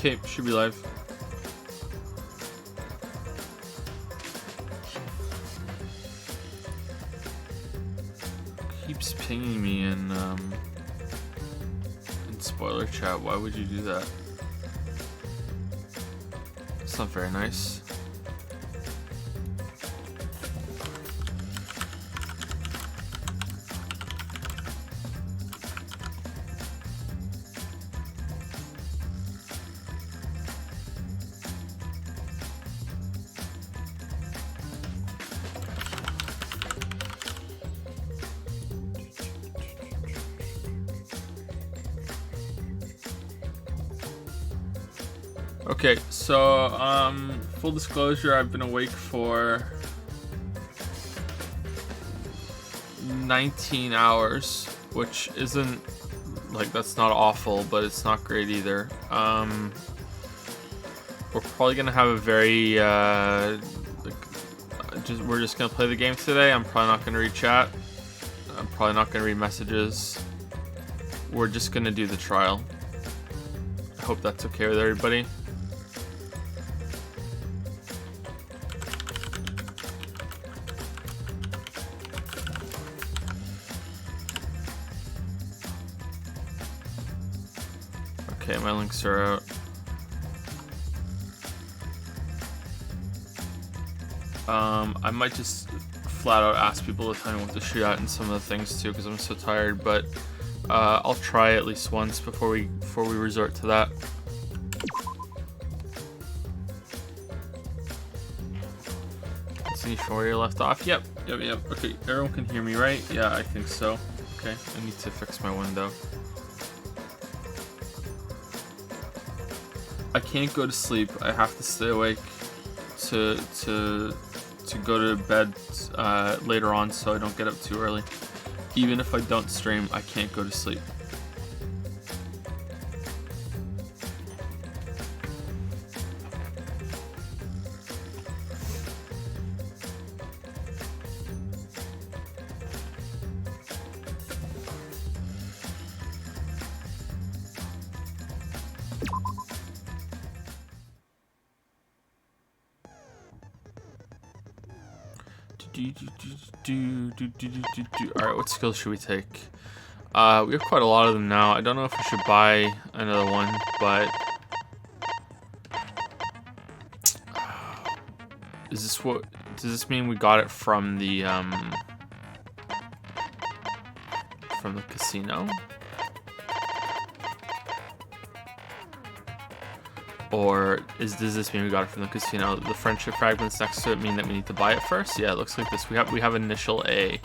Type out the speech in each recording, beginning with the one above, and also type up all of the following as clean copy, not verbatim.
Okay, should be live. Keeps pinging me in spoiler chat. Why would you do that? It's not very nice. Okay, so full disclosure, I've been awake for 19 hours, which isn't like, that's not awful, but it's not great either. We're probably gonna have a very we're just gonna play the game today. I'm probably not gonna read chat. I'm probably not gonna read messages. We're just gonna do the trial. I hope that's okay with everybody. Okay, my links are out. I might just flat out ask people to tell me what to shoot at and some of the things too, because I'm so tired. But I'll try at least once before we resort to that. See where you left off. Yep. Okay, everyone can hear me, right? Yeah, I think so. Okay, I need to fix my window. I can't go to sleep. I have to stay awake to go to bed later on, so I don't get up too early. Even if I don't stream, I can't go to sleep. Alright, what skills should we take? We have quite a lot of them now. I don't know if we should buy another one, but is this what does this mean we got it from the casino? Or does this mean we got it from the casino? The friendship fragments next to it mean that we need to buy it first? Yeah, it looks like this. We have initial A.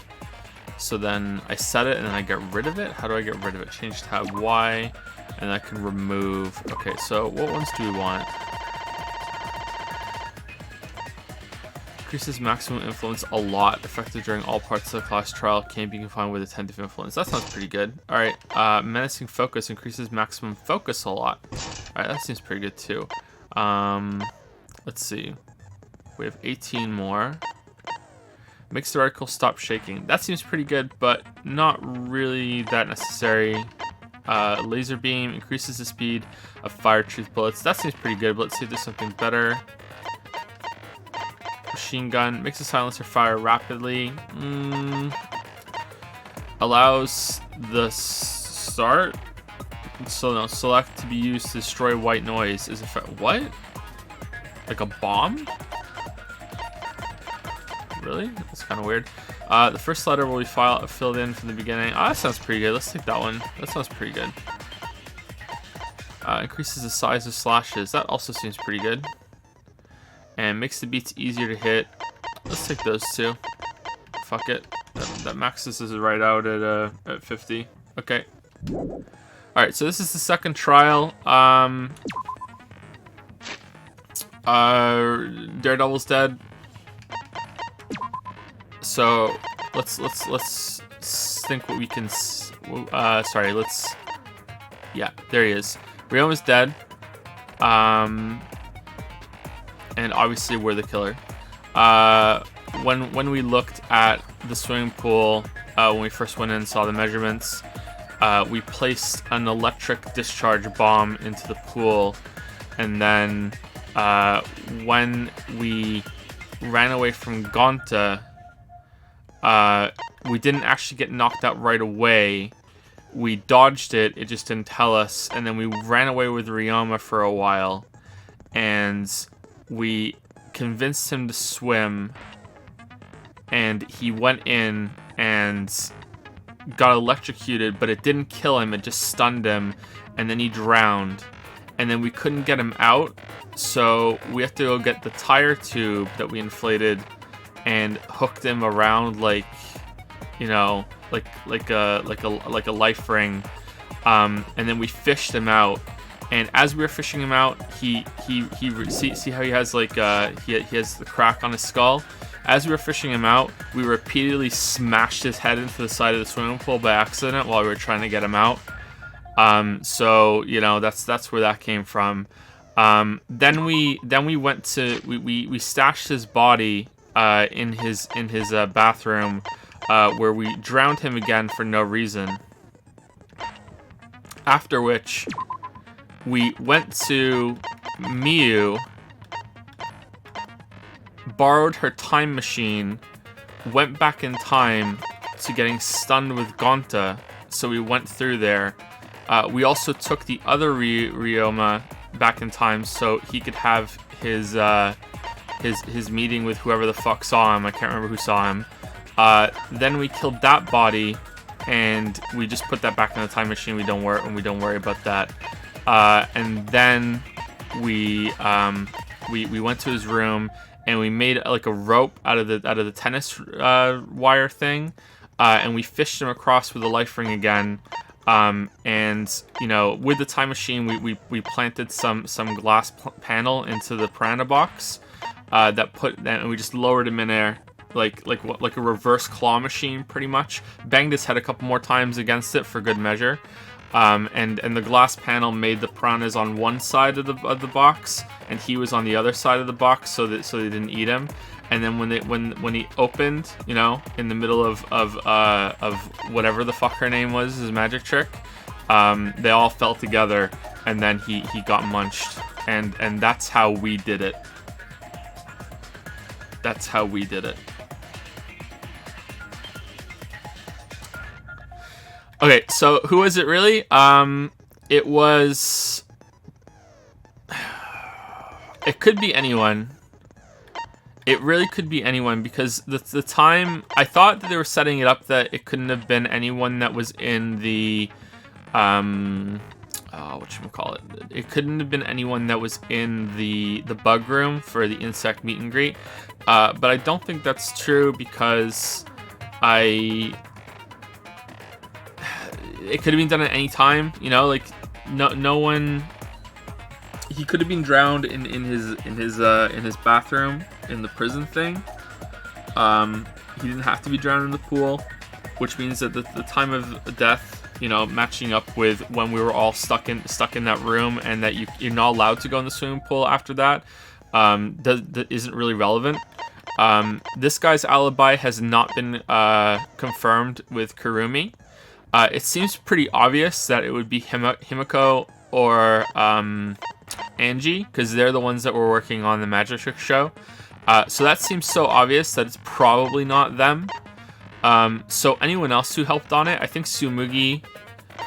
So then I set it and then I get rid of it. How do I get rid of it? Change tab Y, and I can remove. Okay, so what ones do we want? Increases maximum influence a lot. Effective during all parts of the class trial. Can't be confined with attentive influence. That sounds pretty good. Alright, menacing focus increases maximum focus a lot. Alright, that seems pretty good too. Let's see. We have 18 more. Makes the reticle stop shaking. That seems pretty good, but not really that necessary. Laser beam increases the speed of fire truth bullets. That seems pretty good, but let's see if there's something better. Machine gun makes the silencer fire rapidly. Allows the start. So no, select to be used to destroy white noise. Is what? Like a bomb? Really? That's kind of weird. The first letter will be filled in from the beginning. Oh, that sounds pretty good. Let's take that one. That sounds pretty good. Increases the size of slashes. That also seems pretty good. And makes the beats easier to hit. Let's take those two. Fuck it. That maxes us right out at 50. Okay. Alright, so this is the second trial. Daredevil's dead. So let's think what we can. Sorry. Yeah, there he is. Ryoma's dead. And obviously we're the killer. When we looked at the swimming pool, when we first went in and saw the measurements, we placed an electric discharge bomb into the pool and then when we ran away from Gonta, we didn't actually get knocked out right away. We dodged it, it just didn't tell us, and then we ran away with Ryoma for a while, and we convinced him to swim, and he went in and got electrocuted, but it didn't kill him, it just stunned him, and then he drowned. And then we couldn't get him out, so we have to go get the tire tube that we inflated and hooked him around like, you know, like a life ring. And then we fished him out. And as we were fishing him out, see how he has like he has the crack on his skull. As we were fishing him out, we repeatedly smashed his head into the side of the swimming pool by accident while we were trying to get him out. So you know, that's where that came from. Then we went to we stashed his body in his bathroom, where we drowned him again for no reason. After which, we went to Miyu, borrowed her time machine, went back in time to getting stunned with Gonta, so we went through there. We also took the other Ryoma back in time so he could have his meeting with whoever the fuck saw him. I can't remember who saw him. Then we killed that body, and we just put that back in the time machine. We don't worry about that. And then we went to his room, and we made like a rope out of the tennis wire thing, and we fished him across with a life ring again. And you know, with the time machine, we planted some glass panel into the piranha box, and we just lowered him in there like a reverse claw machine, pretty much. Banged his head a couple more times against it for good measure. And the glass panel made the piranhas on one side of the box, and he was on the other side of the box, so they didn't eat him. And then when he opened, you know, in the middle of whatever the fuck her name was, his magic trick, they all fell together, and then he got munched, and that's how we did it. That's how we did it. Okay, so who was it really? It was... It could be anyone. It really could be anyone, because the time... I thought that they were setting it up that it couldn't have been anyone that was in the... whatchamacallit? It couldn't have been anyone that was in the bug room for the insect meet and greet. But I don't think that's true, because it could have been done at any time, you know, like no one. He could have been drowned in his bathroom in the prison thing. He didn't have to be drowned in the pool, which means that the time of death, you know, matching up with when we were all stuck in that room, and that you're not allowed to go in the swimming pool after that, isn't really relevant. This guy's alibi has not been confirmed with Kurumi. It seems pretty obvious that it would be Himiko or Angie, because they're the ones that were working on the Magic Trick show. So that seems so obvious that it's probably not them. So anyone else who helped on it, I think Tsumugi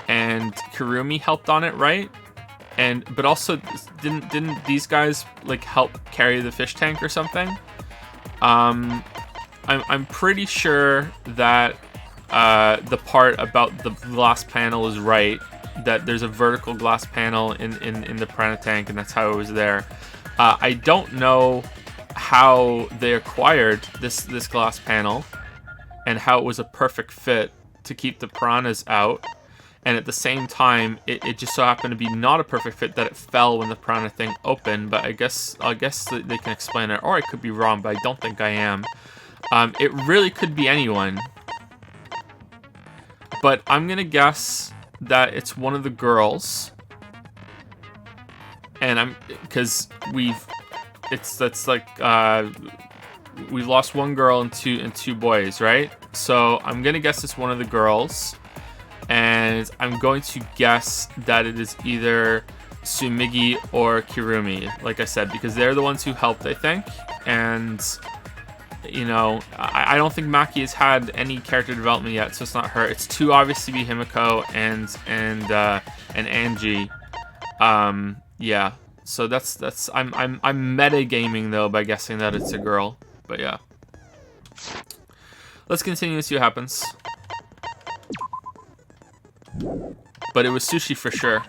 and Kurumi helped on it, right? But also, didn't these guys like help carry the fish tank or something? I'm pretty sure that the part about the glass panel is right, that there's a vertical glass panel in the piranha tank, and that's how it was there. I don't know how they acquired this glass panel and how it was a perfect fit to keep the piranhas out, and at the same time it just so happened to be not a perfect fit that it fell when the piranha thing opened. But I guess that they can explain it, or I could be wrong, but I don't think I am. It really could be anyone, but I'm gonna guess that it's one of the girls, and we've lost one girl and two boys, right? So I'm gonna guess it's one of the girls, and I'm going to guess that it is either Sumigi or Kirumi, like I said, because they're the ones who helped, I think. And, you know, I don't think Maki has had any character development yet, so it's not her. It's too obvious to be Himiko and Angie. Yeah. So that's I'm metagaming though by guessing that it's a girl. But yeah. Let's continue and see what happens. But it was sushi for sure.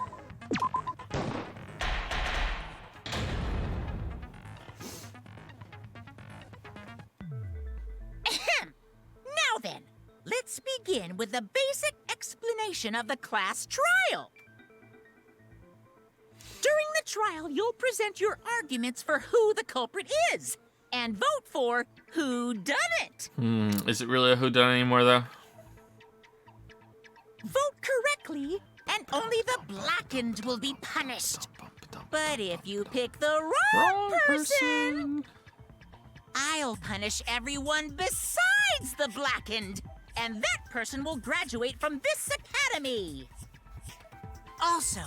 Now then, let's begin with the basic explanation of the class trial. During the trial, you'll present your arguments for who the culprit is, and vote for who done it. Is it really a whodunit anymore though? Vote correctly, and only the blackened will be punished. But if you pick the wrong person, I'll punish everyone besides the blackened, and that person will graduate from this academy. Also,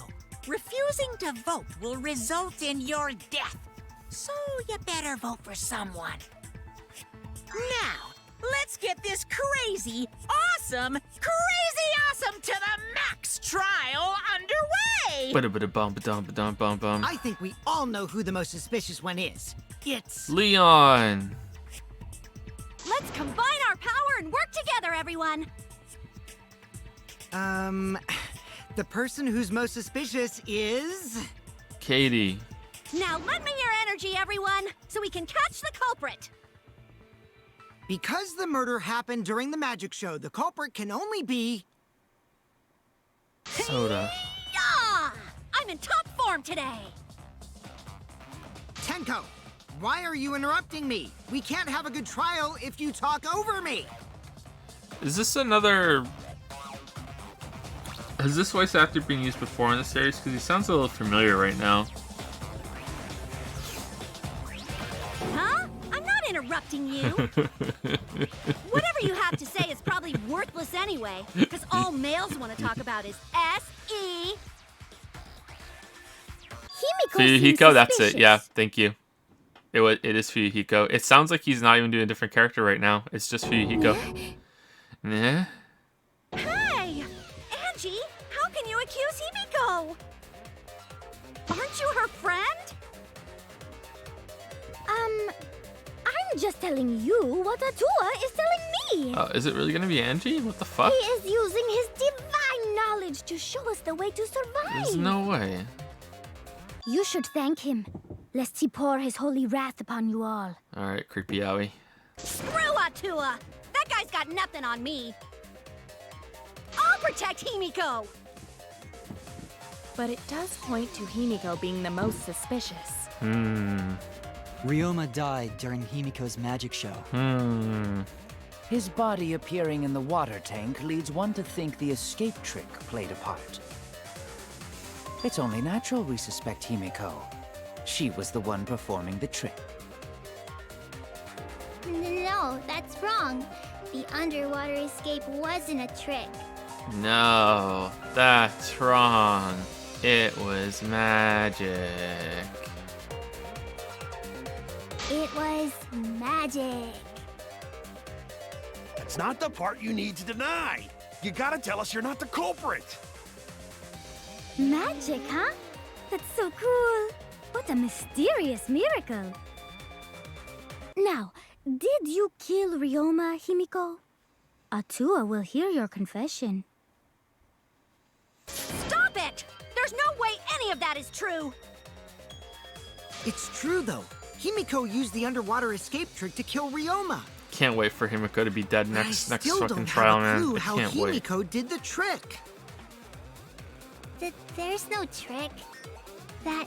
refusing to vote will result in your death, so you better vote for someone. Now, let's get this crazy awesome to the max trial underway! I think we all know who the most suspicious one is. It's... Leon! Let's combine our power and work together, everyone! The person who's most suspicious is... Katie. Now lend me your energy, everyone, so we can catch the culprit! Because the murder happened during the magic show, the culprit can only be... Soda. Yeah! I'm in top form today! Tenko, why are you interrupting me? We can't have a good trial if you talk over me! Is this another... Has this voice actor been used before in the series? Because he sounds a little familiar right now. Huh? I'm not interrupting you! Whatever you have to say is probably worthless anyway, because all males want to talk about is S.E. Fuyuhiko, that's it. Yeah, thank you. It is Fuyuhiko. It sounds like he's not even doing a different character right now. It's just Fuyuhiko. Yeah. Hey! Angie, how can you accuse Himiko? Aren't you her friend? I'm just telling you what Atua is telling me. Is it really gonna be Angie? What the fuck? He is using his divine knowledge to show us the way to survive. There's no way. You should thank him, lest he pour his holy wrath upon you all. Alright, creepy owie. Screw Atua! That guy's got nothing on me. I'll protect Himiko! But it does point to Himiko being the most suspicious. Ryoma died during Himiko's magic show. His body appearing in the water tank leads one to think the escape trick played a part. It's only natural we suspect Himiko. She was the one performing the trick. No, that's wrong. The underwater escape wasn't a trick. No, that's wrong. It was magic. It was magic. That's not the part you need to deny. You gotta tell us you're not the culprit. Magic, huh? That's so cool. What a mysterious miracle. Now, did you kill Ryoma, Himiko? Atua will hear your confession. Stop it! There's no way any of that is true! It's true, though. Himiko used the underwater escape trick to kill Ryoma. Can't wait for Himiko to be dead next still fucking trial, don't have a clue man. I how can't wait. Himiko did the trick. There's no trick. That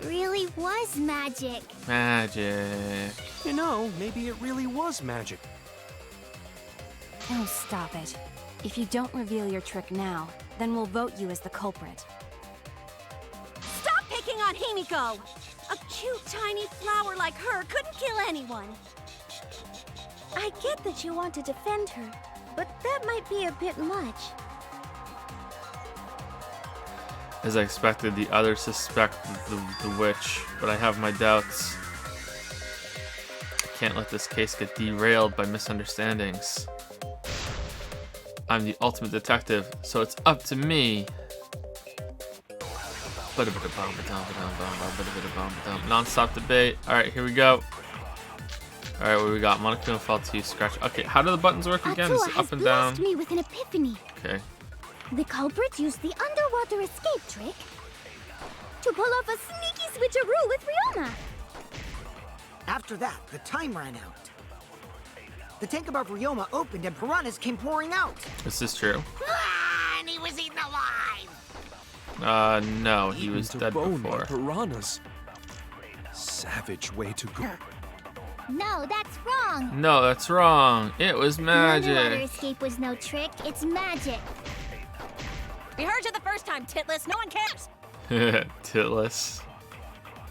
really was magic. Magic. You know, maybe it really was magic. Oh, stop it. If you don't reveal your trick now, then we'll vote you as the culprit. Stop picking on Himiko! A cute, tiny flower like her couldn't kill anyone. I get that you want to defend her, but that might be a bit much. As I expected, the others suspect the witch, but I have my doubts. I can't let this case get derailed by misunderstandings. I'm the ultimate detective, so it's up to me. Non-stop debate. Alright, here we go. Alright, what do we got? Monokuma fell to scratch. Okay, how do the buttons work again? Is it up and down? Blessed me with an epiphany. Okay. The culprit used the underwater escape trick to pull off a sneaky switcheroo with Ryoma. After that, the time ran out. The tank above Ryoma opened and piranhas came pouring out. This is true. And he was eaten alive. No, he was dead Bone by before. piranhas. Savage way to go. No, that's wrong. No, that's wrong. It was The underwater magic. escape was no trick, it's magic. We heard you the first time, Titless. No one cares. Titless.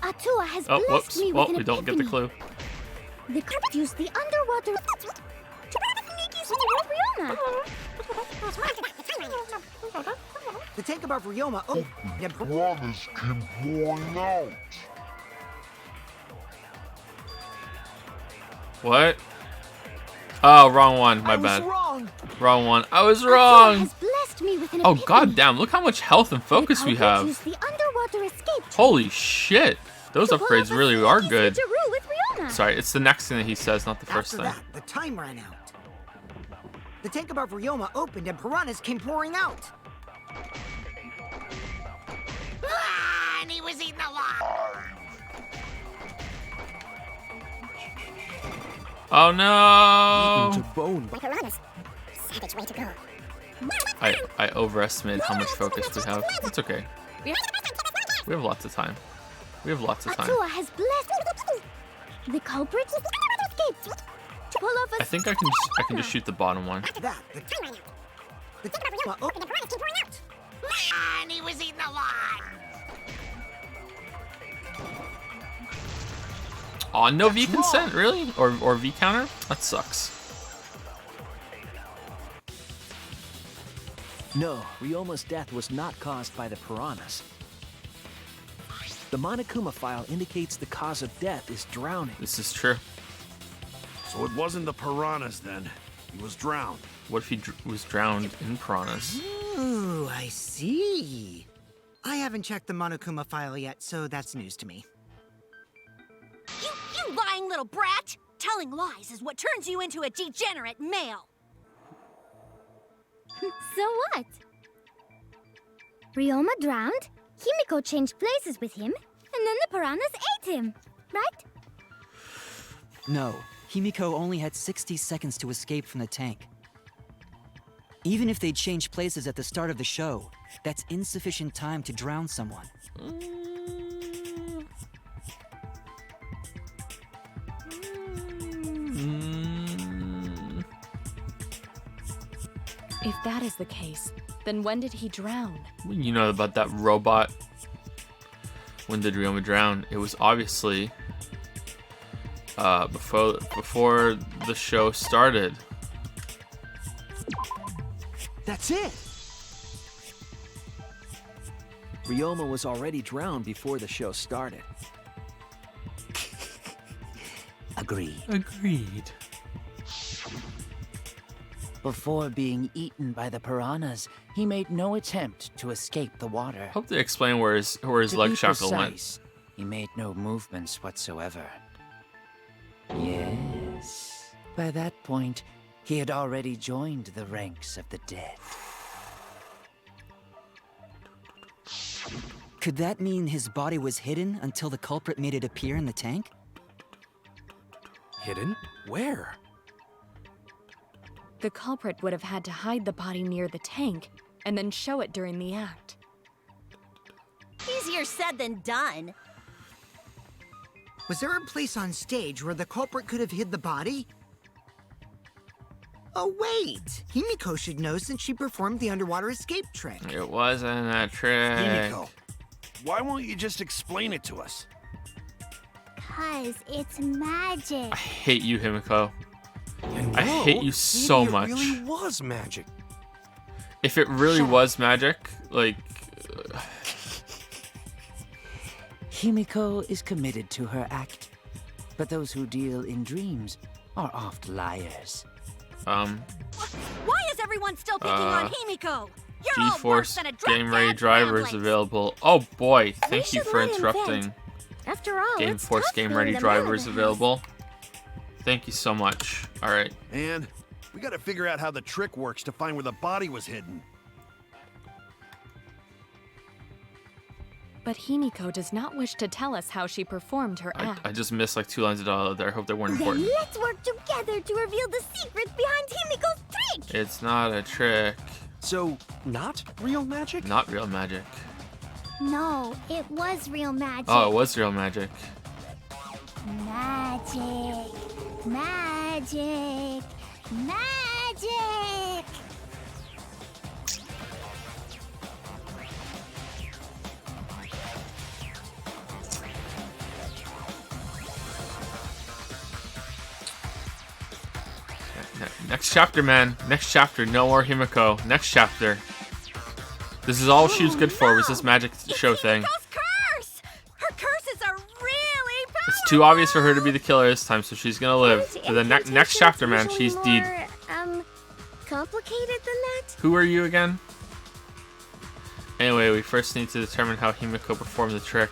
Atua has Oh, blessed whoops. me Well, with an we don't get the epiphany. clue. The culprit used the underwater to sneaky switcheroo with Ryoma. The tank above Ryoma opened and Piranhas came pouring out. What? Oh, wrong one. My I was bad. wrong. Wrong one. I was Atua wrong. has blessed me with an Oh, epiphany. goddamn. Look how much health and focus The we culprit have. used the underwater escape trick Holy shit. Those to pull upgrades off a really are sneaky good. switcheroo with Ryoma. Sorry, it's the next thing that he says, not the first After thing. that, the time ran out. The tank above Ryoma opened and piranhas came pouring out. And he was eaten alive. Oh no! Eaten to bone by Piranhas. Savage way to go. I overestimated how much focus we have. It's okay. We have lots of time. We have lots of time. Atua has blessed the culprit escaped to pull off a I think I can just shoot the bottom one. After that, the time ran out. The tank above Ryoma opened and piranhas came pouring out. And he was eaten alive. Oh, no V consent, really? Or V counter? That sucks. No, Ryoma's death was not caused by the piranhas. The Monokuma file indicates the cause of death is drowning. This is true. So it wasn't the piranhas then. He was drowned. What if he was drowned in piranhas? Ooh, I see. I haven't checked the Monokuma file yet, so that's news to me. You lying little brat! Telling lies is what turns you into a degenerate male. So what? Ryoma drowned, Himiko changed places with him, and then the piranhas ate him, right? No, Himiko only had 60 seconds to escape from the tank. Even if they'd changed places at the start of the show, that's insufficient time to drown someone. If that is the case, then when did he drown? You know about that robot. When did Ryoma drown? It was obviously before the show started. That's it! Ryoma was already drowned before the show started. Agreed. Agreed. Before being eaten by the piranhas, he made no attempt to escape the water. Hope they explain where his To leg be shackle went. precise, he made no movements whatsoever. Yes. By that point, he had already joined the ranks of the dead. Could that mean his body was hidden until the culprit made it appear in the tank? hidden? Where? The culprit would have had to hide the body near the tank and then show it during the act. Easier said than done. Was there a place on stage where the culprit could have hid the body? Oh, wait! Himiko should know since she performed the underwater escape trick. It wasn't a trick. Himiko, why won't you just explain it to us? 'Cause it's magic. I hate you, Himiko. And I hate you so maybe much. It really was magic. If it really was magic, like, Himiko is committed to her act, but those who deal in dreams are oft liars. Why is everyone still picking on Himiko? You're all worse GeForce than a Game Ready drivers available. Oh boy, thank you for interrupting. After all, it's GeForce tough Game being Ready the man drivers of the house. available. Thank you so much. All right. And we gotta figure out how the trick works to find where the body was hidden. But Himiko does not wish to tell us how she performed her act. I just missed like 2 lines of dialogue there. I hope they weren't Then important. let's work together to reveal the secret behind Himiko's trick. It's not a trick. So, not real magic? Not real magic. No, it was real magic. Oh, it was real magic. Magic. Magic. Magic. Next chapter, man. Next chapter. No more Himiko. Next chapter. This is all she was good for, was this magic show thing. Himiko's curse! Her curses are really powerful! It's too obvious for her to be the killer this time, so she's gonna live. For the next chapter, man, she's dead. Complicated than that? Who are you again? Anyway, we first need to determine how Himiko performed the trick.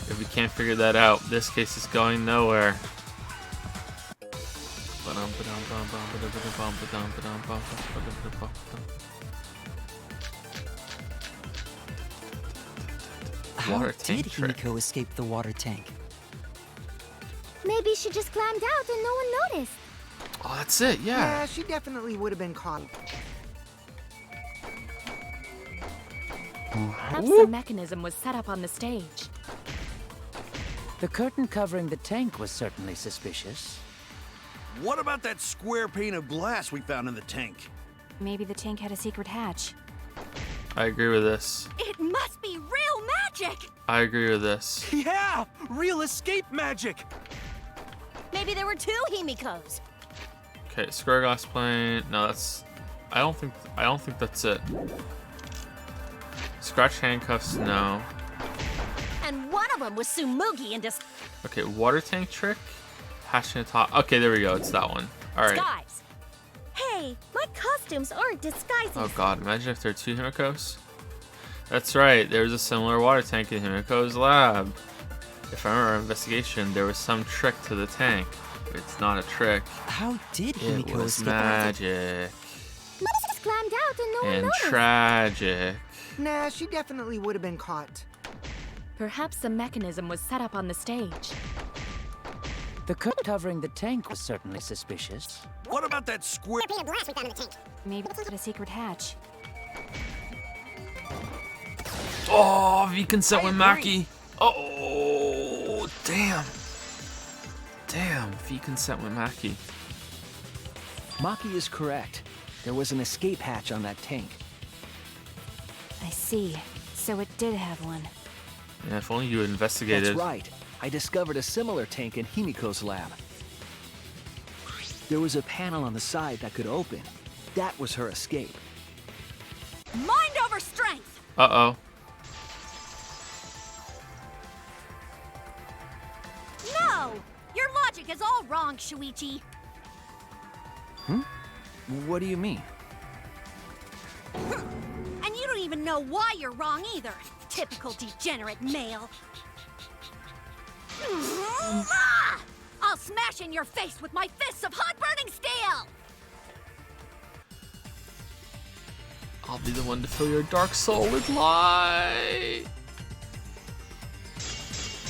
If we can't figure that out, this case is going nowhere. How Water did tank trick. Himiko escape the water tank? Maybe she just climbed out and no one noticed. Oh, that's it, yeah. Yeah, she definitely would have been caught. Perhaps the mechanism was set up on the stage. The curtain covering the tank was certainly suspicious. What about that square pane of glass we found in the tank? Maybe the tank had a secret hatch. I agree with this. It must be real magic! I agree with this. Yeah! Real escape magic! Maybe there were 2 Himikos. Okay, square glass plane. No, that's. I don't think that's it. Scratch handcuffs. No. And one of them was Sumugi in Okay, water tank trick. Hatching the top. Okay, there we go. It's that one. All right. disguise. Hey, my costumes aren't disguises. Oh god, imagine if there are 2 Himikos. That's right, there was a similar water tank in Himiko's lab. If I remember our investigation, there was some trick to the tank. It's not a trick. How did It Himiko was escape? magic. Maybe she just climbed out and no one And noticed. tragic. Nah, she definitely would have been caught. Perhaps the mechanism was set up on the stage. The curtain covering the tank was certainly suspicious. What about that square Pane of glass we found in the tank. Maybe it had a secret hatch. Oh, V consent with Maki. Oh, damn. Damn, V consent with Maki. Maki is correct. There was an escape hatch on that tank. I see. So it did have one. Yeah, if only you had investigated. That's right. I discovered a similar tank in Himiko's lab. There was a panel on the side that could open. That was her escape. Mind over strength! Uh-oh. No! Your logic is all wrong, Shuichi. What do you mean? And you don't even know why you're wrong either. Typical degenerate male. I'll smash in your face with my fists of hot burning steel! I'll be the one to fill your dark soul with light.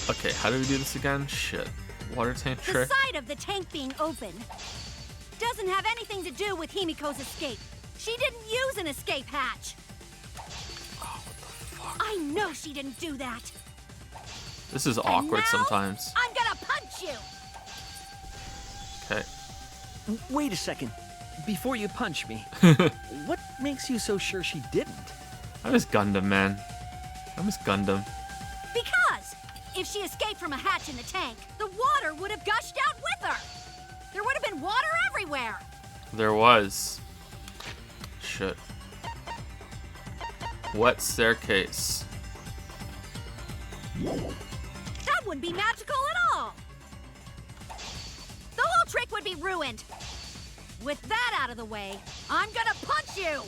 Okay, how do we do this again? Shit. Water tank The trick. side of the tank being open doesn't have anything to do with Himiko's escape. She didn't use an escape hatch. Oh, what the fuck? I know she didn't do that. This is And awkward now, sometimes. I'm gonna punch you! Okay. Wait a second. Before you punch me, what makes you so sure she didn't? I miss Gundam, man. I miss Gundam. Because if she escaped from a hatch in the tank, the water would have gushed out with her. There would have been water everywhere. There was. Shit. Wet staircase. That wouldn't be magical at all. The whole trick would be ruined. With that out of the way, I'm gonna punch you!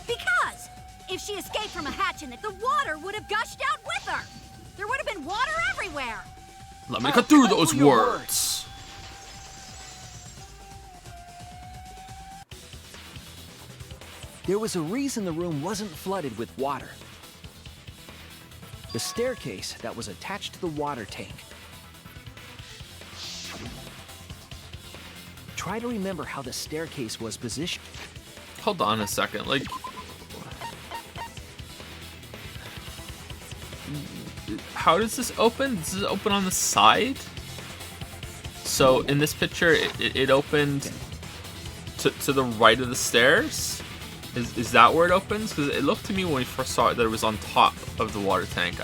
Because if she escaped from a hatch in the water would have gushed out with her. There would have been water everywhere. Let me cut through those words. There was a reason the room wasn't flooded with water. The staircase that was attached to the water tank. Try to remember how the staircase was positioned. Hold on a second. Like, how does this open? Does this open on the side? So in this picture, it opened to the right of the stairs. Is that where it opens? Because it looked to me when we first saw it that it was on top of the water tank.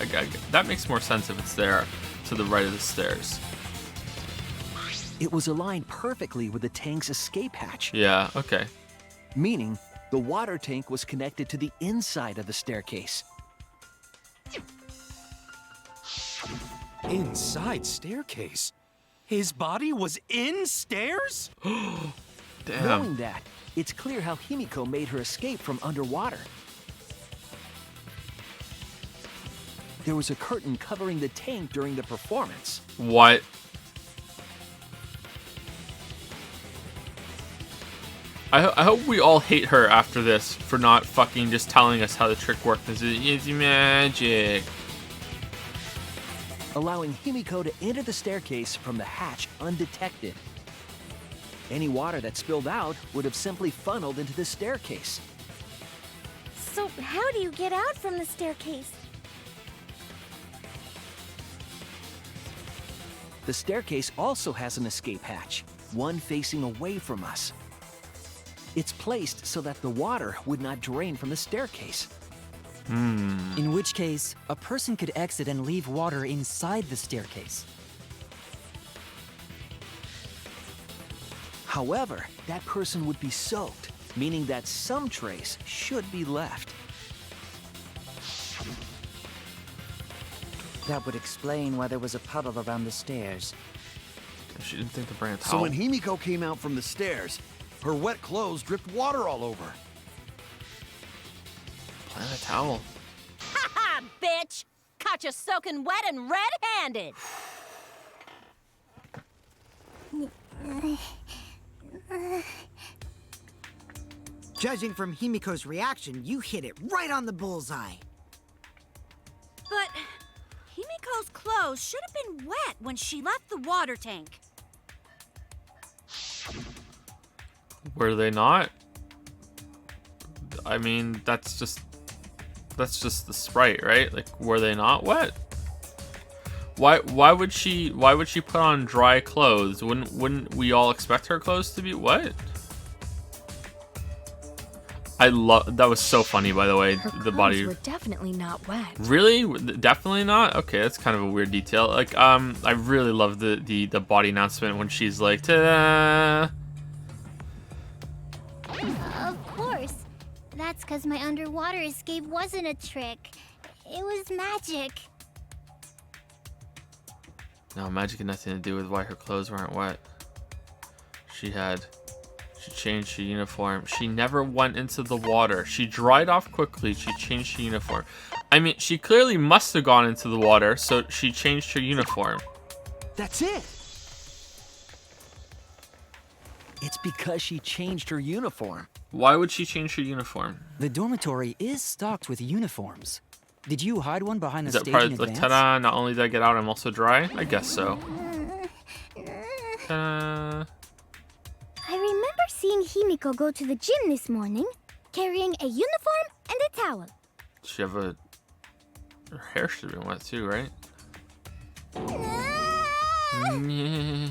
That makes more sense if it's there to the right of the stairs. It was aligned perfectly with the tank's escape hatch. Yeah, okay. Meaning, the water tank was connected to the inside of the staircase. Inside staircase? His body was in stairs? Damn. Knowing that, it's clear how Himiko made her escape from underwater. There was a curtain covering the tank during the performance. What? I hope we all hate her after this for not fucking just telling us how the trick worked. It's magic. Allowing Himiko to enter the staircase from the hatch undetected. Any water that spilled out would have simply funneled into the staircase. So how do you get out from the staircase? The staircase also has an escape hatch, one facing away from us. It's placed so that the water would not drain from the staircase. In which case, a person could exit and leave water inside the staircase. However, that person would be soaked, meaning that some trace should be left. That would explain why there was a puddle around the stairs. She didn't think to bring a towel. So when Himiko came out from the stairs, her wet clothes dripped water all over. Plant a towel. Ha ha, bitch! Caught you soaking wet and red-handed. Judging from Himiko's reaction, you hit it right on the bullseye. But Himiko's clothes should have been wet when she left the water tank. Were they not? I mean, that's just the sprite, right? Like, were they not wet? Why would she put on dry clothes? Wouldn't we all expect her clothes to be wet? That was so funny, by the way. Her the body clothes were definitely not wet. Really? Definitely not? Okay, that's kind of a weird detail. Like, I really love the body announcement when she's like, ta-da! Of course. That's because my underwater escape wasn't a trick. It was magic. No, magic had nothing to do with why her clothes weren't wet. She changed her uniform. She never went into the water. She dried off quickly. She changed her uniform. I mean, she clearly must have gone into the water, so she changed her uniform. That's it! It's because she changed her uniform. Why would she change her uniform? The dormitory is stocked with uniforms. Did you hide one behind the Is that stage part in of like, advance? ta-da, not only did I get out, I'm also dry? I guess so. Ta-da. I remember seeing Himiko go to the gym this morning, carrying a uniform and a towel. Does she have her hair should have been wet too, right? Yeah,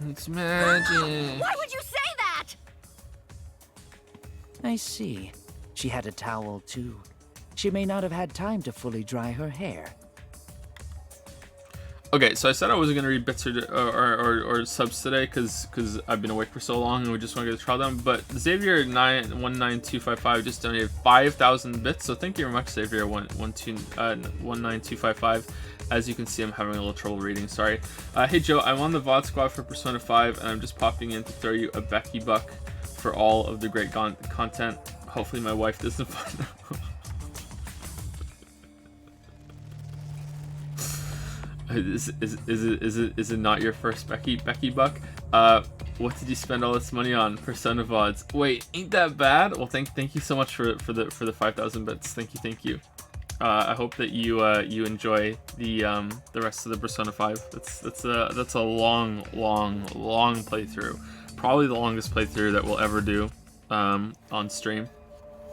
it's magic. Why would you say that? I see. She had a towel too. She may not have had time to fully dry her hair. Okay, so I said I wasn't gonna read bits or subs today because I've been awake for so long and we just want to get the trial done. But Xavier 19255 just donated 5,000 bits, so thank you very much, Xavier 19255. As you can see, I'm having a little trouble reading. Sorry. Hey Joe, I'm on the VOD squad for Persona 5, and I'm just popping in to throw you a Becky buck for all of the great content. Hopefully, my wife doesn't find out. Is it not your first Becky buck? What did you spend all this money on? Persona VODs. Wait, ain't that bad? Well, thank you so much for the 5,000 bits. Thank you. I hope that you enjoy the rest of the Persona 5. That's a long playthrough. Probably the longest playthrough that we'll ever do on stream.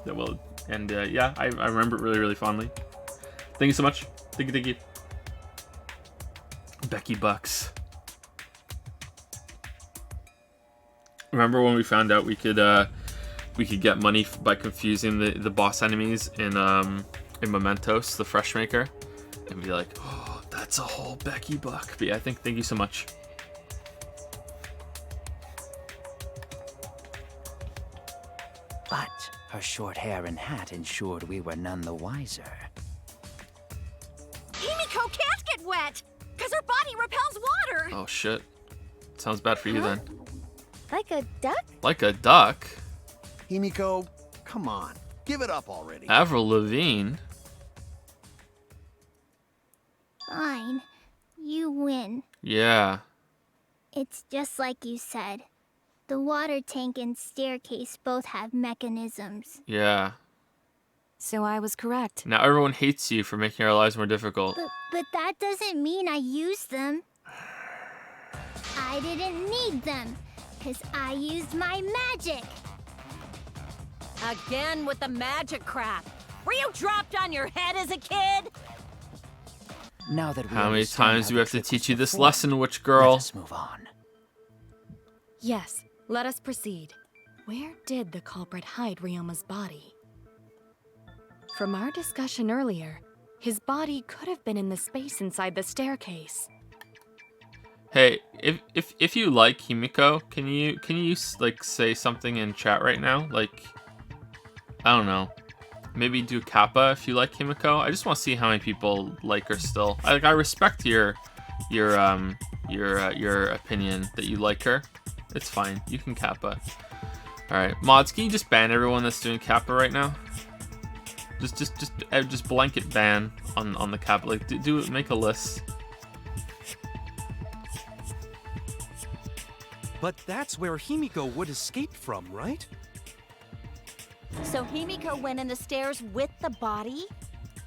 Yeah, I remember it really fondly. Thank you so much. Thank you. Becky bucks. Remember when we found out we could get money by confusing the boss enemies in Mementos, the Fresh Maker, and be like, oh, that's a whole Becky buck. But yeah, thank you so much. But her short hair and hat ensured we were none the wiser. Himiko can't get wet, because her body repels water. Oh shit. Sounds bad for you then. Like a duck? Like a duck? Himiko, come on. Give it up already. Avril Lavigne? Fine. You win. Yeah. It's just like you said. The water tank and staircase both have mechanisms. Yeah. So I was correct. Now everyone hates you for making our lives more difficult. But that doesn't mean I used them. I didn't need them, because I used my magic. Again with the magic crap. Were you dropped on your head as a kid? Now that we How many understand times how do we the have to trick teach was you this performed, lesson, witch girl? Let us move on. Yes, let us proceed. Where did the culprit hide Ryoma's body? From our discussion earlier, his body could have been in the space inside the staircase. Hey, if you like Himiko, can you like say something in chat right now? Like, I don't know, maybe do Kappa if you like Himiko. I just want to see how many people like her still. I respect your opinion that you like her. It's fine. You can Kappa. All right, mods, can you just ban everyone that's doing Kappa right now? Just blanket ban on the Kappa. Like, make a list. But that's where Himiko would escape from, right? So Himiko went in the stairs with the body?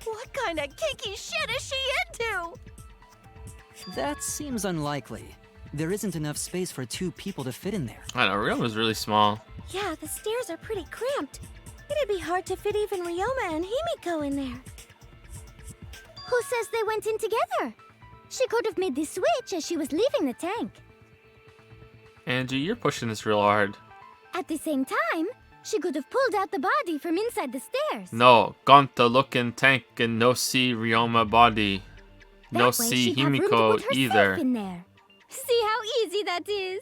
What kind of kinky shit is she into? That seems unlikely. There isn't enough space for 2 people to fit in there. I know, Ryoma's really small. Yeah, the stairs are pretty cramped. It'd be hard to fit even Ryoma and Himiko in there. Who says they went in together? She could have made the switch as she was leaving the tank. Angie, you're pushing this real hard. At the same time, she could have pulled out the body from inside the stairs. No, Gonta look in tank and no see Ryoma body. No That way see she'd have room to Himiko put herself either. in there. See how easy that is?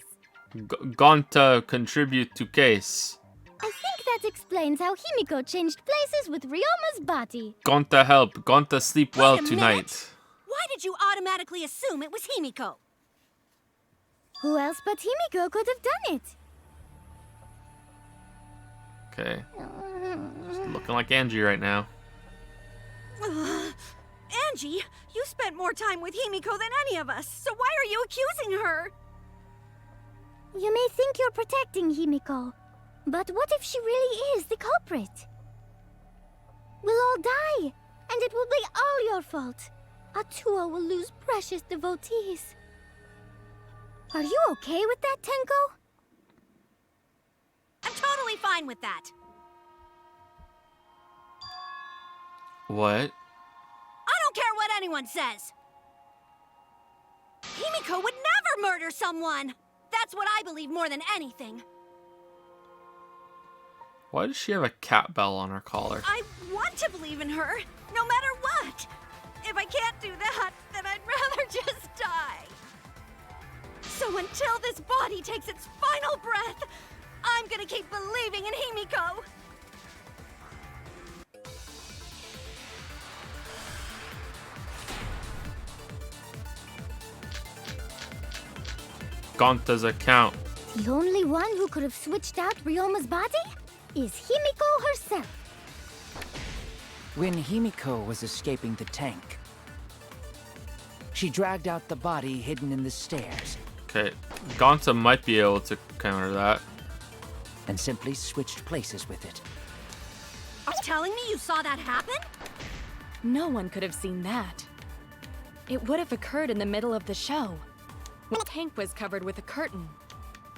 Gonta contribute to case. I think that explains how Himiko changed places with Ryoma's body. Gonta help. Gonta sleep well Wait a tonight. minute. Why did you automatically assume it was Himiko? Who else but Himiko could have done it? Okay. She's looking like Angie right now. Angie, you spent more time with Himiko than any of us, so why are you accusing her? You may think you're protecting Himiko, but what if she really is the culprit? We'll all die, and it will be all your fault. Atua will lose precious devotees. Are you okay with that, Tenko? I'm totally fine with that. What? I don't care what anyone says. Himiko would never murder someone. That's what I believe more than anything. Why does she have a cat bell on her collar? I want to believe in her, no matter what. If I can't do that, then I'd rather just die. So until this body takes its final breath, I'm gonna keep believing in Himiko. Gonta's account. The only one who could have switched out Ryoma's body is Himiko herself. When Himiko was escaping the tank, she dragged out the body hidden in the stairs. Okay, Gonta might be able to counter that. And simply switched places with it. Are you telling me you saw that happen? No one could have seen that. It would have occurred in the middle of the show. The tank was covered with a curtain.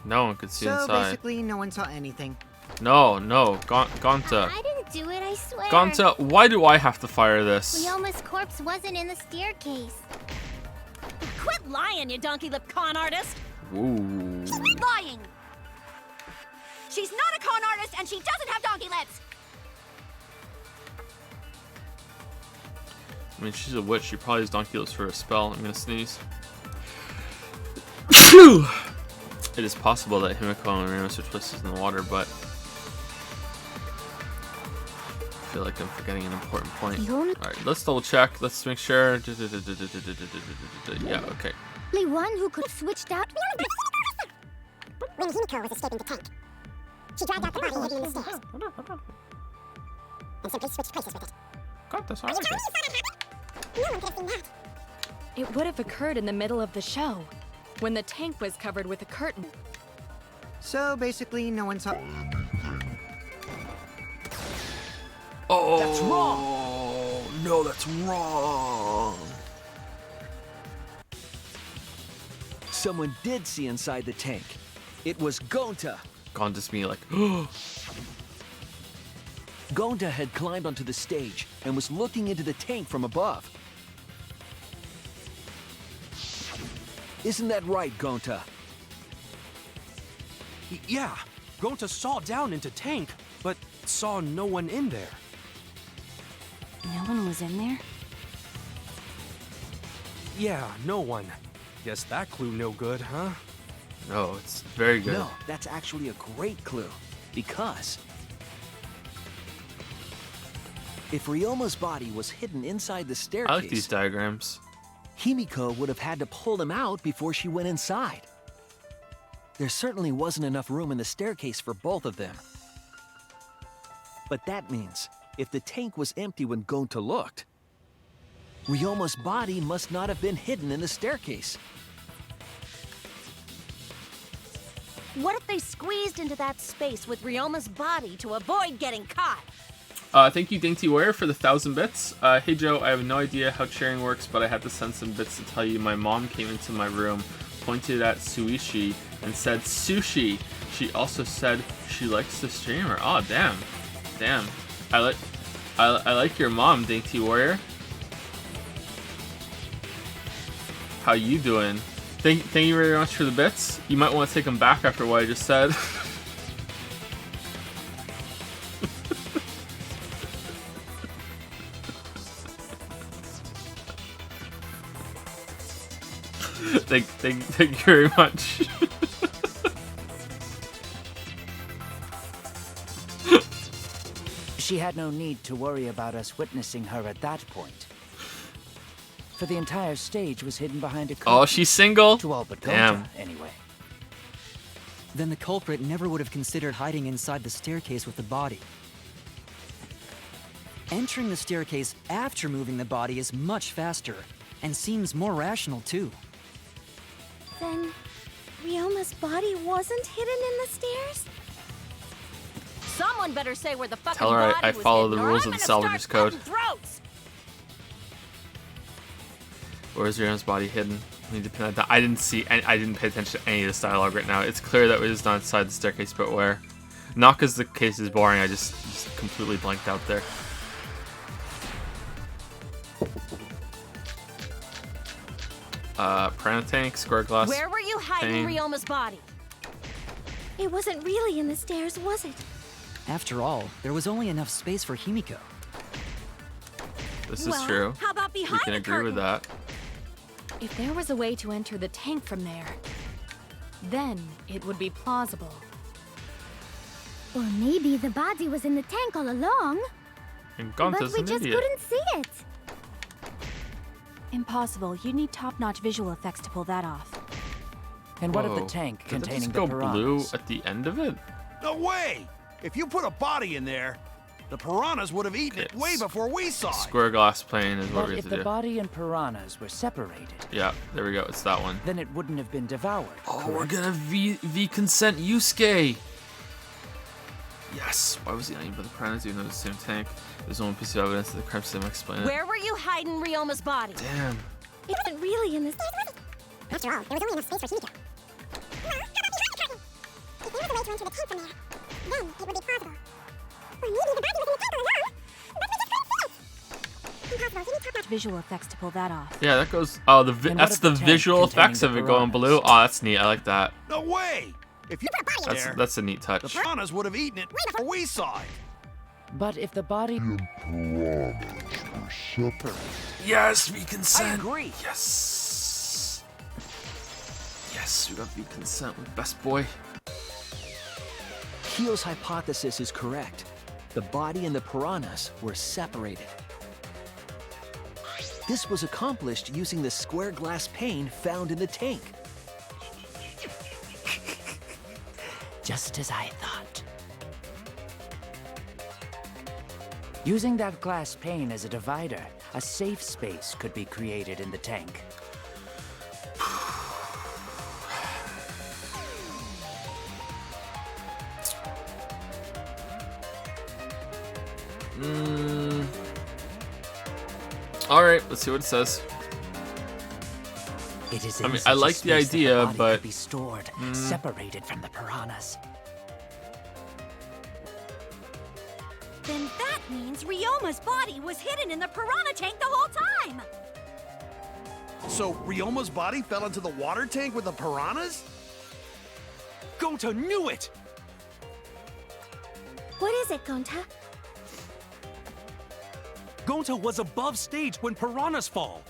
No one could see So inside. basically, no one saw anything. No, Gonta. I didn't do it, I swear. Gonta, why do I have to fire this? Ryoma's corpse wasn't in the staircase. Quit lying, you donkey-lipped con artist! Ooh. Lying! She's not a con artist, and she doesn't have donkey lips! I mean, she's a witch. She probably has donkey lips for a spell. I'm gonna sneeze. Phew! It is possible that Himiko and Ryoma switch places in the water, but I feel like I'm forgetting an important point. Alright, let's double check. Let's make sure. Yeah, okay. The one who could have switched out. When Himiko was escaping the tank, she dragged out the body hidden in the stairs. And simply switched places with it. God, that's No one could have seen that. It would have occurred in the middle of the show, when the tank was covered with a curtain. So basically, no one saw. Oh, That's wrong! No, that's wrong. Someone did see inside the tank. It was Gonta. Gonta's me like, Gonta had climbed onto the stage and was looking into the tank from above. Isn't that right, Gonta? Yeah, Gonta saw down into tank, but saw no one in there. No one was in there? Yeah, no one. Guess that clue no good, huh? no, it's very good. No, that's actually a great clue. Because if Ryoma's body was hidden inside the staircase, I like these diagrams. Himiko would have had to pull them out before she went inside. There certainly wasn't enough room in the staircase for both of them. But that means, if the tank was empty when Gonta looked, Ryoma's body must not have been hidden in the staircase. What if they squeezed into that space with Ryoma's body to avoid getting caught? Thank you, Dainty Warrior, for the 1,000 bits. Hey, Joe, I have no idea how sharing works, but I had to send some bits to tell you my mom came into my room, pointed at Suishi, and said sushi. She also said she likes the streamer. Oh, damn. Damn. I like your mom, Dainty Warrior. How you doing? Thank you very much for the bits. You might want to take them back after what I just said. Thank you very much. She had no need to worry about us witnessing her at that point. For the entire stage was hidden behind a curtain. Oh, she's single? To all but Damn. Gonta, anyway. Then the culprit never would have considered hiding inside the staircase with the body. Entering the staircase after moving the body is much faster, and seems more rational too. Then Ryoma's body wasn't hidden in the stairs? Someone better say where the fucking Tell her body I was follow hidden, the or rules I'm of the gonna salvagers start code. cutting throats. Where's Ryoma's body hidden? We need to pin that down. I didn't pay attention to any of this dialogue right now. It's clear that it is not inside the staircase, but where? Not because the case is boring, I just completely blanked out there. Piranha tank, square glass. Where were you hiding thing. Ryoma's body? It wasn't really in the stairs, was it? After all, there was only enough space for Himiko. This is Well, true. How about We behind can the agree with curtain. that. If there was a way to enter the tank from there, then it would be plausible. Or maybe the body was in the tank all along. And But Gonta's we an just idiot. couldn't see it. Impossible. You need top-notch visual effects to pull that off. And what of Whoa. the tank Did containing just the go piranhas? blue at the end of it? No way! If you put a body in there, the piranhas would have eaten it way before we saw it. Square glass plane is what But we if have the to do. body and piranhas were separated, Yeah, there we go. It's that one. then it wouldn't have been devoured. Oh, we're correct? gonna V consent Yusuke. Yes. Why was he not eaten by the piranhas even though it's the same tank? There's one piece of evidence that the crime system explain it. Where were you hiding Ryoma's body? Damn. It wasn't really in this. After all, there was only enough space for Himiko. If there was a way to enter the tank from there, then it would be plausible. Or maybe the body was in the tank all along, but we just couldn't see it. Impossible. You need top-notch Visual effects to pull that off. Yeah, that goes. Oh, And what that's of the the tank visual effects containing of the it going blue. piranhas? Oh, that's neat. I like that. No way! If you put a body in there, That's a neat the touch. piranhas would have eaten it way before we saw it. But if the body... Piranhas were separate. Yes, V consent. I agree. Yes. Yes, we got V consent with best boy. Keel's hypothesis is correct. The body and the piranhas were separated. This was accomplished using the square glass pane found in the tank. Just as I thought. Using that glass pane as a divider, a safe space could be created in the tank. All right, let's see what it says. It is I in mean, such I a like the space that idea, body but could be stored, separated from the piranhas. Then that means Ryoma's body was hidden in the piranha tank the whole time! So Ryoma's body fell into the water tank with the piranhas? Gonta knew it! What is it, Gonta? Gonta was above stage when piranhas fall.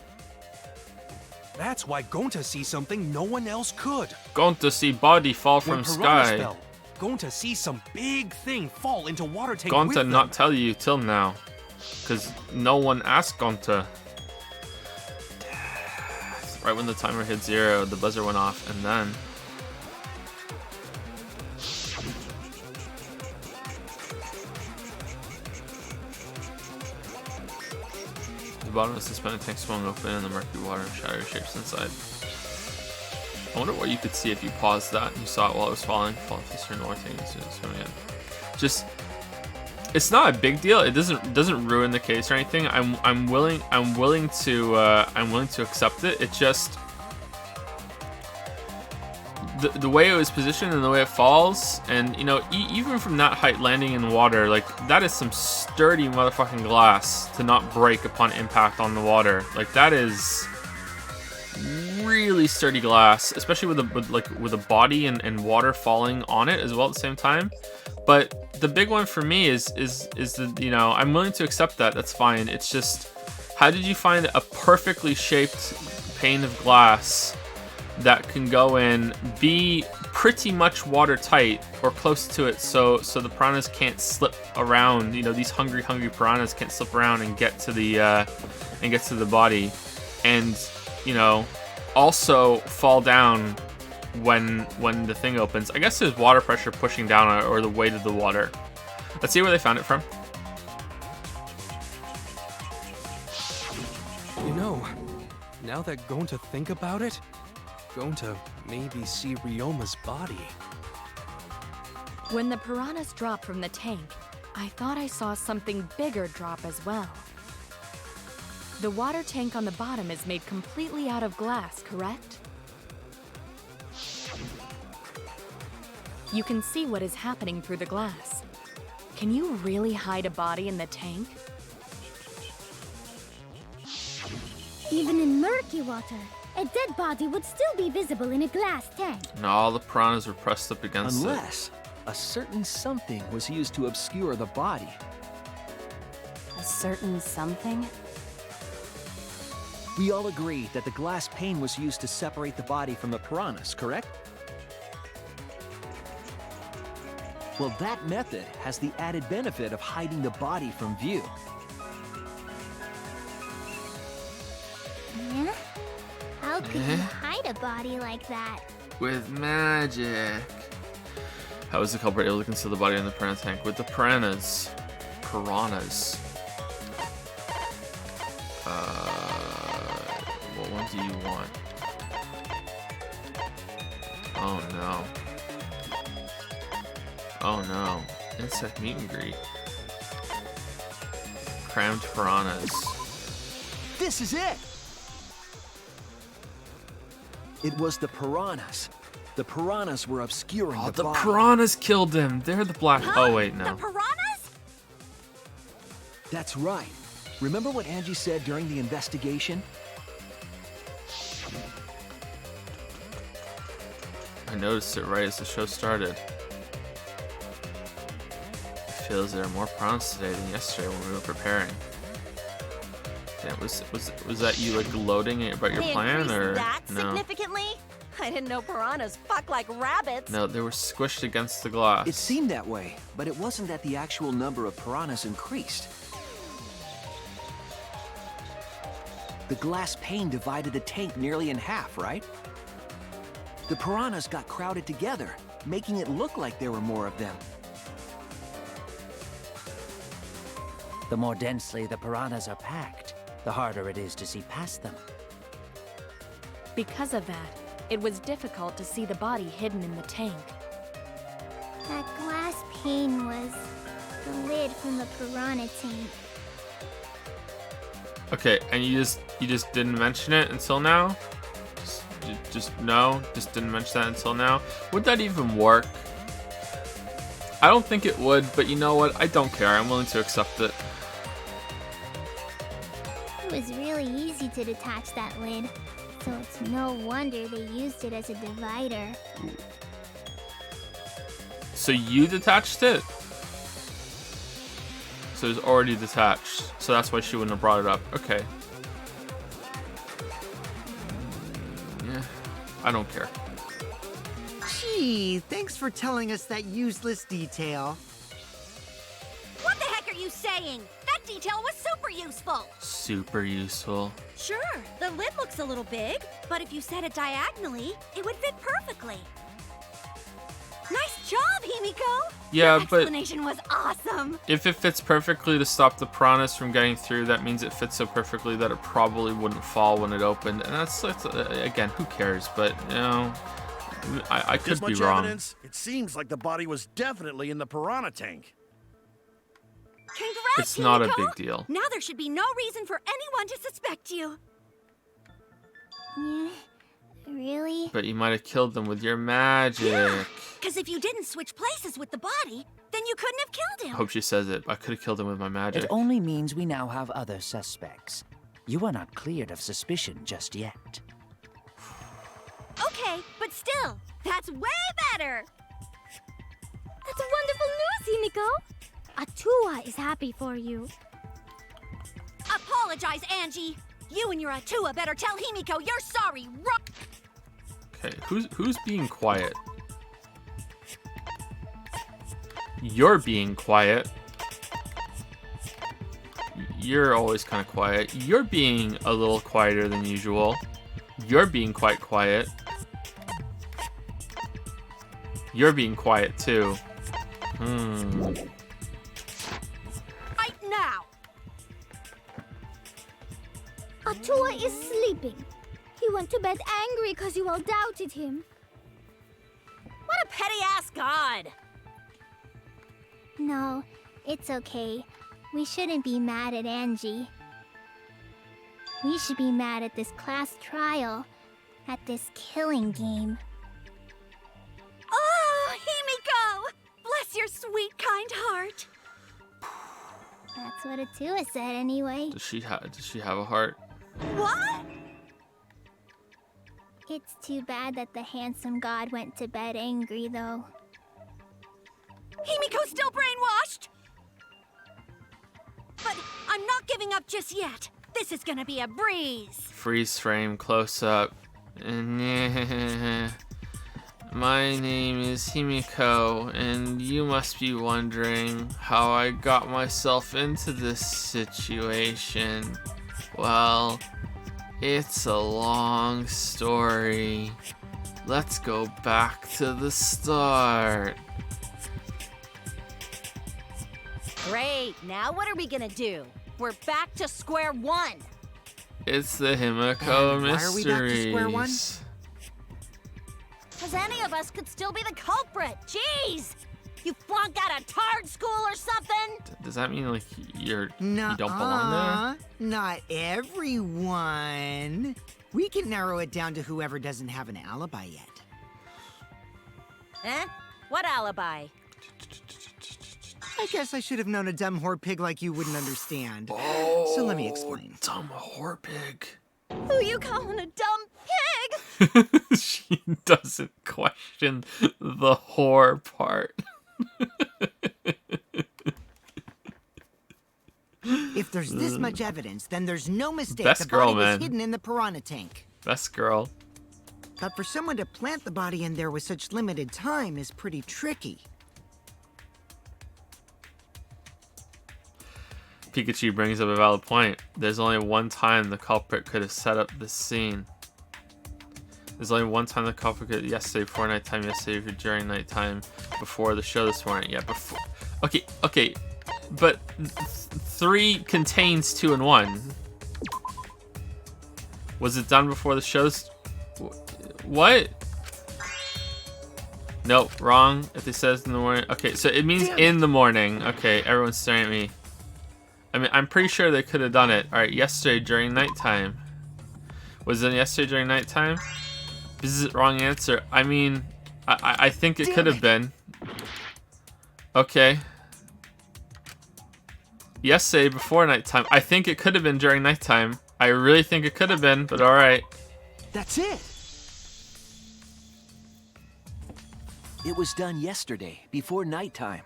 That's why Gonta sees something no one else could. Going to see body fall When from piranhas sky. fell, Gonta sees some big thing fall into water tank Going with to them. not tell you till now, because no one asked Gonta. Right when the timer hit 0, the buzzer went off, and then. The bottom of the suspended tank swung open and the murky water and shadowy shapes inside. I wonder what you could see if you paused that and you saw it while it was falling. Fall east or north, and it's swimming in. Just, it's not a big deal. It doesn't ruin the case or anything. I'm willing to accept it. It just the way it was positioned and the way it falls, and you know, even from that height landing in water, like that is some sturdy motherfucking glass to not break upon impact on the water. Like that is really sturdy glass, especially with a body and water falling on it as well at the same time. But the big one for me is the, you know, I'm willing to accept that. That's fine. It's just, how did you find a perfectly shaped pane of glass that can go in, be pretty much watertight or close to it, so the piranhas can't slip around? You know, these hungry piranhas can't slip around and get to the body, and you know, also fall down when the thing opens. I guess there's water pressure pushing down or the weight of the water. Let's see where they found it from. You know, now that Gonta think about it, Gonta maybe see Ryoma's body. When the piranhas dropped from the tank, I thought I saw something bigger drop as well. The water tank on the bottom is made completely out of glass, correct? You can see what is happening through the glass. Can you really hide a body in the tank? Even in murky water, a dead body would still be visible in a glass tank. And all the piranhas were pressed up against it. Unless a certain something was used to obscure the body. A certain something? We all agree that the glass pane was used to separate the body from the piranhas, correct? Well, that method has the added benefit of hiding the body from view. Yeah? How could you hide a body like that? With magic. How is the culprit able to conceal the body in the piranha tank? With the piranhas. Piranhas. What one do you want? Oh no. Oh no. Insect meet and greet. Crammed piranhas. This is it! It was the piranhas. The piranhas were obscuring the body. Piranhas killed him. They're the black. Oh wait, no. The piranhas? That's right. Remember what Angie said during the investigation? I noticed it right as the show started. It feels there are more piranhas today than yesterday when we were preparing. Damn, was that you like gloating about your plan, or that no? Significantly? I didn't know piranhas fuck like rabbits. No, they were squished against the glass. It seemed that way, but it wasn't that the actual number of piranhas increased. The glass pane divided the tank nearly in half, right? The piranhas got crowded together, making it look like there were more of them. The more densely the piranhas are packed, the harder it is to see past them. Because of that, it was difficult to see the body hidden in the tank. That glass pane was the lid from the piranha tank. Okay, and you just didn't mention it until now? Just didn't mention that until now? Would that even work? I don't think it would, but you know what? I don't care. I'm willing to accept it. It was really easy to detach that lid, so it's no wonder they used it as a divider. So you detached it? So it's already detached. So that's why she wouldn't have brought it up. Okay. Yeah, I don't care. Gee, thanks for telling us that useless detail. What the heck are you saying? That detail was super useful. Super useful. Sure, the lid looks a little big, but if you set it diagonally, it would fit perfectly. Nice job, Himiko! Yeah, Your but explanation was awesome. if it fits perfectly to stop the piranhas from getting through, that means it fits so perfectly that it probably wouldn't fall when it opened. And that's again, who cares? But you know, I could be wrong. Evidence, it seems like the body was definitely in the piranha tank. Congrats, It's not a Himiko! big deal. Now there should be no reason for anyone to suspect you. Yeah, really? But you might have killed them with your magic. Because if you didn't switch places with the body, then you couldn't have killed I him. hope she says it. I could have killed him with my magic. It only means we now have other suspects. You are not cleared of suspicion just yet. Okay, but still, that's way better. That's wonderful news, Himiko! Atua is happy for you. Apologize, Angie. You and your Atua better tell Himiko you're sorry. Okay, who's being quiet? You're being quiet. You're always kind of quiet. You're being a little quieter than usual. You're being quite quiet. You're being quiet too. Right now. Atua is sleeping. He went to bed angry because you all doubted him. What a petty-ass god. No, it's okay. We shouldn't be mad at Angie. We should be mad at this class trial, at this killing game. Oh, Himiko! Bless your sweet, kind heart. That's what Atua said anyway. Does she have a heart? What? It's too bad that the handsome god went to bed angry, though. Himiko's still brainwashed? But I'm not giving up just yet. This is gonna be a breeze. Freeze frame, close up. My name is Himiko, and you must be wondering how I got myself into this situation. Well, it's a long story. Let's go back to the start. Great, now what are we gonna do? We're back to square one. It's the Himiko Why are we back to square one? mysteries. Because any of us could still be the culprit. Jeez! You flunked out of tard school or something? Does that mean like you don't belong Nuh-uh. Not everyone. We can narrow it down to whoever doesn't have an alibi yet. Eh? What alibi? I guess I should have known a dumb whore pig like you wouldn't understand. So let me explain. Dumb whore pig. Who you calling a dumb pig? She doesn't question the whore part. If there's this much evidence, then there's no mistake Best the girl, body was man. hidden in the piranha tank. Best girl. But for someone to plant the body in there with such limited time is pretty tricky. Pikachu brings up a valid point. There's only one time the culprit could have set up this scene. There's only one time the culprit could, yesterday before nighttime, yesterday during nighttime, before the show this morning. Yeah, before. Okay, but 3 contains 2 and 1. Was it done before the show's? What? Nope, wrong. If it says in the morning. Okay, so it means in the morning. Okay, everyone's staring at me. I mean, I'm pretty sure they could have done it. Alright, yesterday during nighttime. Was it yesterday during nighttime? This is the wrong answer. I mean, I think it could have been. Okay. Yesterday before nighttime. I think it could have been during nighttime. I really think it could have been, but alright. That's it. It was done yesterday, before nighttime.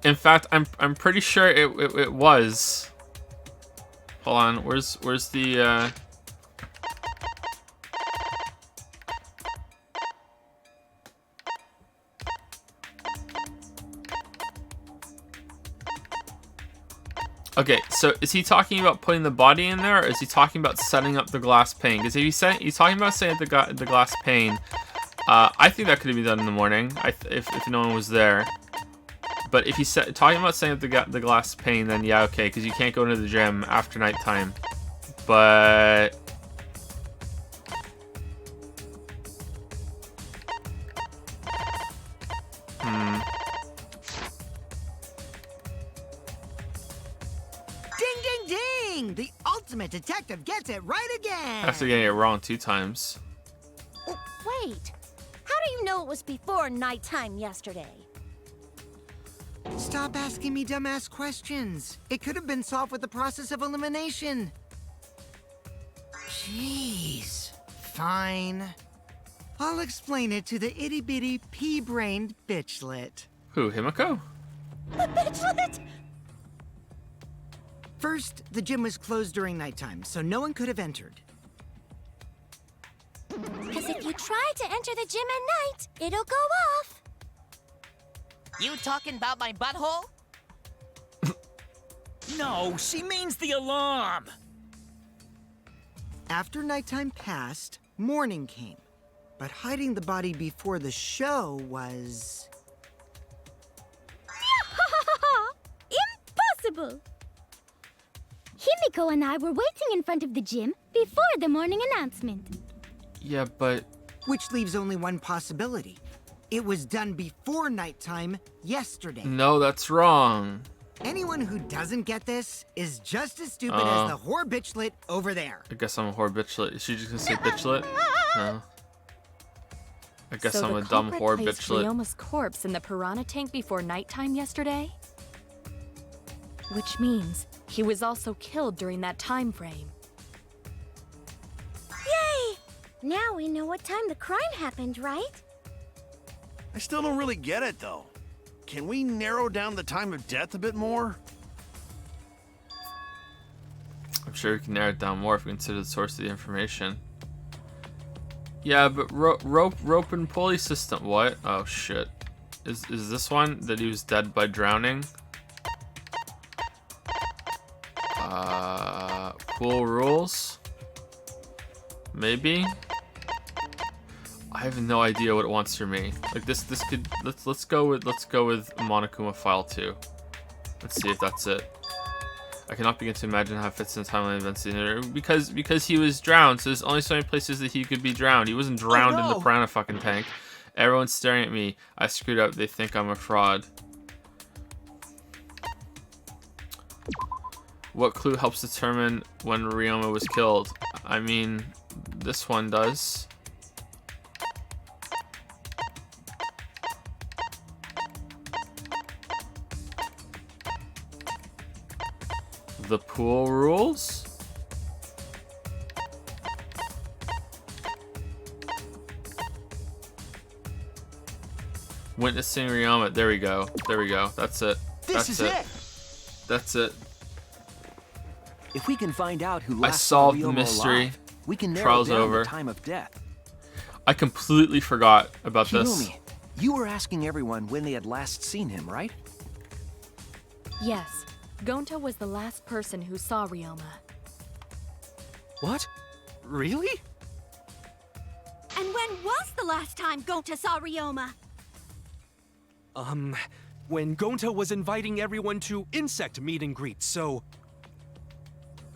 In fact, I'm pretty sure it was. Hold on, where's the Okay, so is he talking about putting the body in there, or is he talking about setting up the glass pane? Because if he's talking about setting up the glass pane, I think that could have been done in the morning, if no one was there. But if he's talking about setting up the glass pane, then yeah, okay, because you can't go into the gym after nighttime. But Ding, ding, ding! The ultimate detective gets it right again! after getting it wrong 2 times. Oh, wait. How do you know it was before nighttime yesterday? Stop asking me dumbass questions. It could have been solved with the process of elimination. Jeez. Fine. I'll explain it to the itty-bitty pea-brained bitchlet. Who, Himiko? The bitchlet! First, the gym was closed during nighttime, so no one could have entered. Because if you try to enter the gym at night, it'll go off. You talking about my butthole? No, she means the alarm. After nighttime passed, morning came. But hiding the body before the show was... Impossible! Himiko and I were waiting in front of the gym before the morning announcement. Yeah, but... Which leaves only one possibility. It was done before nighttime yesterday. No, that's wrong. Anyone who doesn't get this is just as stupid as the whore bitchlet over there. I guess I'm a whore bitchlet. Is she just gonna say bitchlet? No. I guess So I'm the a dumb culprit whore placed bitchlet. Ryoma's corpse in the piranha tank before nighttime yesterday? Which means he was also killed during that time frame. Yay! Now we know what time the crime happened, right? I still don't really get it, though. Can we narrow down the time of death a bit more? sure we can narrow it down more if we consider the source of the information. Yeah, but rope and pulley system. What? Oh shit. Is this one that he was dead by drowning? Pool rules? Maybe? I have no idea what it wants from me. Like this could let's go with Monokuma File 2. Let's see if that's it. I cannot begin to imagine how it fits in the timeline events because he was drowned, so there's only so many places that he could be drowned. He wasn't drowned in the piranha fucking tank. Everyone's staring at me. I screwed up. They think I'm a fraud. What clue helps determine when Ryoma was killed? I mean, this one does. The pool rules? Witnessing Ryoma. There we go. There we go. That's it. This is it. That's it. If we can find out who I last solved saw the Ryoma mystery. alive, we can narrow Trial's down over. the time of death. I completely forgot about this. Kirumi, you were asking everyone when they had last seen him, right? Yes. Gonta was the last person who saw Ryoma. What? Really? And when was the last time Gonta saw Ryoma? When Gonta was inviting everyone to insect meet and greet, so...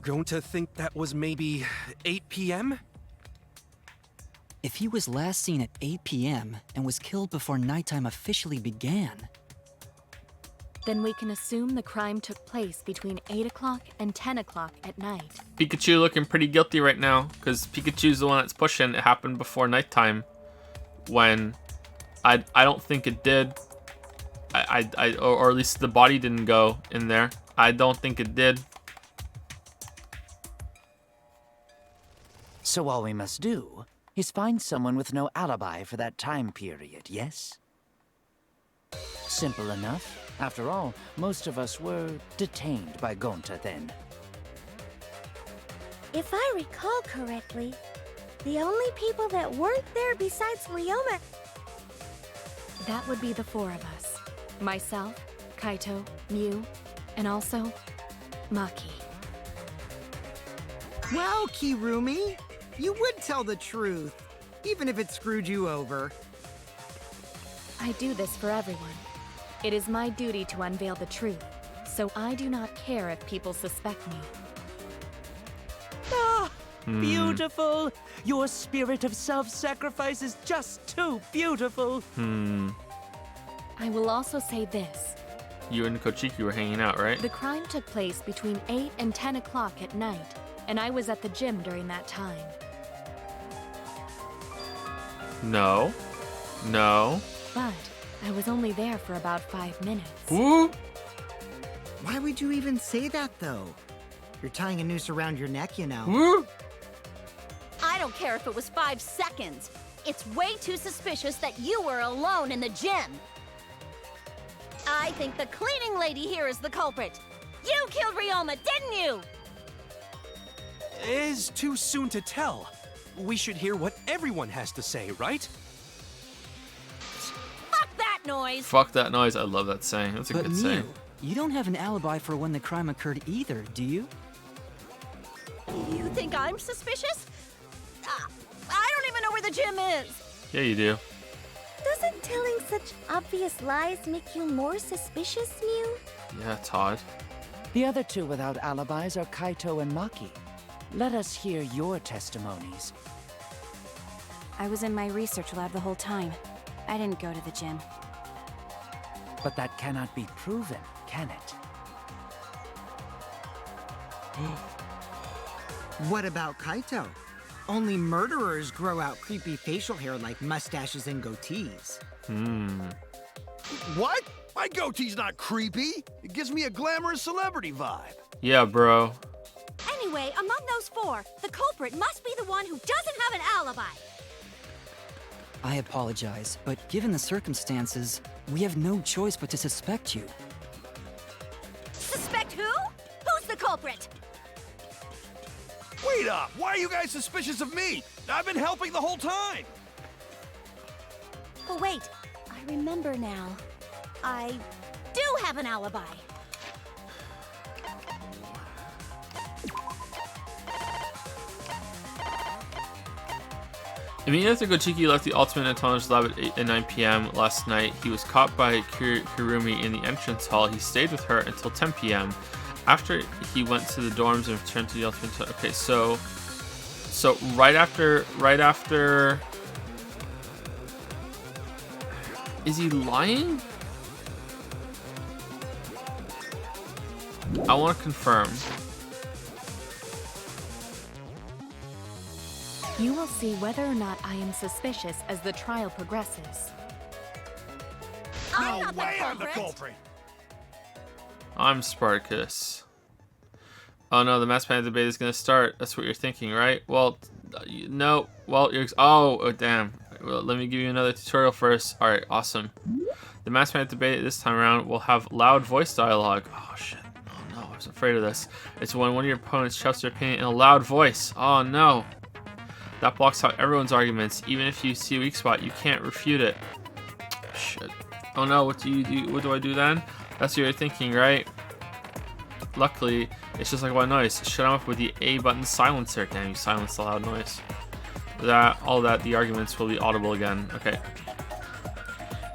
Gonta think that was maybe 8 p.m.? If he was last seen at 8 p.m. and was killed before nighttime officially began... Then we can assume the crime took place between 8 o'clock and 10 o'clock at night. Pikachu looking pretty guilty right now, because Pikachu's the one that's pushing. It happened before nighttime, when I don't think it did. Or at least the body didn't go in there. I don't think it did. So all we must do is find someone with no alibi for that time period, yes? Simple enough. After all, most of us were detained by Gonta then. If I recall correctly, the only people that weren't there besides Ryoma... That would be the four of us. Myself, Kaito, Mew, and also Maki. Well, Kirumi, you would tell the truth, even if it screwed you over. I do this for everyone. It is my duty to unveil the truth, so I do not care if people suspect me. Ah, beautiful! Your spirit of self-sacrifice is just too beautiful! I will also say this. You and Kochiki were hanging out, right? The crime took place between 8 and 10 o'clock at night, and I was at the gym during that time. No. No. But I was only there for about 5 minutes. Woo! Why would you even say that, though? You're tying a noose around your neck, you know. Woo! I don't care if it was 5 seconds. It's way too suspicious that you were alone in the gym. I think the cleaning lady here is the culprit. You killed Ryoma, didn't you? It's too soon to tell. We should hear what everyone has to say, right? Fuck that noise! Fuck that noise. I love that saying. That's a But good Mew, saying. you don't have an alibi for when the crime occurred either, do you? You think I'm suspicious? I don't even know where the gym is. Yeah, you do. Doesn't telling such obvious lies make you more suspicious, Mew? Yeah, Todd. The other two without alibis are Kaito and Maki. Let us hear your testimonies. I was in my research lab the whole time. I didn't go to the gym. But that cannot be proven, can it? What about Kaito? Only murderers grow out creepy facial hair like mustaches and goatees. What? My goatee's not creepy. It gives me a glamorous celebrity vibe. Yeah, bro. Anyway, among those four, the culprit must be the one who doesn't have an alibi. I apologize, but given the circumstances, we have no choice but to suspect you. Suspect who? Who's the culprit? Wait up! Why are you guys suspicious of me? I've been helping the whole time! But wait, I remember now. I do have an alibi. Immediately after Gochiki left the Ultimate Intelligence Lab at 9 p.m. last night, he was caught by Kirumi in the entrance hall. He stayed with her until 10 p.m. After he went to the dorms and returned to the Ultimate. Okay, so right after, is he lying? I want to confirm. You will see whether or not I am suspicious as the trial progresses. No way I'm the culprit! I'm Spartacus. Oh no, the mass panic debate is gonna start. That's what you're thinking, right? Well, no. Well, you're. Oh, damn. Well, let me give you another tutorial first. All right, awesome. The mass panic debate this time around will have loud voice dialogue. Oh shit. Oh no, I was afraid of this. It's when one of your opponents shouts their opinion in a loud voice. Oh no. That blocks out everyone's arguments. Even if you see a weak spot, you can't refute it. Shit. Oh no, what do you do? What do I do then? That's what you're thinking, right? Luckily, it's just like white noise. Shut them up with the A button silencer. Damn, you silence the loud noise. All that, the arguments will be audible again. Okay.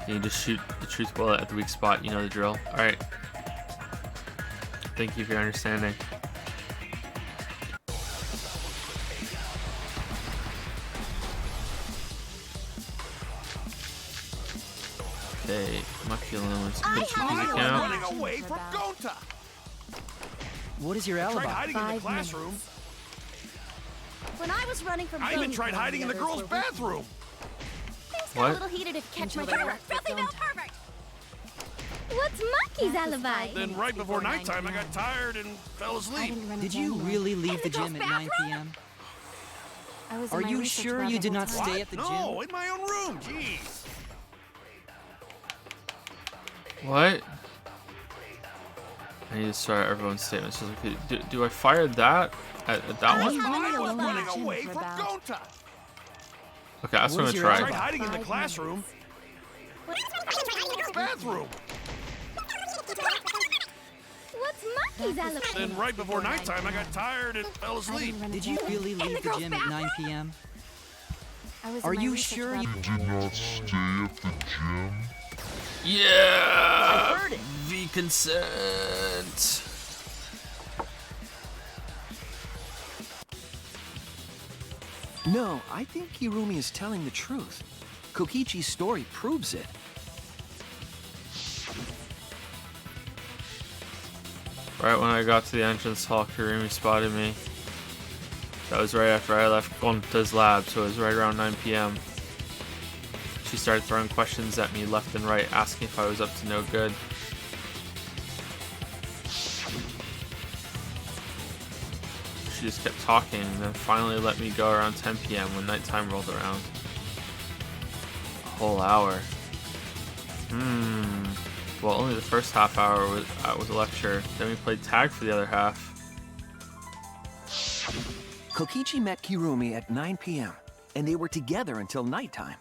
You just shoot the truth bullet at the weak spot. You know the drill. Alright. Thank you for your understanding. Okay, Machiavellian's running away from Gonta! What is your I tried alibi? hiding in the classroom. When I was running from I even tried hiding in the girls' bathroom. Things got What? a little heated if you catch my drift. Filthy male pervert! What's Monkey's alibi? Then right before nighttime, I got tired and fell asleep. Did you really leave the gym at 9 p.m.? I was Are in my you research sure lab you the did whole not time. stay at the gym? No, in my own room. Jeez. What? I need to start everyone's statements. Just like, do I fire that at that one? I was running away from Gonta. Okay, that's what I'm Where's gonna your I try. tried hiding in the classroom. Bathroom. What's Monkey's alibi? Then right before nighttime, I got tired and fell asleep. Did you really leave the gym at 9 p.m.? I was in Are my you research sure lab you Did not stay at the gym. Yeah! I heard it. V consent. No, I think Kirumi is telling the truth. Kokichi's story proves it. Right when I got to the entrance hall, Kirumi spotted me. That was right after I left Gonta's lab, so it was right around 9 p.m. She started throwing questions at me left and right, asking if I was up to no good. She just kept talking, and then finally let me go around 10 p.m. when nighttime rolled around. A whole hour. Well, only the first half hour was a lecture. Then we played tag for the other half. Kokichi met Kirumi at 9 p.m., and they were together until nighttime.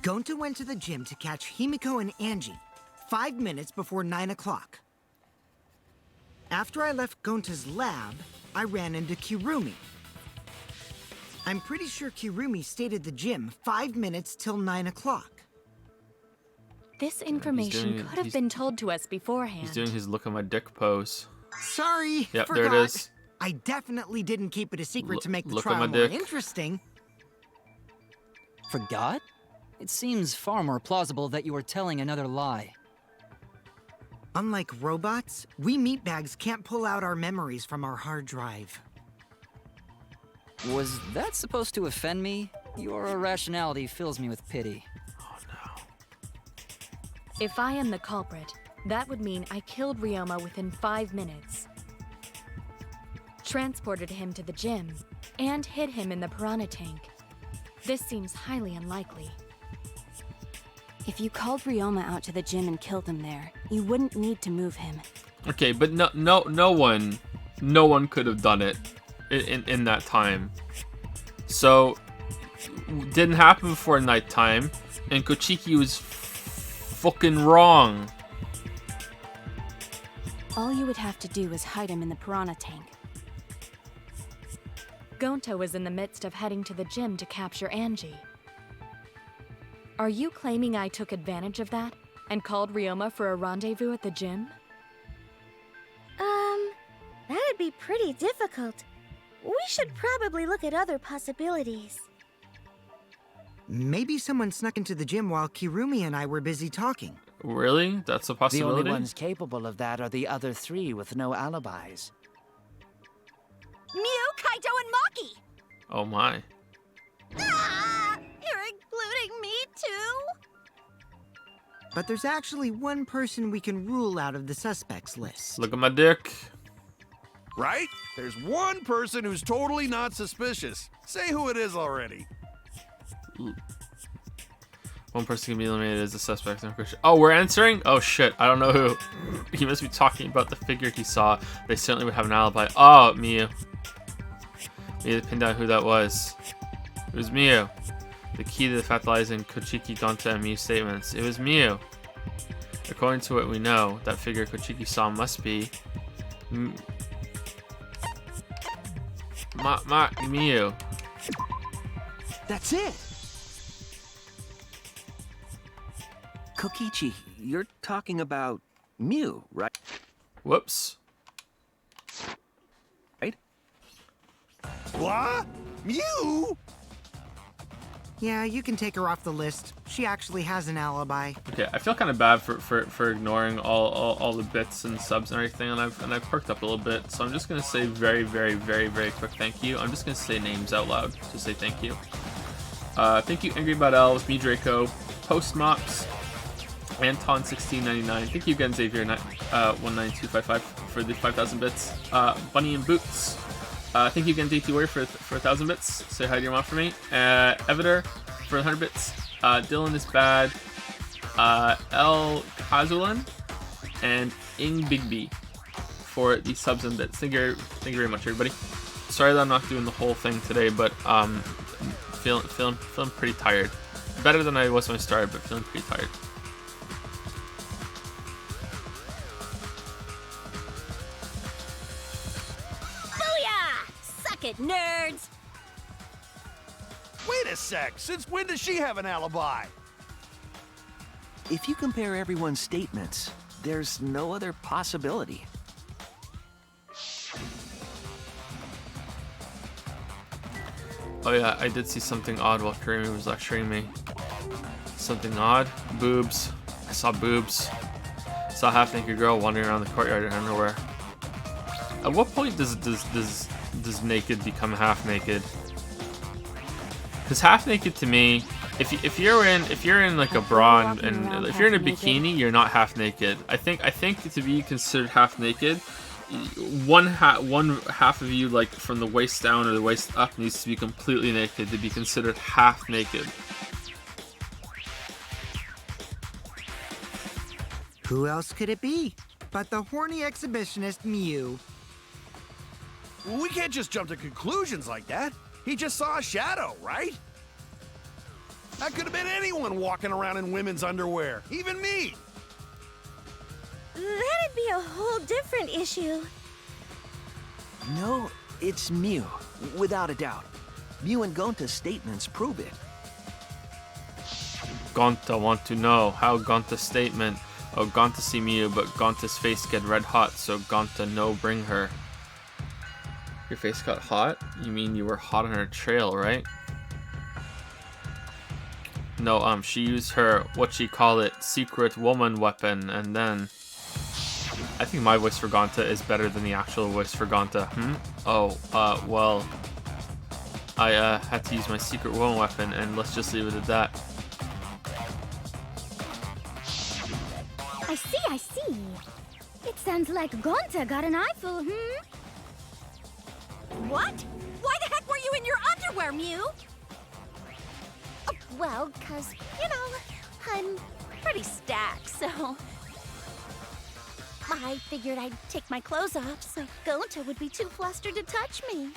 Gonta went to the gym to catch Himiko and Angie 5 minutes before 9 o'clock. After I left Gonta's lab, I ran into Kirumi. I'm pretty sure Kirumi stayed at the gym 5 minutes till 9 o'clock. This information could have been told to us beforehand. He's doing his look at my dick pose. Sorry, Yep, forgot. there it is. I definitely didn't keep it a secret to make the look at trial my more dick. interesting. Forgot? It seems far more plausible that you were telling another lie. Unlike robots, we meatbags can't pull out our memories from our hard drive. Was that supposed to offend me? Your irrationality fills me with pity. If I am the culprit, that would mean I killed Ryoma within 5 minutes, transported him to the gym, and hid him in the piranha tank. This seems highly unlikely. If you called Ryoma out to the gym and killed him there, you wouldn't need to move him. Okay, but no one could have done it in that time. So didn't happen before nighttime, and Kochiki was fucking wrong. All you would have to do is hide him in the piranha tank. Gonta was in the midst of heading to the gym to capture Angie. Are you claiming I took advantage of that and called Ryoma for a rendezvous at the gym? That'd be pretty difficult. We should probably look at other possibilities. Maybe someone snuck into the gym while Kirumi and I were busy talking. Really? That's a The possibility? only ones capable of that are the other three with no alibis. Mew, Kaito, and Maki! Oh my. Ah, you're including me too? But there's actually one person we can rule out of the suspects list. Look at my dick. Right? There's one person who's totally not suspicious. Say who it is already. One person can be eliminated as a suspect. Oh, we're answering? Oh shit, I don't know who. He must be talking about the figure he saw. They certainly would have an alibi. Oh, Miyu. We need to pin down who that was. It was Miyu. The key to the fact lies in Kochiki, Gonta, and Miyu's statements. It was Miyu. According to what we know, that figure Kochiki saw must be Miyu. That's it. Kokichi, you're talking about Mew, right? Whoops. Right? What? Mew? Yeah, you can take her off the list. She actually has an alibi. Okay, I feel kind of bad for ignoring all the bits and subs and everything, and I've perked up a little bit. So I'm just gonna say very quick thank you. I'm just gonna say names out loud to say thank you. Thank you, Angry Bad Elves, Me Draco, Postmops, Anton1699. Thank you again, Xavier 19255 for the 5,000 bits. Bunny and Boots. Thank you again, DT Warrior, for 1,000 bits. Say hi to your mom for me. Evader for 100 bits. Dylan is bad. L Kazulan and Ing Bigby for the subs and bits. Thank you very much, everybody. Sorry that I'm not doing the whole thing today, but feeling pretty tired. Better than I was when I started, but feeling pretty tired. Suck it, nerds! Wait a sec. Since when does she have an alibi? If you compare everyone's statements, there's no other possibility. Oh yeah, I did see something odd while Kirumi was lecturing me. Something odd? Boobs. I saw boobs. I saw a half-naked girl wandering around the courtyard in underwear. At what point does naked become half-naked? Because half-naked to me, if you're in like a bra and if you're in a bikini, you're not half-naked. I think to be considered half-naked, one half of you, like from the waist down or the waist up, needs to be completely naked to be considered half-naked. Who else could it be but the horny exhibitionist Mew? We can't just jump to conclusions like that. He just saw a shadow, right? That could have been anyone walking around in women's underwear, even me. That'd be a whole different issue. No, it's Mew, without a doubt. Mew and Gonta's statements prove it. Gonta want to know how Gonta's statement. Oh, Gonta see Mew, but Gonta's face get red hot, so Gonta no bring her. Your face got hot? You mean you were hot on her trail, right? No, she used her, what she call it, secret woman weapon, and then... I think my voice for Gonta is better than the actual voice for Gonta. Oh, well... I, had to use my secret woman weapon, and let's just leave it at that. I see. It sounds like Gonta got an eyeful, What? Why the heck were you in your underwear, Mew? Oh, well, 'cause, you know, I'm pretty stacked, so... I figured I'd take my clothes off so Gonta would be too flustered to touch me.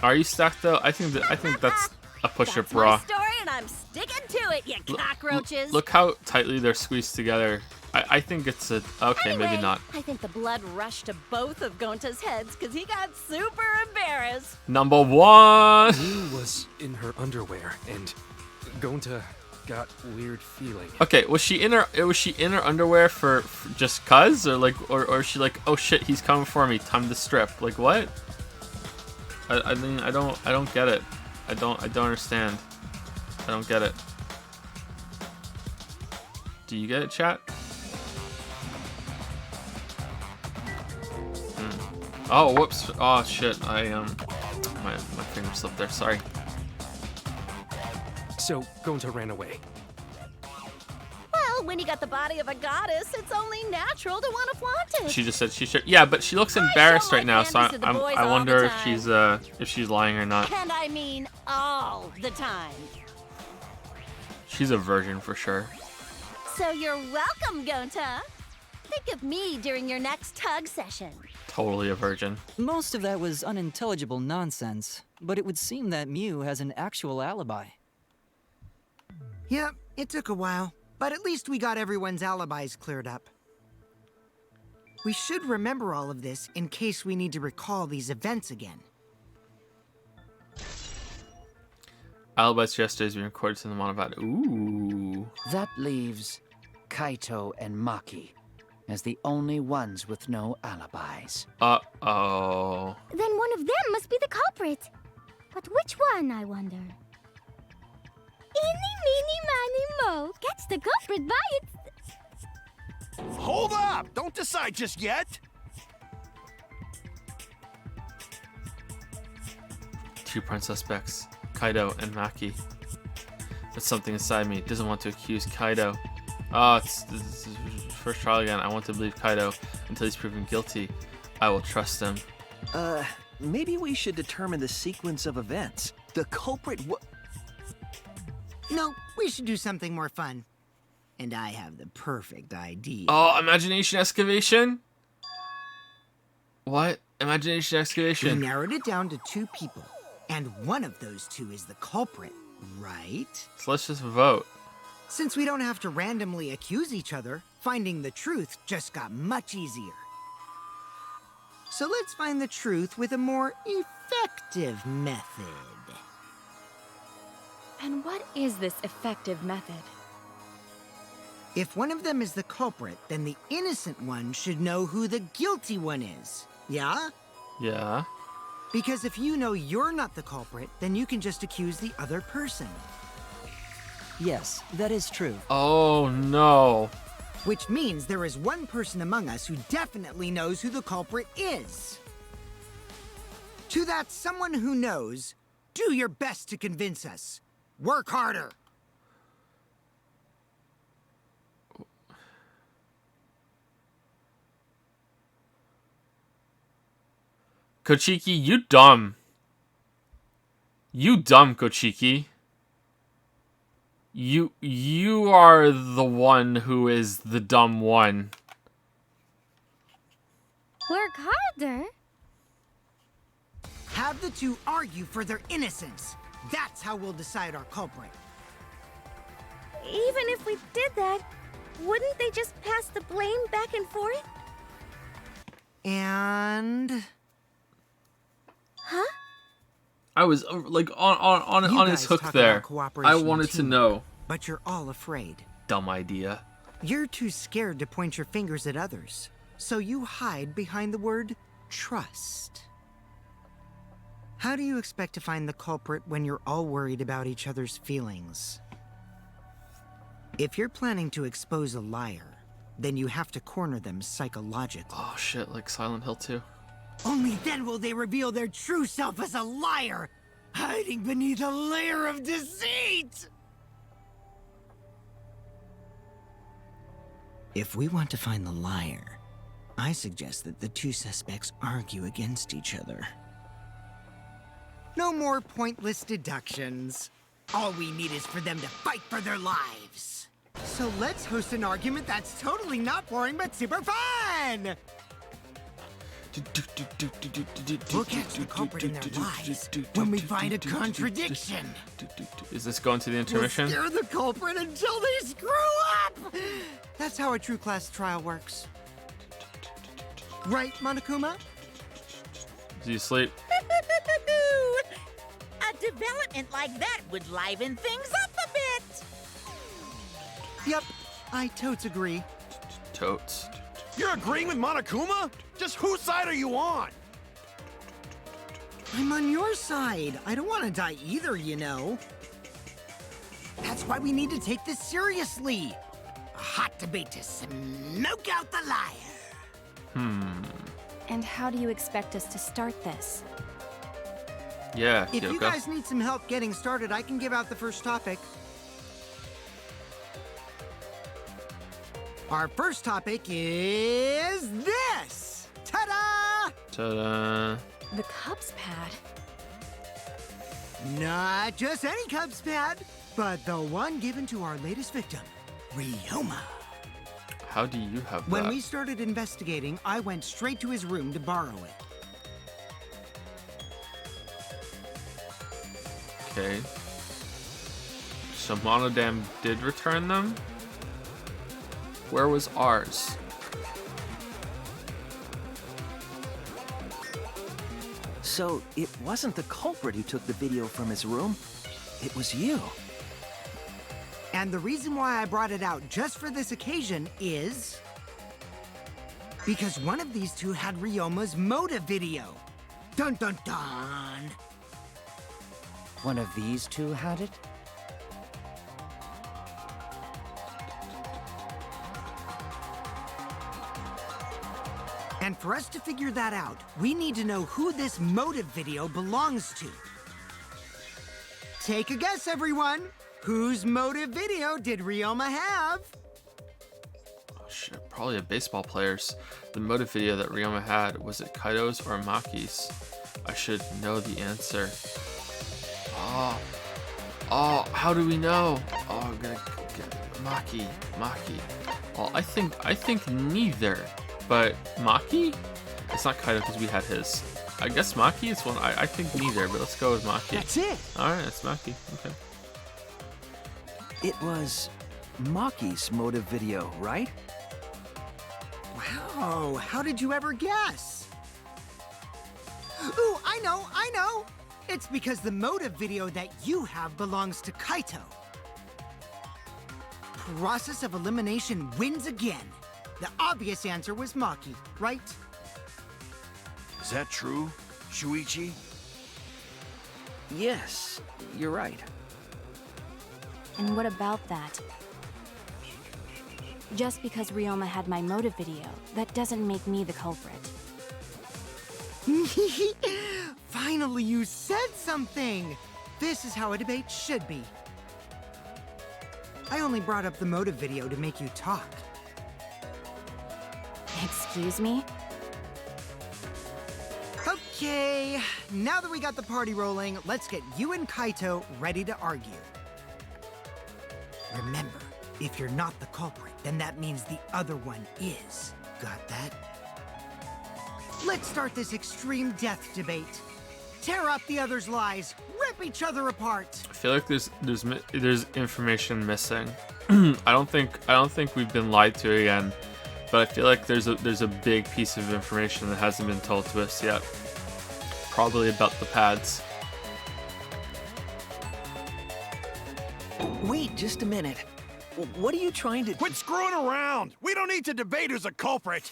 Are you stacked though? I think that's a push-up That's bra. my story, and I'm sticking to it, you cockroaches. Look how tightly they're squeezed together. I think it's a okay, Anyway, maybe not. I think the blood rushed to both of Gonta's heads because he got super embarrassed. Number one. Blue was in her underwear, and Gonta got weird feeling. Okay, was she in her underwear for just cuz, or like, or is she like, oh shit, he's coming for me, time to strip? Like what? I mean, I don't get it. I don't understand. I don't get it. Do you get it, chat? Oh, whoops. Oh shit. My finger slipped there. Sorry. So Gonta ran away. Well, when you got the body of a goddess, it's only natural to want to flaunt it. She just said she should. Yeah, but she looks embarrassed show my right now, so panties to the boys I all wonder the if she's lying or not. And I mean all the time. She's a virgin for sure. So you're welcome, Gonta. Think of me during your next tug session. Totally a virgin. Most of that was unintelligible nonsense, but it would seem that Mew has an actual alibi. Yep, it took a while, but at least we got everyone's alibis cleared up. We should remember all of this in case we need to recall these events again. Alibis yesterday's being recorded to the Monobat. Ooh. That leaves Kaito and Maki as the only ones with no alibis. Uh-oh. Then one of them must be the culprit. But which one, I wonder? Eeny, meeny, miny, mo. Catch the culprit by its... Hold up! Don't decide just yet! Two prime suspects, Kaido and Maki. But something inside me doesn't want to accuse Kaido. Oh, this is first trial again. I want to believe Kaido until he's proven guilty. I will trust him. Maybe we should determine the sequence of events. The culprit No, we should do something more fun. And I have the perfect idea. Oh, imagination excavation? What? Imagination We excavation? narrowed it down to 2 people, and one of those 2 is the culprit, right? So let's just vote. Since we don't have to randomly accuse each other, finding the truth just got much easier. So let's find the truth with a more effective method. And what is this effective method? If one of them is the culprit, then the innocent one should know who the guilty one is. Yeah? Yeah. Because if you know you're not the culprit, then you can just accuse the other person. Yes, that is true. Oh no. Which means there is one person among us who definitely knows who the culprit is. To that someone who knows, do your best to convince us. Work harder. Kochiki, you dumb. You dumb, Kochiki. You are the one who is the dumb one. Work harder? Have the 2 argue for their innocence. That's how we'll decide our culprit. Even if we did that, wouldn't they just pass the blame back and forth? And... Huh? I was like on You his guys hook talk there. about cooperation I and wanted to teamwork, know. But you're all afraid. Dumb idea. You're too scared to point your fingers at others. So you hide behind the word trust. How do you expect to find the culprit when you're all worried about each other's feelings? If you're planning to expose a liar, then you have to corner them psychologically. Oh shit, like Silent Hill 2. Only then will they reveal their true self as a liar, hiding beneath a layer of deceit! If we want to find the liar, I suggest that the 2 suspects argue against each other. No more pointless deductions. All we need is for them to fight for their lives. So let's host an argument that's totally not boring but super fun! We'll catch the culprit in their lies when we find a contradiction. Is this going to the intermission? We'll scare the culprit until they screw up! That's how a true class trial works. Right, Monokuma? Do you sleep? A development like that would liven things up a bit. Yep, I totes agree. Totes. You're agreeing with Monokuma? Just whose side are you on? I'm on your side. I don't want to die either, you know. That's why we need to take this seriously. A hot debate to smoke out the liar. And how do you expect us to start this? Yeah, If you Kyoko. guys need some help getting started, I can give out the first topic. Our first topic is this! Ta-da! Ta-da. The Cubs pad. Not just any Cubs pad, but the one given to our latest victim, Ryoma. How do you have When that? we started investigating, I went straight to his room to borrow it. Okay. So Monodam did return them? Where was ours? So it wasn't the culprit who took the video from his room. It was you. And the reason why I brought it out just for this occasion is because one of these two had Ryoma's motive video. Dun dun dun! One of these two had it? And for us to figure that out, we need to know who this motive video belongs to. Take a guess, everyone. Whose motive video did Ryoma have? Oh shit, probably a baseball player's. The motive video that Ryoma had, was it Kaido's or Maki's? I should know the answer. Oh, how do we know? Oh, I'm gonna get Maki. Well, I think neither. But Maki? It's not Kaido because we had his. I guess Maki is one. I think neither, but let's go with Maki. That's it. Alright, it's Maki. Okay. It was Maki's motive video, right? Wow, how did you ever guess? Ooh, I know! It's because the motive video that you have belongs to Kaito. Process of elimination wins again. The obvious answer was Maki, right? Is that true, Shuichi? Yes, you're right. And what about that? Just because Ryoma had my motive video, that doesn't make me the culprit. Finally, you said something! This is how a debate should be. I only brought up the motive video to make you talk. Excuse me? Okay, now that we got the party rolling, let's get you and Kaito ready to argue. Remember, if you're not the culprit, then that means the other one is. Got that? Let's start this extreme death debate. Tear up the other's lies, rip each other apart. I feel like there's information missing. I don't think we've been lied to again, but I feel like there's a big piece of information that hasn't been told to us yet. Probably about the pads. Wait just a minute. What are you trying to... Quit screwing around! We don't need to debate who's a culprit!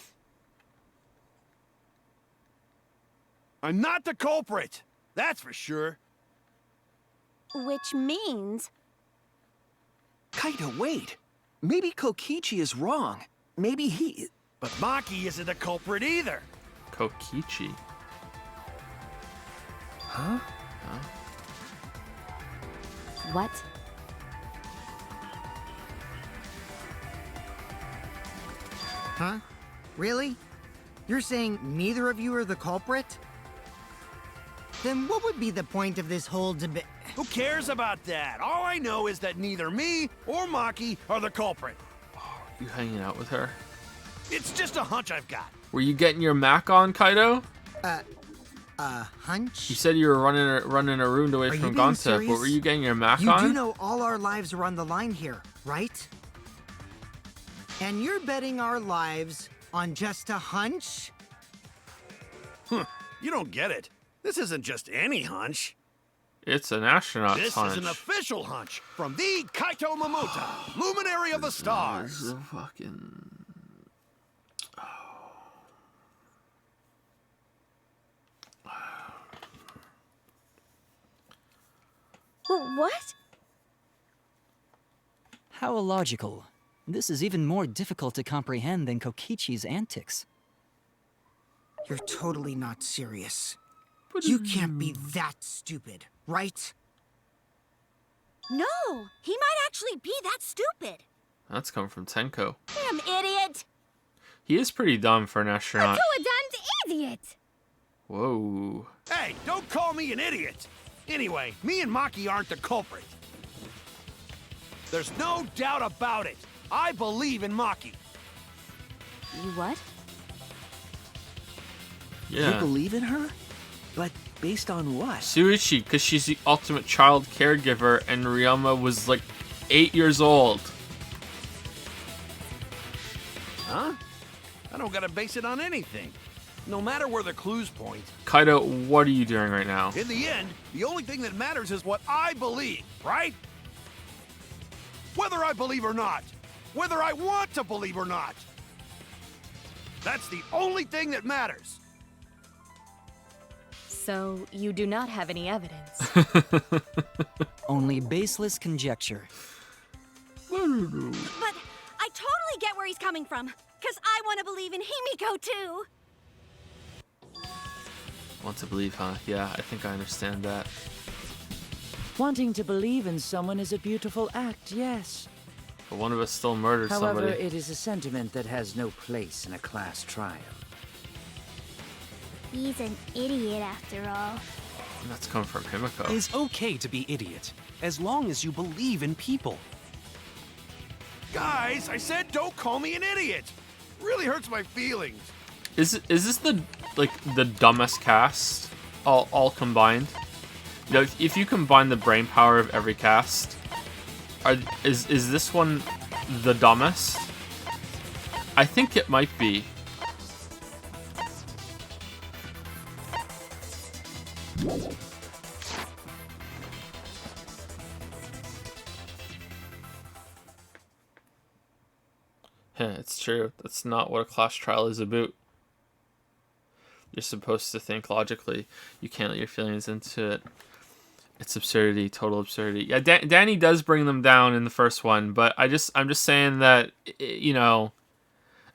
I'm not the culprit! That's for sure. Which means... Kaito, wait. Maybe Kokichi is wrong. Maybe he... But Maki isn't the culprit either. Kokichi. Huh? What? Huh? Really? You're saying neither of you are the culprit? Then what would be the point of this whole debate? Who cares about that? All I know is that neither me or Maki are the culprit. You hanging out with her? It's just a hunch I've got. Were you getting your Mac on, Kaido? Hunch? You said you were running a room away Are you from being Gonta, serious? but were you getting your Mac You on? do know all our lives are on the line here, right? And you're betting our lives on just a hunch? You don't get it. This isn't just any hunch. It's an astronaut's This hunch. is an official hunch from the Kaito Momota, luminary of the stars. Fucking... What? How illogical. This is even more difficult to comprehend than Kokichi's antics. You're totally not serious. You can't be that stupid, right? No, he might actually be that stupid. That's coming from Tenko. Damn idiot! He is pretty dumb for an astronaut. To a damned idiot! Whoa. Hey, don't call me an idiot. Anyway, me and Maki aren't the culprit. There's no doubt about it. I believe in Maki. You what? Yeah. You believe in her? But based on what? Suichi, because she's the ultimate child caregiver, and Ryoma was like 8 years old. Huh? I don't gotta base it on anything. No matter where the clues point. Kaido, what are you doing right now? In the end, the only thing that matters is what I believe, right? Whether I believe or not. Whether I want to believe or not. That's the only thing that matters. So, you do not have any evidence. Only baseless conjecture. But I totally get where he's coming from. Because I want to believe in Himiko, too. Want to believe, huh? Yeah, I think I understand that. Wanting to believe in someone is a beautiful act, yes. But one of us still murdered However, somebody. it is a sentiment that has no place in a class trial. He's an idiot after all. And that's coming from Himiko. It's okay to be idiot, as long as you believe in people. Guys, I said don't call me an idiot. Really hurts my feelings. Is this the dumbest cast all combined? You know, if you combine the brain power of every cast, is this one the dumbest? I think it might be. Yeah, it's true. That's not what a class trial is about. You're supposed to think logically. You can't let your feelings into it. It's absurdity, total absurdity. Yeah, Danny does bring them down in the first one, but I'm just saying that, you know,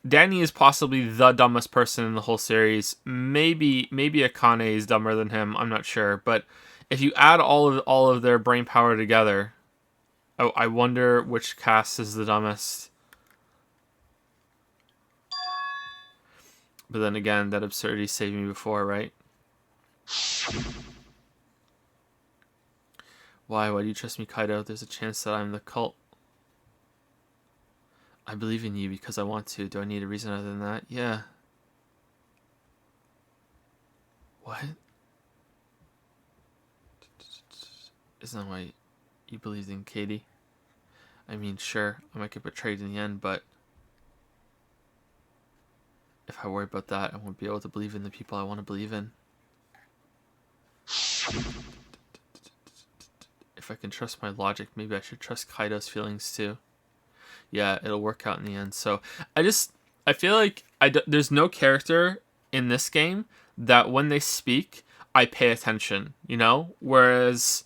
Danny is possibly the dumbest person in the whole series. Maybe Akane is dumber than him. I'm not sure, but if you add all of their brain power together, I wonder which cast is the dumbest. But then again, that absurdity saved me before, right? Why do you trust me, Kaido? There's a chance that I'm the cult. I believe in you because I want to. Do I need a reason other than that? Yeah. What? Isn't that why you believed in Katie? I mean, sure, I might get betrayed in the end, but if I worry about that, I won't be able to believe in the people I want to believe in. If I can trust my logic, maybe I should trust Kaido's feelings too. Yeah, it'll work out in the end. So I feel like there's no character in this game that when they speak, I pay attention, you know? Whereas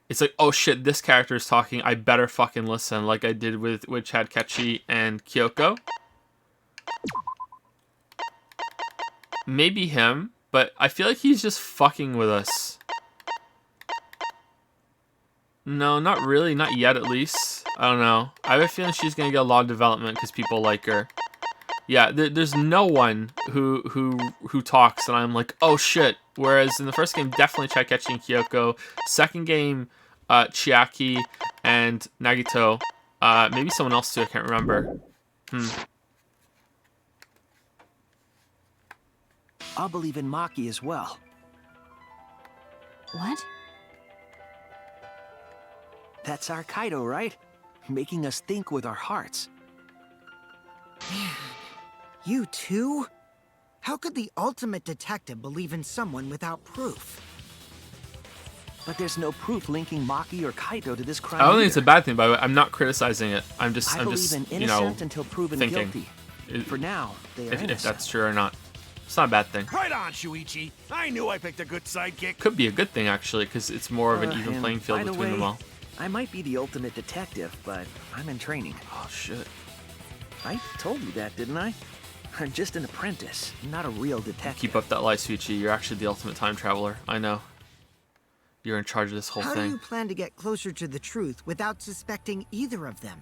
it's like, oh shit, this character is talking, I better fucking listen, like I did with Chad Ketchy and Kyoko. Maybe him, but I feel like he's just fucking with us. No, not really. Not yet, at least. I don't know. I have a feeling she's gonna get a lot of development because people like her. Yeah, there's no one who talks and I'm like, oh shit. Whereas in the first game, definitely Chaikechi and Kyoko. Second game, Chiaki and Nagito. Maybe someone else too. I can't remember. I'll believe in Maki as well. What? That's our Kaido, right? Making us think with our hearts. You too? How could the ultimate detective believe in someone without proof? But there's no proof linking Maki or Kaido to this crime. I don't think it's a either. bad thing, by the way. I'm not criticizing it. I'm just, I believe in you know, innocent until proven thinking. guilty. For now, they are If innocent. that's true or not. It's not a bad thing. Right on, Shuichi. I knew I picked a good sidekick. Could be a good thing, actually, because it's more of an even And playing field by the between them way, all. I might be the ultimate detective, but I'm in training. Oh, shit. I told you that, didn't I? I'm just an apprentice, not a real detective. Keep up that lie, Suichi. You're actually the ultimate time traveler. I know. You're in charge of this whole How do thing. you plan to get closer to the truth without suspecting either of them?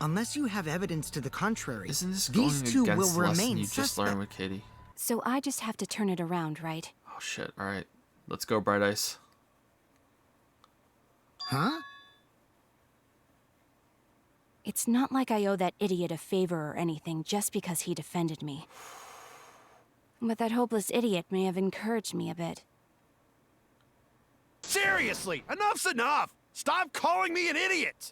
Unless you have evidence to the contrary, Isn't this these going two against will the lesson remain you just suspect. learned with Katie? So I just have to turn it around, right? Oh, shit. All right. Let's go, Bright Ice. Huh? It's not like I owe that idiot a favor or anything just because he defended me. But that hopeless idiot may have encouraged me a bit. Seriously, enough's enough. Stop calling me an idiot.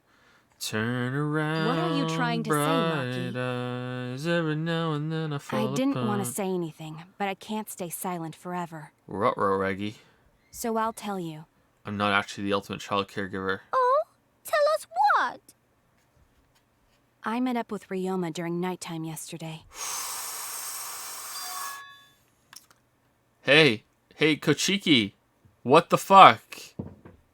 Turn around. What are you trying to say, bright Maki? eyes, every now and then I fall I didn't want apart. to say anything, but I can't stay silent forever. Ruh-roh, Reggie. So I'll tell you. I'm not actually the ultimate child caregiver. Oh, tell us what? I met up with Ryoma during nighttime yesterday. Hey, Kochiki. What the fuck?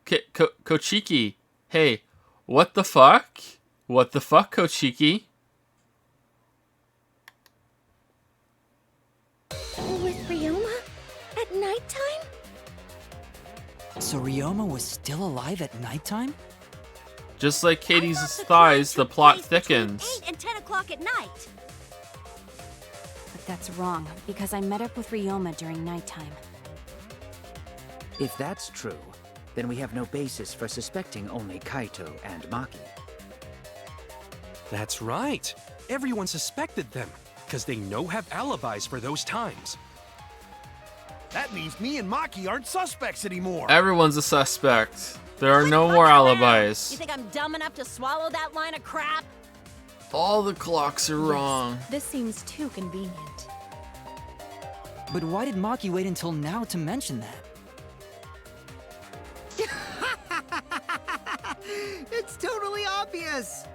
Kochiki. Hey, what the fuck? What the fuck, Kochiki? With Ryoma? At nighttime? So Ryoma was still alive at nighttime? Just like Katie's thighs, the plot thickens. 8 and 10 o'clock at night. But that's wrong, because I met up with Ryoma during nighttime. If that's true, then we have no basis for suspecting only Kaito and Maki. That's right. Everyone suspected them, because they have alibis for those times. That means me and Maki aren't suspects anymore. Everyone's a suspect. There are no more alibis. You think I'm dumb enough to swallow that line of crap? All the clocks are wrong. This seems too convenient. But why did Maki wait until now to mention that? It's totally obvious!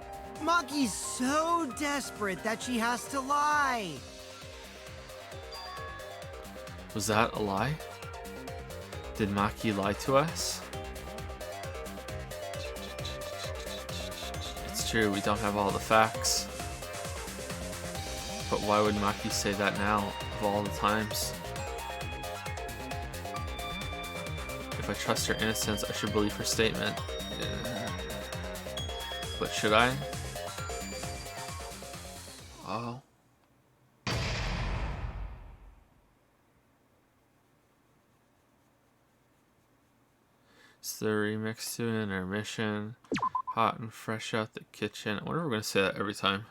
Maki's so desperate that she has to lie. Was that a lie? Did Maki lie to us? It's true, we don't have all the facts. But why would Maki say that now, of all the times? If I trust her innocence, I should believe her statement. But should I? Oh. It's the remix to an intermission. Hot and fresh out the kitchen. I wonder if we're going to say that every time.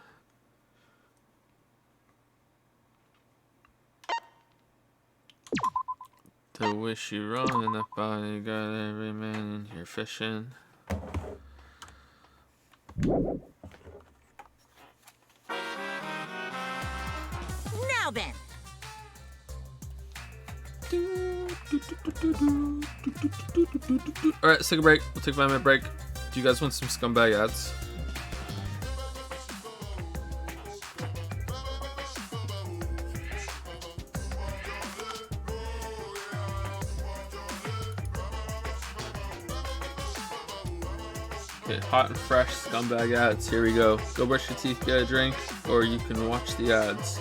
To wish you wrong in that body, got every man in here fishing. Now then. Alright, let's take a break. We'll take a 5-minute break. Do you guys want some scumbag ads? Okay, hot and fresh scumbag ads. Here we go. Go brush your teeth, get a drink, or you can watch the ads.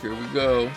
Here we go.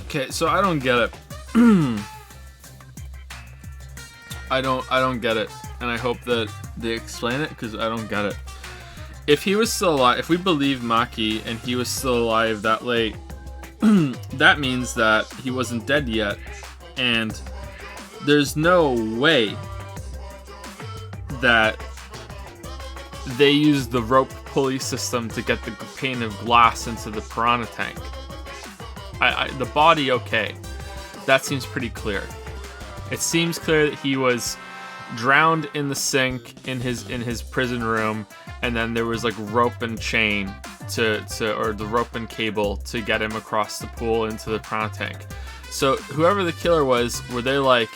Okay, so I don't get it. I don't get it, and I hope that they explain it because I don't get it. If he was still alive, if we believe Maki and he was still alive that late, that means that he wasn't dead yet, and there's no way that they used the rope pulley system to get the pane of glass into the piranha tank. The body, okay. That seems pretty clear. It seems clear that he was drowned in the sink in his prison room, and then there was like rope and chain or the rope and cable to get him across the pool into the piranha tank. So whoever the killer was, were they like,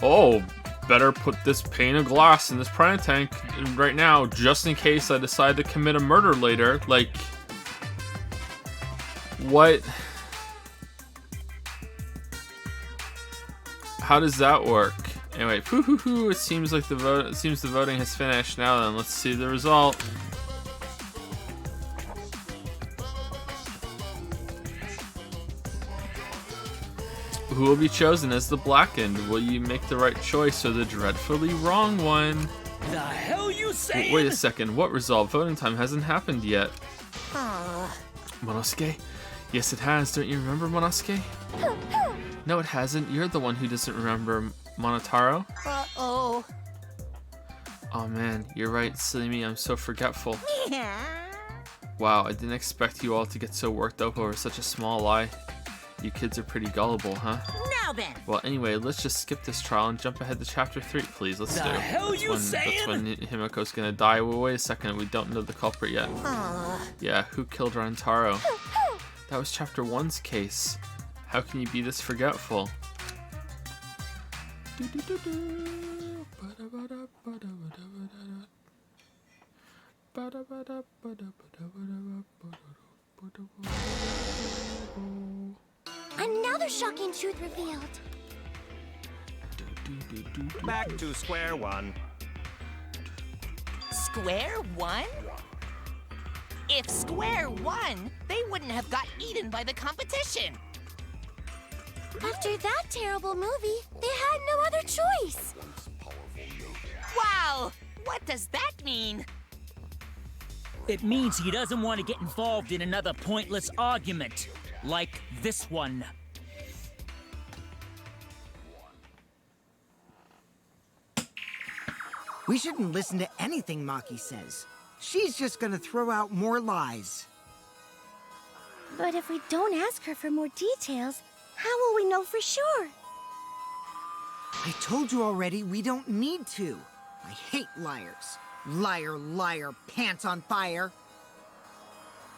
oh, better put this pane of glass in this piranha tank right now just in case I decide to commit a murder later? Like, what? How does that work? Anyway, it seems like the voting has finished. Now then, let's see the result. Who will be chosen as the blackened? Will you make the right choice or the dreadfully wrong one? The hell you saying? Wait a second. What result? Voting time hasn't happened yet. Monosuke? Yes, it has. Don't you remember, Monosuke? No, it hasn't. You're the one who doesn't remember, Monotaro. Uh-oh. Oh man, you're right, silly me. I'm so forgetful. Wow, I didn't expect you all to get so worked up over such a small lie. You kids are pretty gullible, huh? Now then. Well, anyway, let's just skip this trial and jump ahead to chapter 3, please. Let's do it. That's when Himiko's gonna die. Well, wait a second. We don't know the culprit yet. Yeah, who killed Rantaro? That was chapter 1's case. How can you be this forgetful? Another shocking truth revealed. Back to square one. Square one? If square won, they wouldn't have got eaten by the competition. After that terrible movie, they had no other choice. Wow! What does that mean? It means he doesn't want to get involved in another pointless argument, like this one. We shouldn't listen to anything Maki says. She's just gonna throw out more lies. But if we don't ask her for more details, how will we know for sure? I told you already, we don't need to. I hate liars. Liar, liar, pants on fire.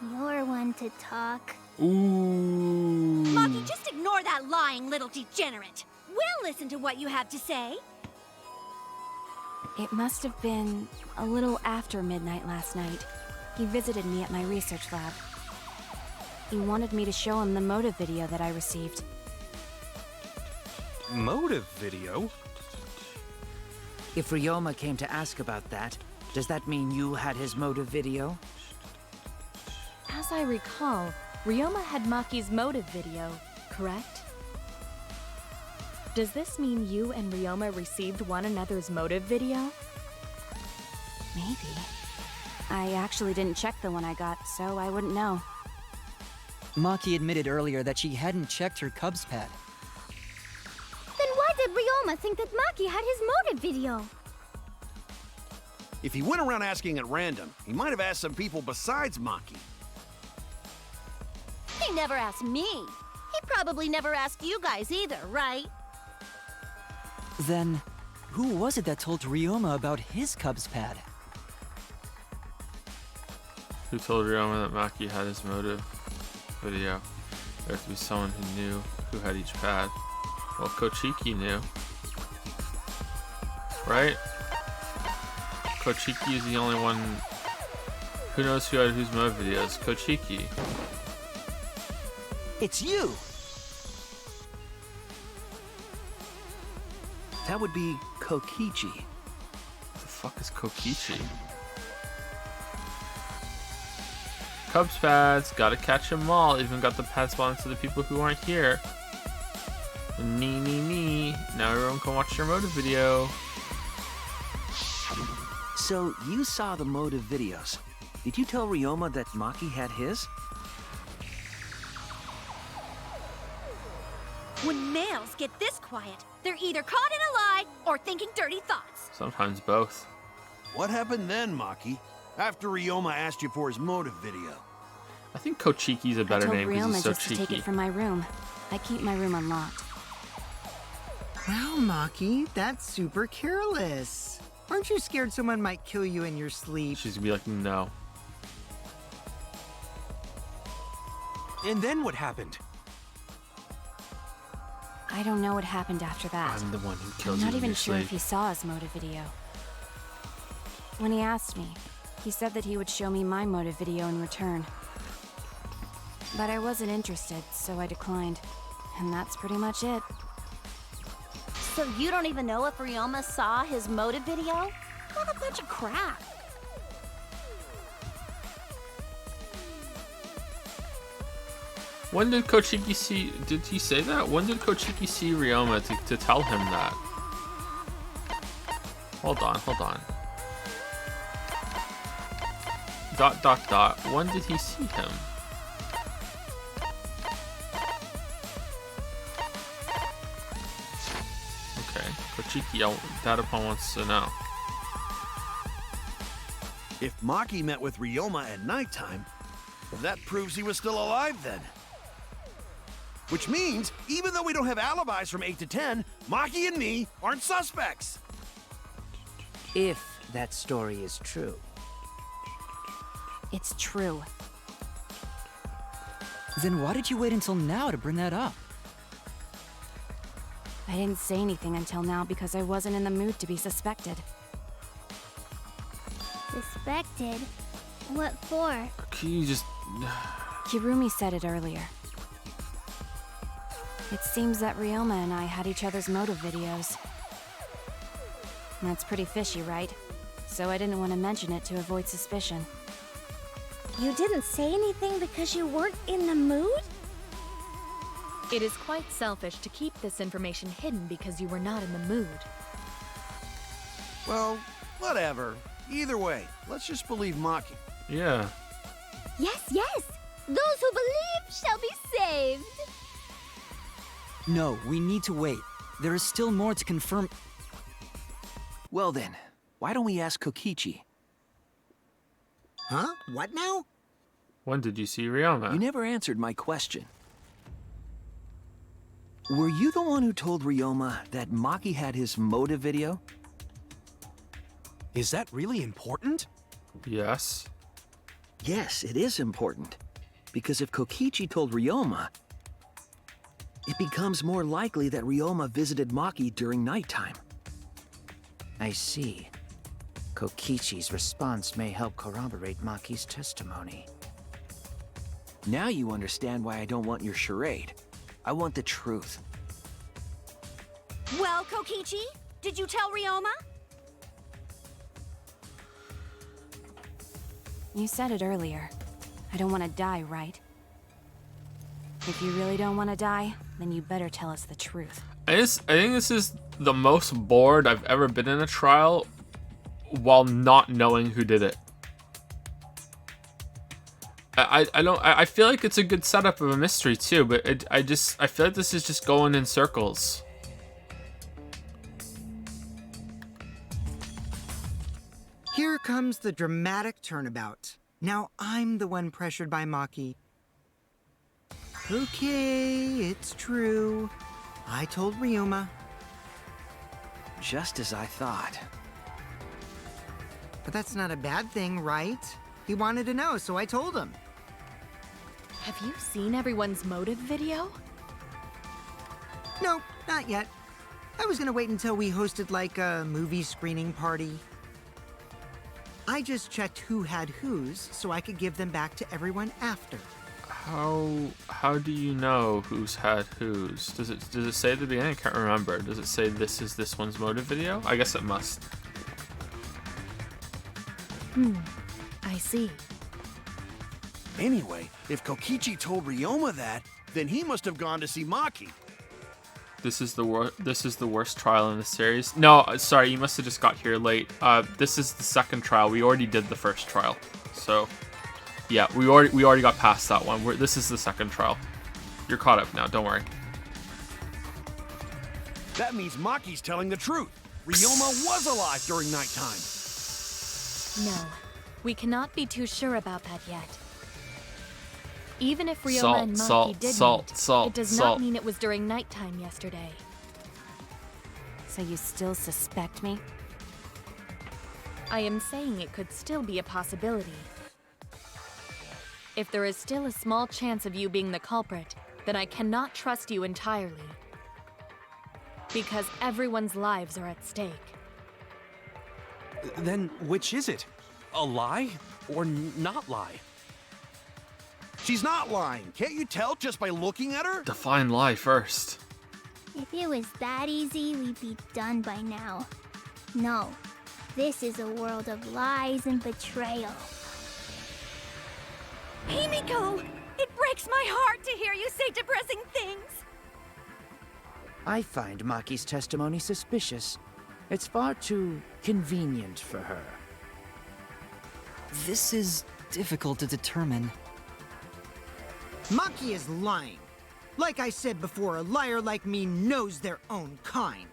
You're one to talk. Ooh. Maki, just ignore that lying little degenerate. We'll listen to what you have to say. It must have been a little after midnight last night. He visited me at my research lab. He wanted me to show him the motive video that I received. Motive video? If Ryoma came to ask about that, does that mean you had his motive video? As I recall, Ryoma had Maki's motive video, correct? Does this mean you and Ryoma received one another's motive video? Maybe. I actually didn't check the one I got, so I wouldn't know. Maki admitted earlier that she hadn't checked her Cubs pad. Then why did Ryoma think that Maki had his motive video? If he went around asking at random, he might have asked some people besides Maki. He never asked me. He probably never asked you guys either, right? Then, who was it that told Ryoma about his Cubs pad? Who told Ryoma that Maki had his motive video? There had to be someone who knew who had each pad. Well, Kochiki knew. Right? Kochiki is the only one who knows who had whose motive videos. Kochiki. It's you! That would be Kokichi. What the fuck is Kokichi? Cubs pads. Gotta catch them all. Even got the pads spawned to the people who aren't here. Nee. Now everyone can watch your motive video. So, you saw the motive videos. Did you tell Ryoma that Maki had his? When males get this quiet, they're either caught in a lie or thinking dirty thoughts. Sometimes both. What happened then, Maki? After Ryoma asked you for his motive video? I think Kochiki's a better I told name because Ryoma he's so just to take cheeky. it from my room. I keep my room unlocked. Wow, Maki, that's super careless. Aren't you scared someone might kill you in your sleep? She's gonna be like, no. And then what happened? I don't know what happened after that. I'm the one who kills I'm you not in even your sure sleep. if he saw his motive video. When he asked me, he said that he would show me my motive video in return. But I wasn't interested, so I declined. And that's pretty much it. So you don't even know if Ryoma saw his motive video? What a bunch of crap. When did Kochiki see... Did he say that? When did Kochiki see Ryoma to tell him that? Hold on. Dot. When did he see him? Okay. Kochiki, Datapon wants to know. If Maki met with Ryoma at nighttime, that proves he was still alive then. Which means, even though we don't have alibis from 8 to 10, Maki and me aren't suspects. If that story is true. It's true. Then why did you wait until now to bring that up? I didn't say anything until now because I wasn't in the mood to be suspected. Suspected? What for? Can you just... Kirumi said it earlier. It seems that Ryoma and I had each other's motive videos. That's pretty fishy, right? So I didn't want to mention it to avoid suspicion. You didn't say anything because you weren't in the mood? It is quite selfish to keep this information hidden because you were not in the mood. Well, whatever. Either way, let's just believe Maki. Yeah. Yes. Those who believe shall be saved. No, we need to wait. There is still more to confirm. Well then, why don't we ask Kokichi? Huh? What now? When did you see Ryoma? You never answered my question. Were you the one who told Ryoma that Maki had his motive video? Is that really important? Yes. Yes, it is important. Because if Kokichi told Ryoma, it becomes more likely that Ryoma visited Maki during nighttime. I see. Kokichi's response may help corroborate Maki's testimony. Now you understand why I don't want your charade. I want the truth. Well, Kokichi, did you tell Ryoma? You said it earlier. I don't want to die, right? If you really don't want to die, then you better tell us the truth. I think this is the most bored I've ever been in a trial while not knowing who did it. I feel like it's a good setup of a mystery too, but I feel like this is just going in circles. Here comes the dramatic turnabout. Now I'm the one pressured by Maki. Okay, it's true. I told Ryoma. Just as I thought. But that's not a bad thing, right? He wanted to know, so I told him. Have you seen everyone's motive video? No, not yet. I was gonna wait until we hosted like a movie screening party. I just checked who had whose so I could give them back to everyone after. How do you know who's had whose? Does it say at the beginning? I can't remember. Does it say this is this one's motive video? I guess it must. I see. Anyway, if Kokichi told Ryoma that, then he must have gone to see Maki. This is the worst trial in the series. No, sorry, you must have just got here late. This is the second trial. We already did the first trial, so yeah, we already got past that one. This is the second trial. You're caught up now. Don't worry. That means Maki's telling the truth. Ryoma was alive during nighttime. No, we cannot be too sure about that yet. Even if Ryoma and Maki did meet, it does not mean it was during nighttime yesterday. So you still suspect me? I am saying it could still be a possibility. If there is still a small chance of you being the culprit, then I cannot trust you entirely. Because everyone's lives are at stake. Then which is it? A lie or not lie? She's not lying. Can't you tell just by looking at her? Define lie first. If it was that easy, we'd be done by now. No, this is a world of lies and betrayal. Himiko! It breaks my heart to hear you say depressing things! I find Maki's testimony suspicious. It's far too convenient for her. This is difficult to determine. Maki is lying. Like I said before, a liar like me knows their own kind.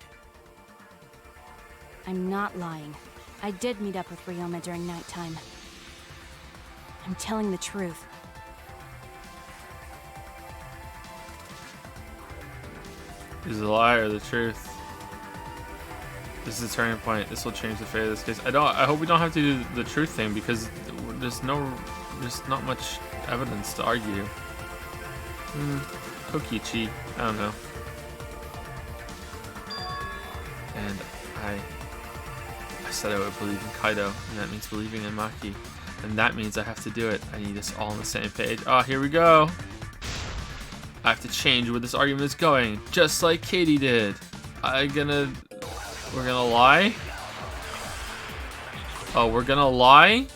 I'm not lying. I did meet up with Ryoma during nighttime. I'm telling the truth. Is it a lie or the truth? This is a turning point. This will change the fate of this case. I hope we don't have to do the truth thing because there's not much evidence to argue. Kokichi, I don't know. And I said I would believe in Kaido, and that means believing in Maki. And that means I have to do it. I need us all on the same page. Oh, here we go. I have to change where this argument is going, just like Katie did. We're gonna lie? Oh, we're gonna lie?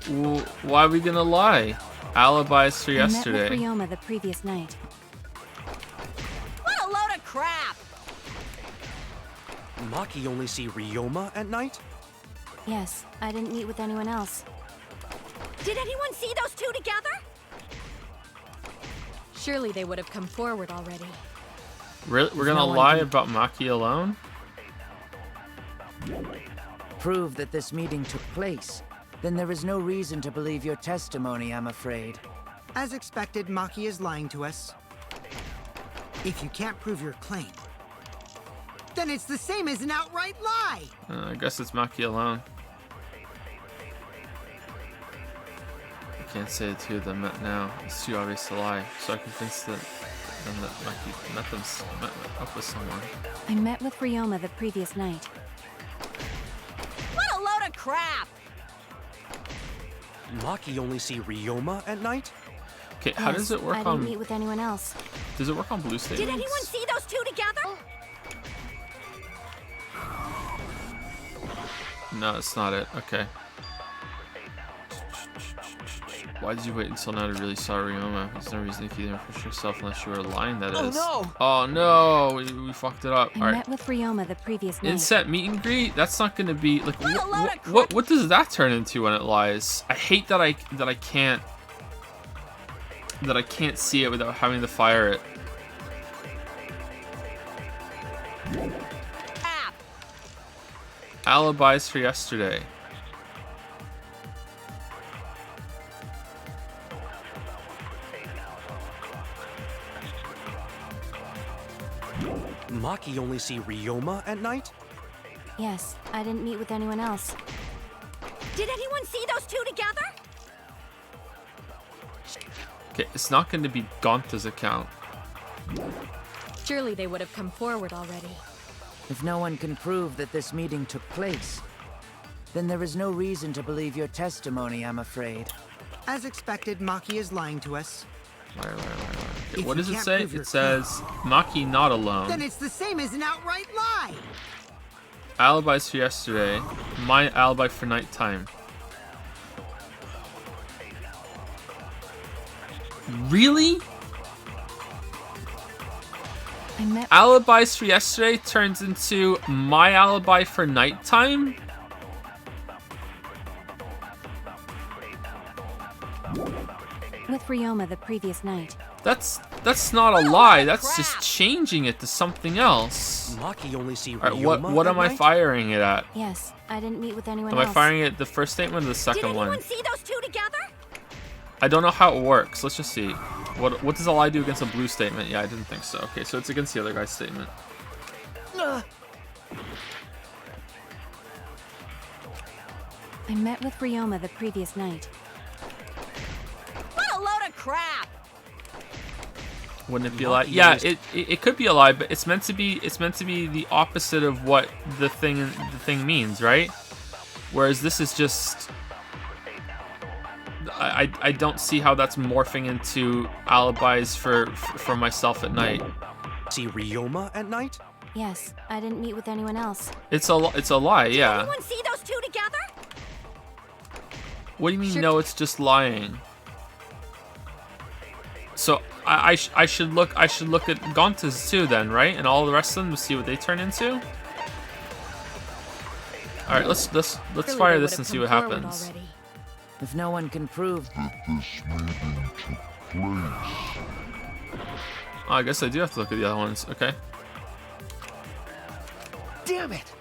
Why are we gonna lie? Alibis for yesterday. I met with Ryoma the previous night. What a load of crap! Maki only see Ryoma at night? Yes, I didn't meet with anyone else. Did anyone see those two together? Surely they would have come forward already. Really? We're gonna lie about Maki alone? Prove that this meeting took place. Then there is no reason to believe your testimony, I'm afraid. As expected, Maki is lying to us. If you can't prove your claim, then it's the same as an outright lie! I guess it's Maki alone. I can't say the two of them met now. It's too obvious to lie, so I convinced them that Maki met up with someone. I met with Ryoma the previous night. What a load of crap! Maki only see Ryoma at night? Okay, how does it work I didn't meet with anyone else. Does it work on blue statements? Did anyone see those two together? No, it's not it. Okay. Why did you wait until now to really saw Ryoma? There's no reason to keep them for yourself unless you were lying, that is. Oh no! Oh no! We fucked it up. I met with Ryoma the previous night. Inset meet and greet? That's not gonna be like what does that turn into when it lies? I hate that I can't see it without having to fire it. Alibis for yesterday. Maki only see Ryoma at night? Yes, I didn't meet with anyone else. Did anyone see those two together? Okay, it's not going to be Gonta's account. Surely they would have come forward already. If no one can prove that this meeting took place, then there is no reason to believe your testimony, I'm afraid. As expected, Maki is lying to us. Right. Okay, what does it say? It says, Maki not alone. Then it's the same as an outright lie! Alibis for yesterday. My alibi for nighttime. Really? I met Alibis for yesterday turns into my alibi for nighttime? with Ryoma the previous night. That's not a lie. That's just changing it to something else. Maki only see All right, Ryoma what at am I night? firing it at? Yes, I didn't meet with anyone Am else. I firing it at the first statement or the second one? See those two together? I don't know how it works. Let's just see. What does a lie do against a blue statement? Yeah, I didn't think so. Okay, so it's against the other guy's statement. I met with Ryoma the previous night. What a load of crap! Wouldn't it be a lie? Yeah, it could be a lie, but it's meant to be the opposite of what the thing means, right? Whereas this is just I don't see how that's morphing into alibis for myself at night. See Ryoma at night? Yes, I didn't meet with anyone else. It's a lie, yeah. Anyone see those two together? What do you mean? No, it's just lying. So I should look at Gonta's too then, right? And all the rest of them to see what they turn into. All right, let's fire this and see what happens. Already. If no one can prove that this meeting took place. Oh, I guess I do have to look at the other ones. Okay. Damn it!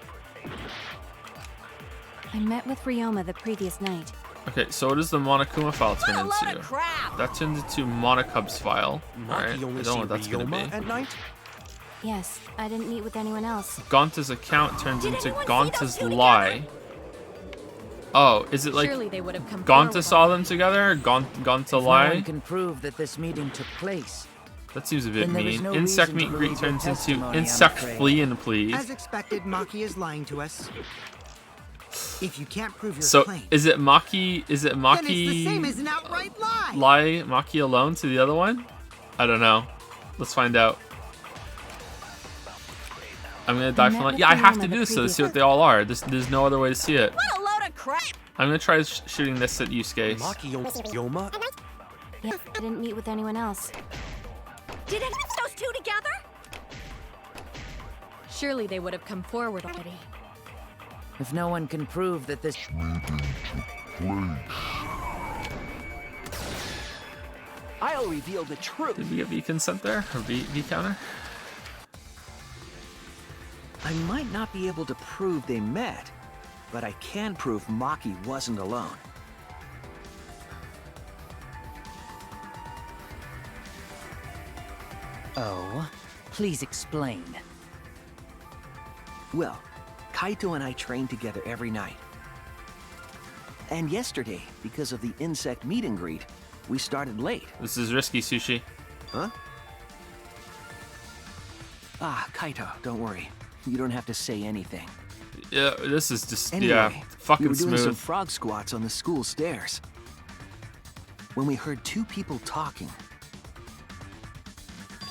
I met with Ryoma the previous night. Okay, so what does the Monokuma file turn What a load into? of crap! That turns into Monokub's file. Maki Alright, I don't only know see what that's gonna Ryoma be. at night? Yes, I didn't meet with anyone else. Gonta's account turns Did into anyone see Gonta's those two lie. Oh, is it like Surely they would have come Gonta forward saw already. them together? Gonta if no lie? one can prove that this meeting took place. That seems a bit Then there is mean. no Insect reason meet to and greet believe your turns into testimony, I'm insect afraid. flea and please. As expected, Maki is lying to us. If you can't prove your So claim, is it Maki? Is it then it's the Maki same as an outright lie. lie Maki alone to the other one? I don't know. Let's find out. I'm gonna die from yeah. I have to do this to see what they all are. There's no other way to see it. What a load of crap! I'm gonna try shooting this at Yusuke. Maki only see Ryoma? Yes, I didn't meet with anyone else. Did any those two together? Surely they would have come forward already. If no one can prove that this Meeting took place. I'll reveal the truth. Did we get V consent there? Or V counter? I might not be able to prove they met, but I can prove Maki wasn't alone. Oh, please explain. Well, Kaito and I train together every night. And yesterday, because of the insect meet and greet, we started late. This is risky, Sushi. Huh? Ah, Kaito, don't worry. You don't have to say anything. Yeah, this is just Anyway, yeah, fucking we were doing some smooth. frog squats on the school stairs when we heard two people talking.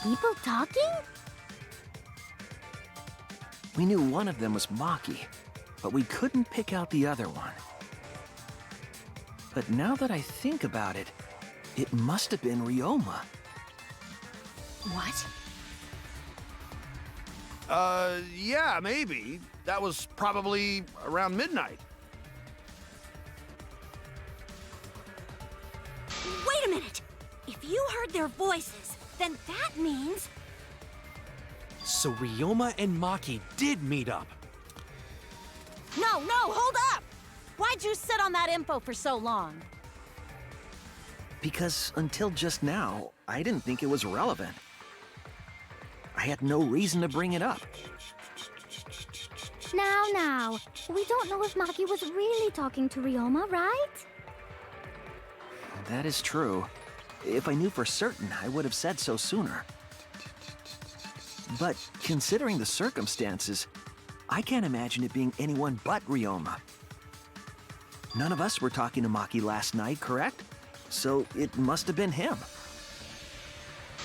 People talking? We knew one of them was Maki, but we couldn't pick out the other one. But now that I think about it, it must have been Ryoma. What? Yeah, maybe. That was probably around midnight. Wait a minute! If you heard their voices, then that means... So Ryoma and Maki did meet up. No, hold up! Why'd you sit on that info for so long? Because until just now, I didn't think it was relevant. I had no reason to bring it up. Now, we don't know if Maki was really talking to Ryoma, right? That is true. If I knew for certain, I would have said so sooner. But considering the circumstances, I can't imagine it being anyone but Ryoma. None of us were talking to Maki last night, correct? So it must have been him.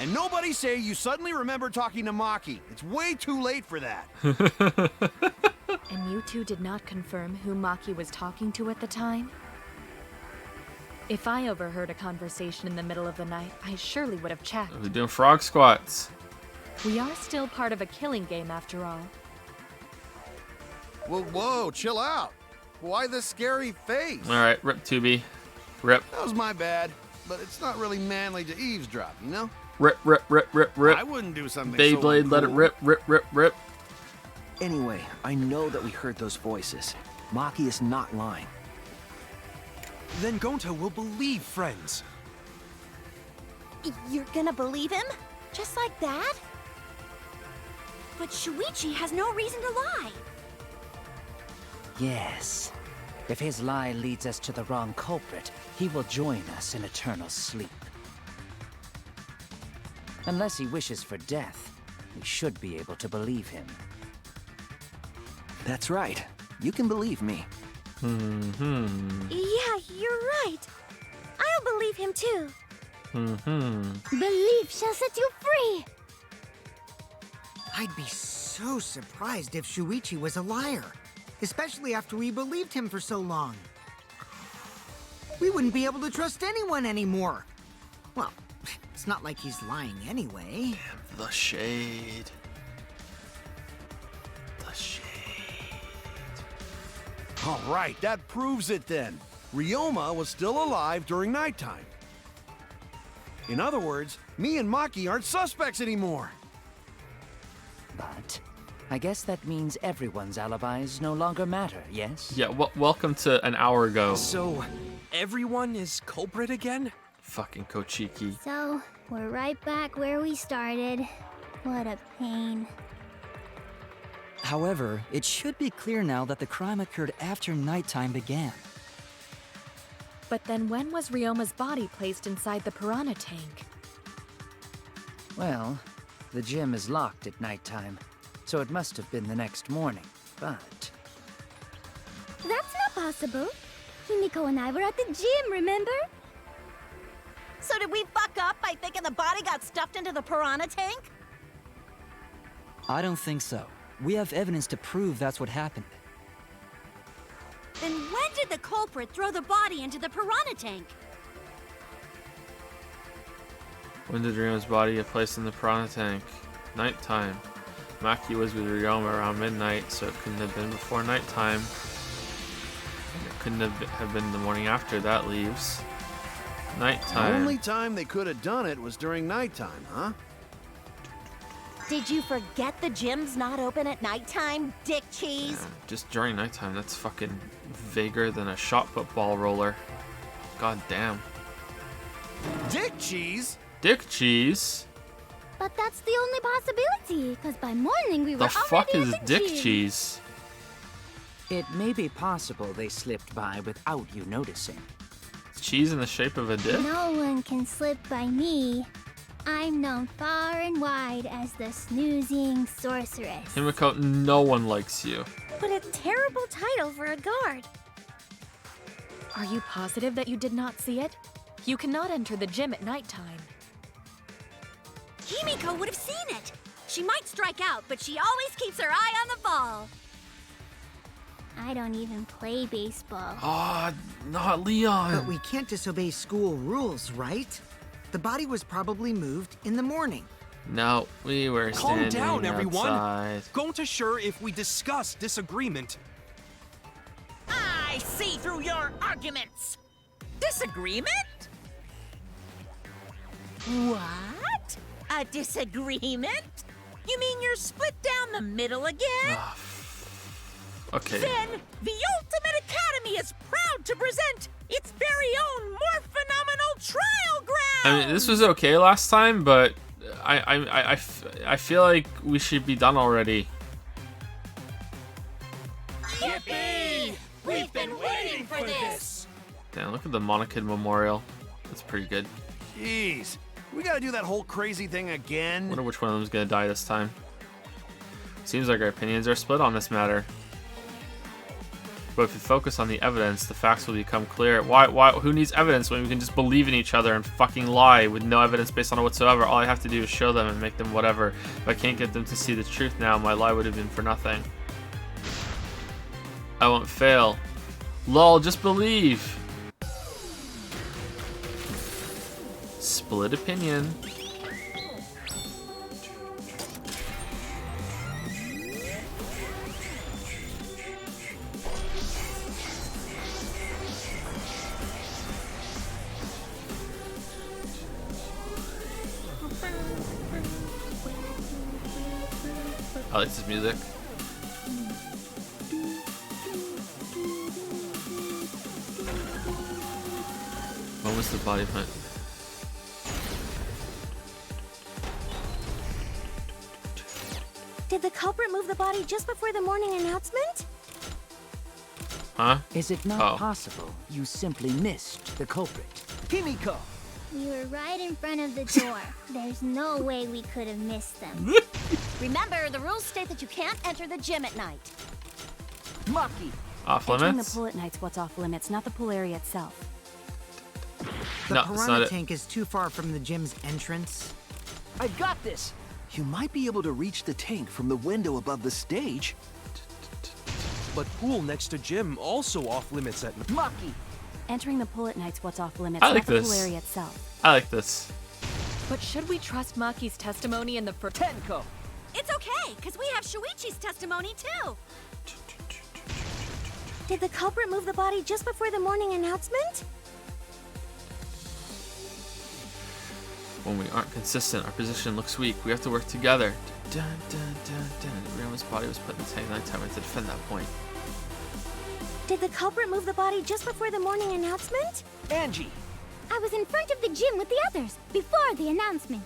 And nobody say you suddenly remember talking to Maki. It's way too late for that. And you two did not confirm who Maki was talking to at the time? If I overheard a conversation in the middle of the night, I surely would have checked. We're doing frog squats. We are still part of a killing game after all. Whoa, whoa, chill out. Why the scary face? Alright, rip Tubi. Rip. That was my bad, but it's not really manly to eavesdrop, you know? Rip, rip, rip, rip, rip. I wouldn't do something Beyblade, so let it uncool. rip, rip, rip, rip. Anyway, I know that we heard those voices. Maki is not lying. Then Gonta will believe friends. You're gonna believe him? Just like that? But Shuichi has no reason to lie. Yes. If his lie leads us to the wrong culprit, he will join us in eternal sleep. Unless he wishes for death, we should be able to believe him. That's right. You can believe me. Yeah, you're right. I'll believe him too. Belief shall set you free. I'd be so surprised if Shuichi was a liar, especially after we believed him for so long. We wouldn't be able to trust anyone anymore. Well, it's not like he's lying anyway. The shade. The shade. All right, that proves it then. Ryoma was still alive during nighttime. In other words, me and Maki aren't suspects anymore. But I guess that means everyone's alibis no longer matter, yes? Yeah, welcome to an hour ago. So, everyone is culprit again? Fucking Kochiki. So, we're right back where we started. What a pain. However, it should be clear now that the crime occurred after nighttime began. But then when was Ryoma's body placed inside the piranha tank? Well, the gym is locked at nighttime, so it must have been the next morning, but... That's not possible. Himiko and I were at the gym, remember? So did we fuck up by thinking the body got stuffed into the piranha tank? I don't think so. We have evidence to prove that's what happened. Then when did the culprit throw the body into the piranha tank? When did Ryoma's body get placed in the piranha tank? Nighttime. Maki was with Ryoma around midnight, so it couldn't have been before nighttime. And it couldn't have been the morning after. That leaves nighttime. The only time they could have done it was during nighttime, huh? Did you forget the gym's not open at nighttime, dick cheese? Yeah, just during nighttime. That's fucking vaguer than a shot put ball roller. God damn. Dick cheese? Dick cheese? But that's the only possibility, because by morning we were The fuck already is at the dick gym. cheese? It may be possible they slipped by without you noticing. Is cheese in the shape of a dick? No one can slip by me. I'm known far and wide as the snoozing sorceress. Himiko, no one likes you. What a terrible title for a guard. Are you positive that you did not see it? You cannot enter the gym at nighttime. Himiko would have seen it. She might strike out, but she always keeps her eye on the ball. I don't even play baseball. Ah, not Leon. But we can't disobey school rules, right? The body was probably moved in the morning. No, we were Calm standing down, everyone. outside. Gonta sure if we discuss disagreement. I see through your arguments. Disagreement? What? A disagreement? You mean you're split down the middle again? Okay. Then the Ultimate Academy is proud to present its very own more phenomenal trial ground. I mean, this was okay last time, but I feel like we should be done already. Yippee! We've been waiting for this. Damn, look at the Monokid Memorial. That's pretty good. Jeez, we gotta do that whole crazy thing again. Wonder which one of them is gonna die this time. Seems like our opinions are split on this matter. But if we focus on the evidence, the facts will become clear. Why? Who needs evidence when we can just believe in each other and fucking lie with no evidence based on it whatsoever? All I have to do is show them and make them whatever. If I can't get them to see the truth now, my lie would have been for nothing. I won't fail. Lol, just believe. Split opinion. I like this music. What was the body plant? Did the culprit move the body just before the morning announcement? Huh? Is it not possible you simply missed the culprit? Himiko! We were right in front of the door. There's no way we could have missed them. Remember, the rules state that you can't enter the gym at night. Maki! Off Entering the limits? pool at night's what's off limits, not the pool area itself. The No, it's not piranha it. tank is too far from the gym's entrance. I got this! You might be able to reach the tank from the window above the stage. But pool next to gym also off limits at night. Maki! Entering the pool at night's what's off limits, I like not the this. pool area itself. I like this. But should we trust Maki's testimony in the first? Tenko! It's okay, because we have Shuichi's testimony too. Did the culprit move the body just before the morning announcement? When we aren't consistent, our position looks weak. We have to work together. Dun, dun, dun, dun. Ryoma's body was put in the tank nighttime to defend that point. Did the culprit move the body just before the morning announcement? Angie! I was in front of the gym with the others before the announcement.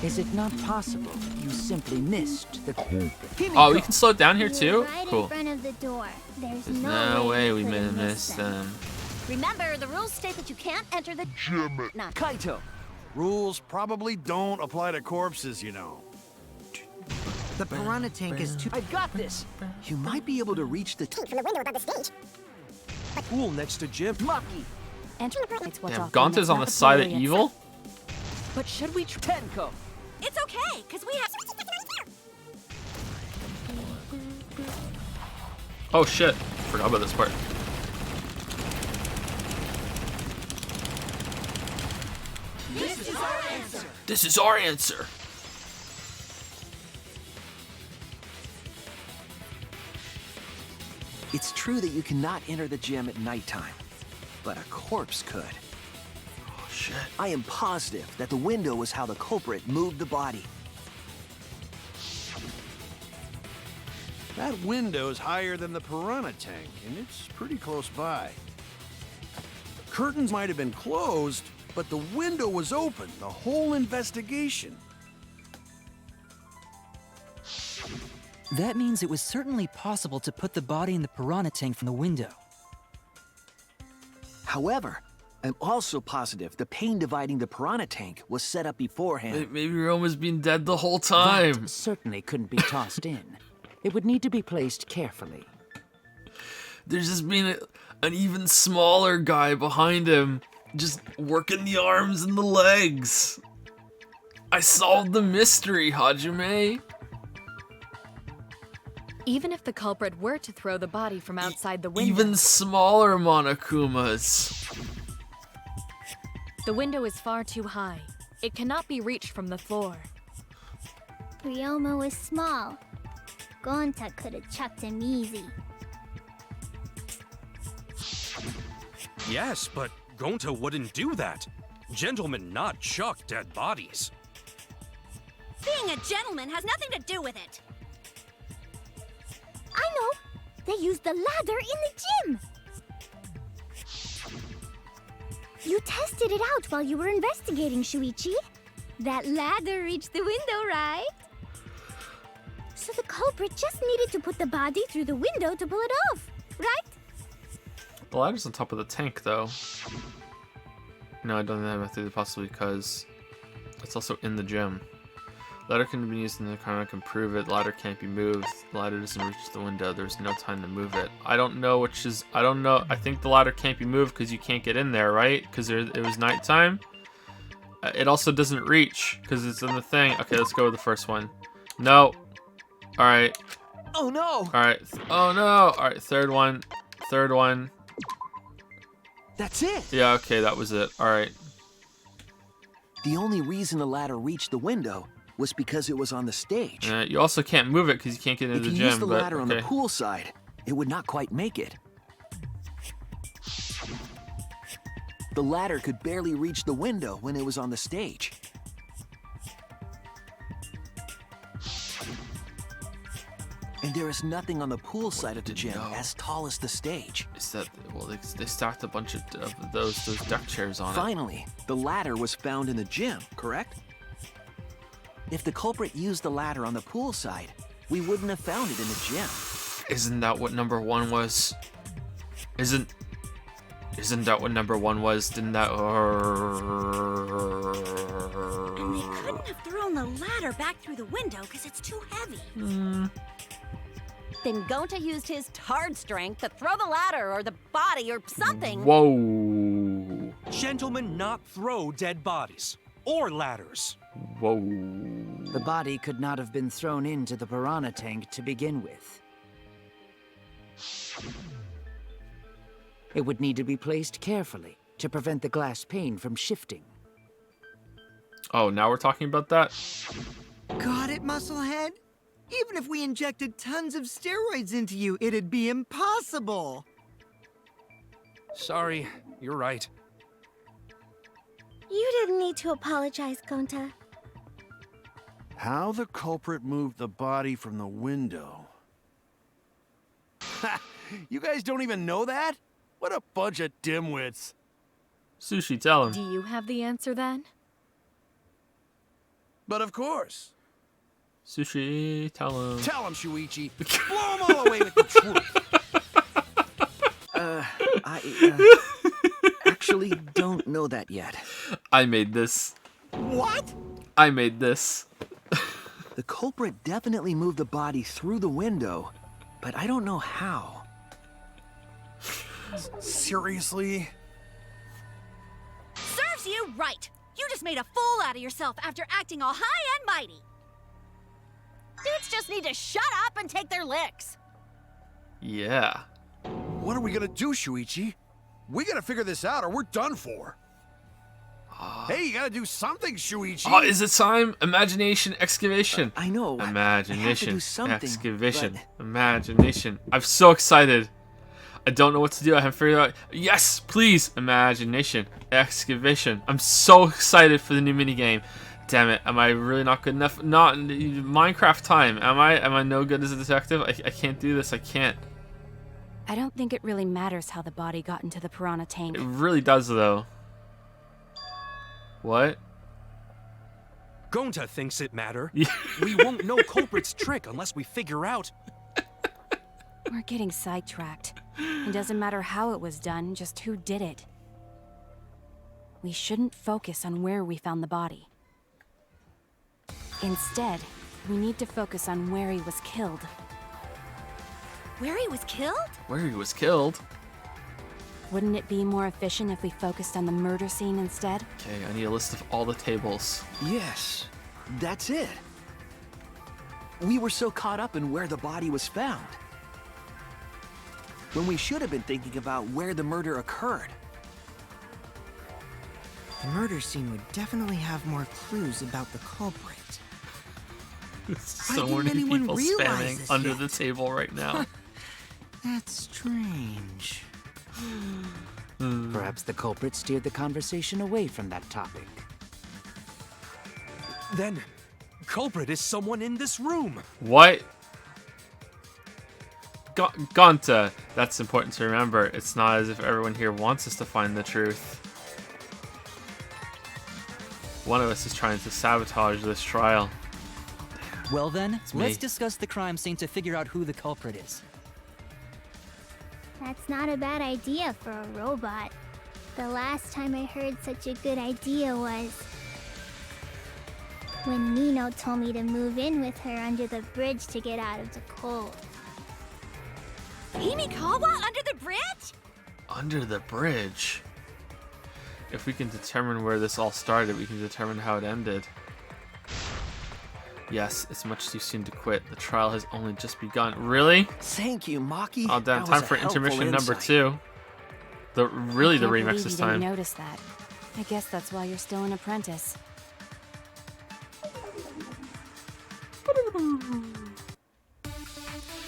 Is it not possible you simply missed the culprit? Oh, we can slow it down here We were too? right Cool. in front of the door. There's There's no way we could may have have missed them. Remember, the rules state that you can't enter the Gym at night. Kaito! Rules probably don't apply to corpses, you know. The piranha tank is too... I got this! You might be able to reach the tank from the window above the stage. Pool next to gym. Maki! Entering the night's what's Damn, off Gonta's limits, on not the pool side of area evil? But should we Tenko! It's okay, because we have. Oh shit. Forgot about this part. This is our answer. This is our answer. It's true that you cannot enter the gym at nighttime, but a corpse could. Oh shit. I am positive that the window was how the culprit moved the body. That window's higher than the piranha tank, and it's pretty close by. Curtains might have been closed, but the window was open the whole investigation. That means it was certainly possible to put the body in the piranha tank from the window. However, I'm also positive the pane dividing the piranha tank was set up beforehand. Maybe Ryoma's been dead the whole time. That certainly couldn't be tossed in. It would need to be placed carefully. There's just been an even smaller guy behind him, just working the arms and the legs. I solved the mystery, Hajime. Even if the culprit were to throw the body from outside the window, Even smaller Monokumas. the window is far too high. It cannot be reached from the floor. Ryoma was small. Gonta could have chucked him easy. Yes, but Gonta wouldn't do that. Gentlemen not chuck dead bodies. Being a gentleman has nothing to do with it. I know! They used the ladder in the gym! You tested it out while you were investigating, Shuichi. That ladder reached the window, right? So the culprit just needed to put the body through the window to pull it off, right? The ladder's on top of the tank, though. No, I don't think that method possibly because it's also in the gym. Ladder can be used in the camera can prove it. Ladder can't be moved. The ladder doesn't reach the window. There's no time to move it. I don't know which is. I don't know. I think the ladder can't be moved because you can't get in there, right? Because it was nighttime. It also doesn't reach because it's in the thing. Okay, let's go with the first one. No. All right. Oh no! All right. Oh no. All right. Third one. Third one. That's it! Yeah. Okay, that was it. All right. The only reason the ladder reached the window was because it was on the stage. You also can't move it because you can't get into If the you gym. used the but, ladder on the pool side, it would not quite make it. The ladder could barely reach the window when it was on the stage. And there is nothing on the pool side of the gym as tall as the stage. Is that, well, they stacked a bunch of those deck chairs on Finally, the ladder was found in the gym, correct? If the culprit used the ladder on the pool side, we wouldn't have found it in the gym. Isn't that what number 1 was? Isn't that what number 1 was? Didn't that... And they couldn't have thrown the ladder back through the window because it's too heavy. Then Gonta used his tard strength to throw the ladder or the body or something. Whoa. Gentlemen, not throw dead bodies. Or ladders. Whoa. The body could not have been thrown into the piranha tank to begin with. It would need to be placed carefully to prevent the glass pane from shifting. Oh, now we're talking about that? Got it, Musclehead? Even if we injected tons of steroids into you, it'd be impossible. Sorry, you're right. You didn't need to apologize, Gonta. How the culprit moved the body from the window? Ha! You guys don't even know that? What a bunch of dimwits. Sushi, tell him. Do you have the answer then? But of course. Sushi, tell him. Tell him, Shuichi. Blow him all away with the truth. I actually don't know that yet. I made this. What? I made this. The culprit definitely moved the body through the window, but I don't know how. Seriously? Serves you right. You just made a fool out of yourself after acting all high and mighty. Dudes just need to shut up and take their licks. Yeah. What are we gonna do, Shuichi? We gotta figure this out or we're done for. Hey, you gotta do something, Shuichi. Oh, is it time? Imagination, excavation. I know. Imagination, I have to do something, excavation, but... imagination. I'm so excited. I don't know what to do. I haven't figured out. Yes, please. Imagination, excavation. I'm so excited for the new minigame. Damn it. Am I really not good enough? Not Minecraft time. Am I no good as a detective? I can't do this. I can't. I don't think it really matters how the body got into the piranha tank. It really does, though. What? Gonta thinks it matter. We won't know culprit's trick unless we figure out. We're getting sidetracked. It doesn't matter how it was done, just who did it. We shouldn't focus on where we found the body. Instead, we need to focus on where he was killed. Where he was killed? Where he was killed? Wouldn't it be more efficient if we focused on the murder scene instead? Okay, I need a list of all the tables. Yes, that's it. We were so caught up in where the body was found, when we should have been thinking about where the murder occurred. The murder scene would definitely have more clues about the culprit. So Why didn't many anyone people realize spamming this under yet? the table right now. That's strange. Perhaps the culprit steered the conversation away from that topic. Then, culprit is someone in this room. What? Gonta, that's important to remember. It's not as if everyone here wants us to find the truth. One of us is trying to sabotage this trial. Well then, me. let's discuss the crime scene to figure out who the culprit is. That's not a bad idea for a robot. The last time I heard such a good idea was when Nino told me to move in with her under the bridge to get out of the cold. Himikawa under the bridge? Under the bridge? If we can determine where this all started, we can determine how it ended. Yes, it's much too soon to quit. The trial has only just begun. Really? Thank you, Maki. Oh, damn. That Time was a for helpful intermission number insight. 2. The I can't remix believe this you time. didn't notice that. I guess that's why you're still an apprentice.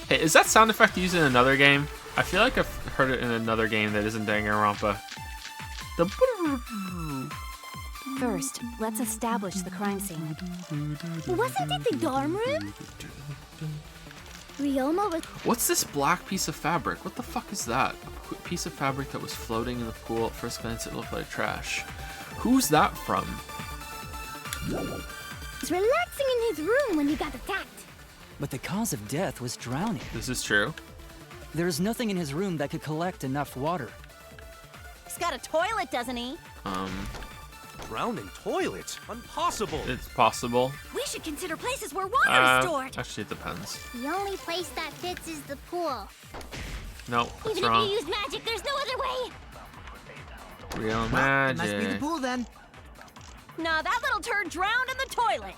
Hey, is that sound effect used in another game? I feel like I've heard it in another game that isn't Danganronpa. The First, let's establish the crime scene. Wasn't it the dorm room? Ryoma was... What's this black piece of fabric? What the fuck is that? A piece of fabric that was floating in the pool. At first glance, it looked like trash. Who's that from? was relaxing in his room when he got attacked. But the cause of death was drowning. This is true. There's nothing in his room that could collect enough water. He's got a toilet, doesn't he? Drowning toilet? Impossible. It's possible. We should consider places where water is stored. Actually, it depends. The only place that fits is the pool. No, that's Even wrong. if you use magic, there's no other way. Real Well, magic. it must be the pool then. Nah, that little turd drowned in the toilet.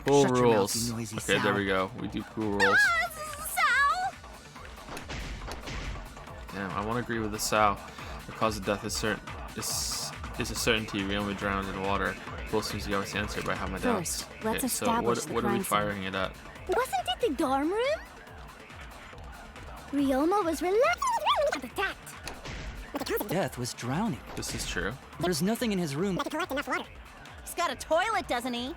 Pool Shut your mouth, rules. you noisy Okay, there sow. we go. We do pool rules. Sal! Damn, I won't agree with the Sow. The cause of death is a certainty. Ryoma drowned in water. Pool seems the obvious answer, but I have my doubts. First, let's Okay, so establish the what are we crime scene. firing it at? Wasn't it the dorm room? Ryoma was relaxed and attacked. Death was drowning. This is true. There's nothing in his room That could collect enough water. He's got a toilet, doesn't he?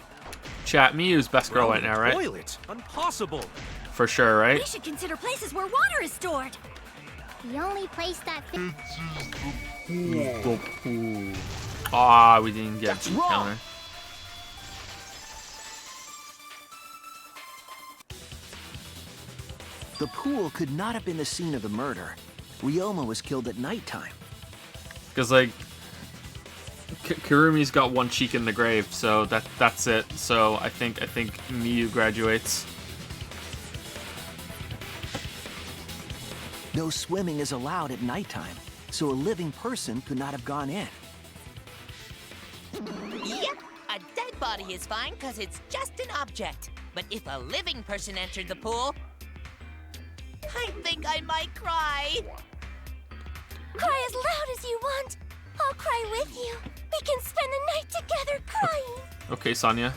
Chat, Miyu's best girl right now, right? Toilet? Impossible. For sure, right? We should consider places where water is stored. The only place that fits. The pool. Ah, we didn't get That's a wrong. counter. The pool could not have been the scene of the murder. Ryoma was killed at nighttime. Because like, Kurumi's got one cheek in the grave, so that's it. So I think Miyu graduates. No swimming is allowed at nighttime, so a living person could not have gone in. Yep, a dead body is fine because it's just an object. But if a living person entered the pool, I think I might cry. Cry as loud as you want. I'll cry with you. We can spend the night together crying. Okay, Sonya.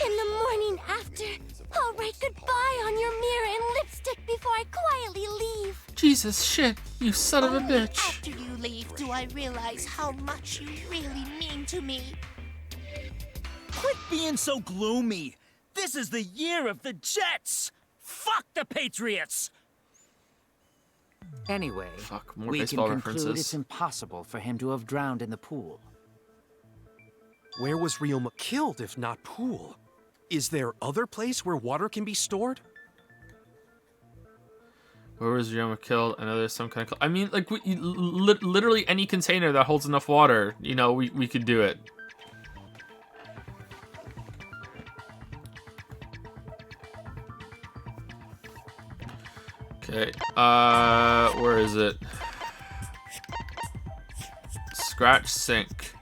In the morning after, I'll write goodbye on your mirror in lipstick before I quietly leave. Jesus shit, you son of a bitch. After you leave, do I realize how much you really mean to me? Quit being so gloomy. This is the year of the Jets. Fuck the Patriots. Anyway, Fuck, more we can baseball conclude references. it's impossible for him to have drowned in the pool. Where was Ryoma killed if not pool? Is there other place where water can be stored? Where was Ryoma killed? I know there's some kind of... I mean, like, literally any container that holds enough water, you know, we could do it. Okay, where is it? Scratch sink.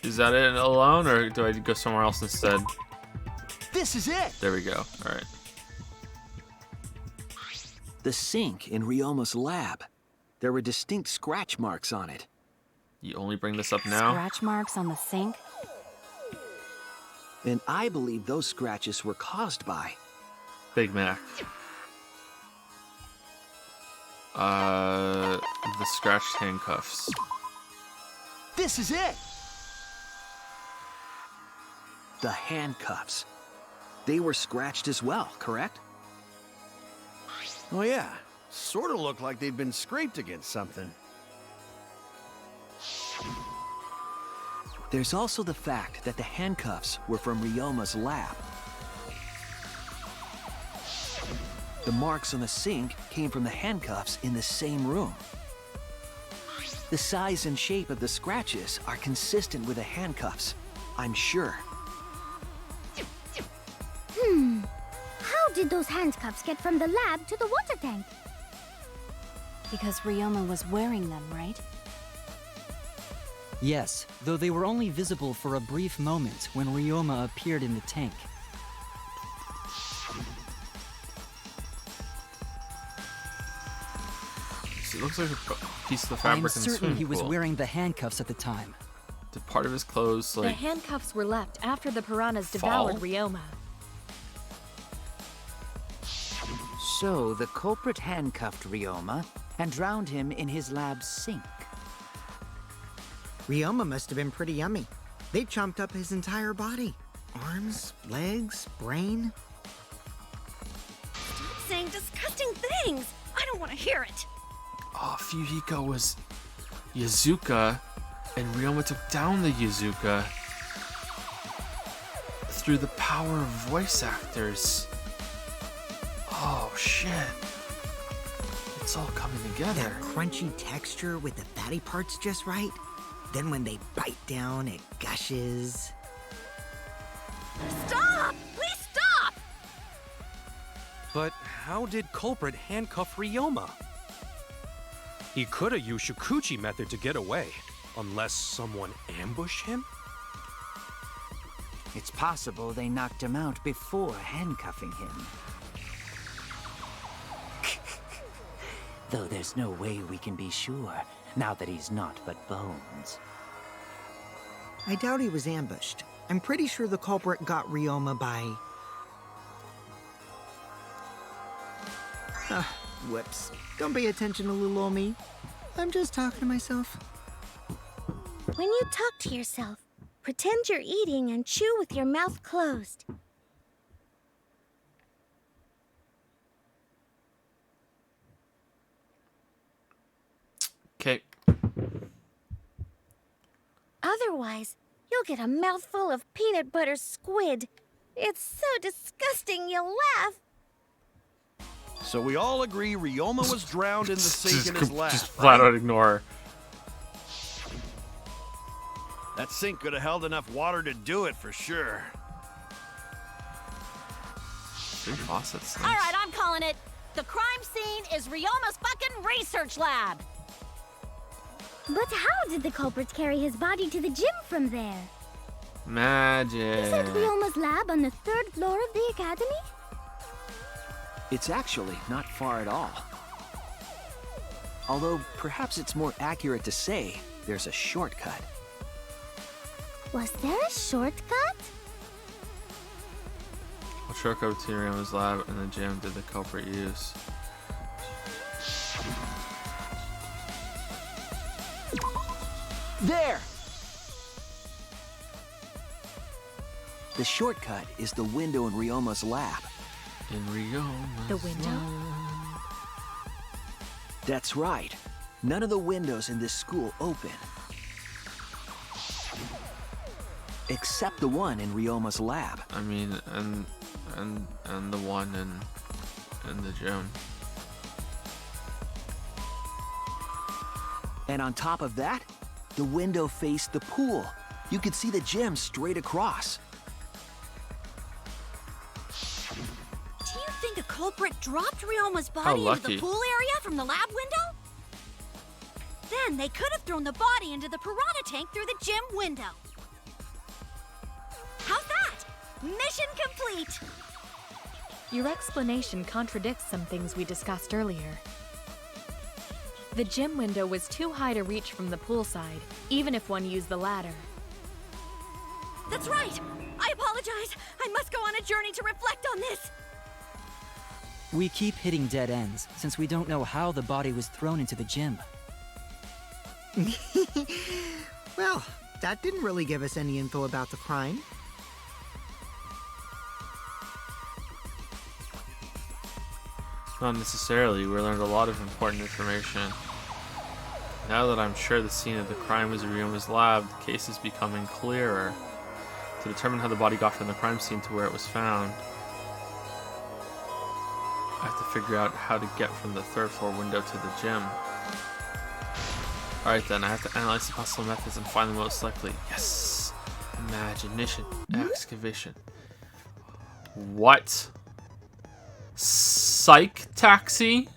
Is that it alone, or do I go somewhere else instead? This is it! There we go, alright. The sink in Ryoma's lab. There were distinct scratch marks on it. You only bring this up now? Scratch marks on the sink? And I believe those scratches were caused by... Big Mac. The scratched handcuffs. This is it! The handcuffs. They were scratched as well, correct? Oh yeah, sort of looked like they'd been scraped against something. There's also the fact that the handcuffs were from Ryoma's lab. The marks on the sink came from the handcuffs in the same room. The size and shape of the scratches are consistent with the handcuffs, I'm sure. How did those handcuffs get from the lab to the water tank? Because Ryoma was wearing them, right? Yes, though they were only visible for a brief moment when Ryoma appeared in the tank. So it looks like a piece of the I'm fabric in the certain swimming he was pool. wearing the handcuffs at the time. Did part of his clothes, The like... handcuffs were left after the piranhas Fall? devoured Ryoma. So the culprit handcuffed Ryoma and drowned him in his lab's sink. Ryoma must have been pretty yummy. They chomped up his entire body. Arms, legs, brain. Stop saying disgusting things! I don't want to hear it! Oh, Fuyuhiko was Yazuka, and Ryoma took down the Yazuka through the power of voice actors. Oh, shit. It's all coming together. That crunchy texture with the fatty parts just right. Then when they bite down, it gushes. Stop! Please stop! But how did culprit handcuff Ryoma? He could have used Shukuchi method to get away, unless someone ambushed him? It's possible they knocked him out before handcuffing him. Though there's no way we can be sure, now that he's not but bones. I doubt he was ambushed. I'm pretty sure the culprit got Ryoma by... whoops. Don't pay attention to little ol' me. I'm just talking to myself. When you talk to yourself, pretend you're eating and chew with your mouth closed. Okay. Otherwise, you'll get a mouthful of peanut butter squid. It's so disgusting you'll laugh. So we all agree Ryoma was drowned in the sink in his lab. Just flat out ignore her. That sink could have held enough water to do it for sure. 3 faucets. All right, I'm calling it. The crime scene is Ryoma's fucking research lab. But how did the culprit carry his body to the gym from there? Magic. Isn't Ryoma's lab on the 3rd floor of the academy? It's actually not far at all. Although, perhaps it's more accurate to say there's a shortcut. Was there a shortcut? What shortcut between Ryoma's lab and the gym did the culprit use? There! The shortcut is the window in Ryoma's lab. In Ryoma's The window? lab. That's right. None of the windows in this school open. Except the one in Ryoma's lab. I mean, and the one in the gym. And on top of that, the window faced the pool. You could see the gym straight across. Do you think a culprit dropped Ryoma's How body into lucky. the pool area from the lab window? Then they could have thrown the body into the piranha tank through the gym window. How's that? Mission complete! Your explanation contradicts some things we discussed earlier. The gym window was too high to reach from the poolside, even if one used the ladder. That's right! I apologize! I must go on a journey to reflect on this! We keep hitting dead ends, since we don't know how the body was thrown into the gym. Well, that didn't really give us any info about the crime. Not necessarily. We learned a lot of important information. Now that I'm sure the scene of the crime was Ryoma's lab, the case is becoming clearer. To determine how the body got from the crime scene to where it was found, I have to figure out how to get from the 3rd floor window to the gym. Alright then, I have to analyze the possible methods and find the most likely. Yes! Imagination. Excavation. What? Psych taxi?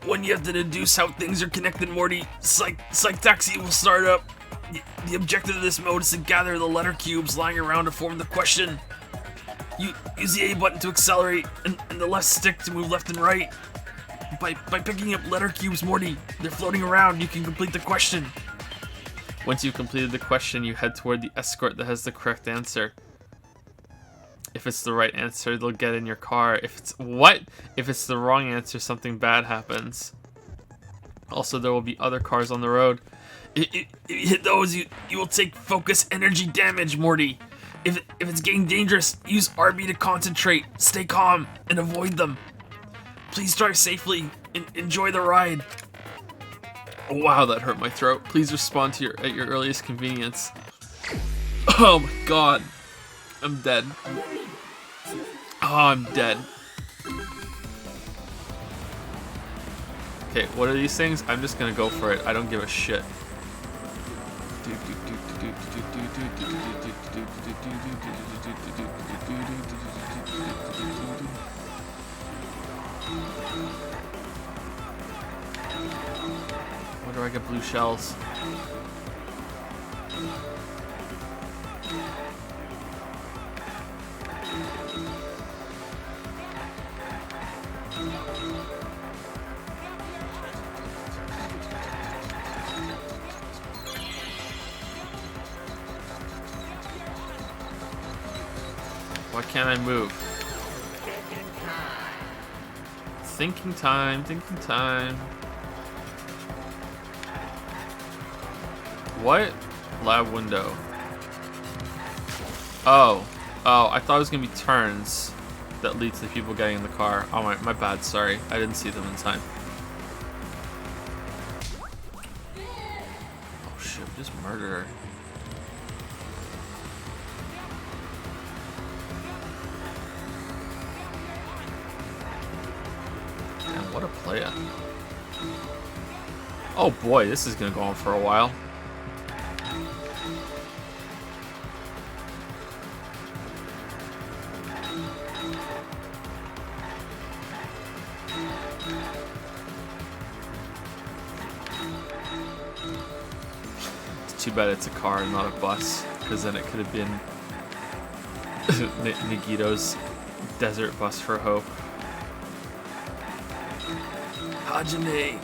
When you have to deduce how things are connected, Morty, Psych Taxi will start up. The objective of this mode is to gather the letter cubes lying around to form the question. You use the A button to accelerate and the left stick to move left and right. By picking up letter cubes, Morty, they're floating around, you can complete the question. Once you've completed the question, you head toward the escort that has the correct answer. If it's the right answer, they'll get in your car. If it's the wrong answer, something bad happens. Also, there will be other cars on the road. If you hit those, you will take focus energy damage, Morty. If it's getting dangerous, use RB to concentrate, stay calm, and avoid them. Please drive safely and enjoy the ride. Oh, wow, that hurt my throat. Please respond to at your earliest convenience. Oh my god. I'm dead. Oh, I'm dead. Okay, what are these things? I'm just gonna go for it. I don't give a shit. Where do I get blue shells? Why can't I move? Thinking time, thinking time. What? Lab window. Oh, I thought it was gonna be turns that lead to the people getting in the car. Oh my bad, sorry. I didn't see them in time. Oh shit, we just murdered her. Damn, what a player. Oh boy, this is gonna go on for a while. Too bad it's a car and not a bus, because then it could have been Nagito's desert bus for hope. Hajime,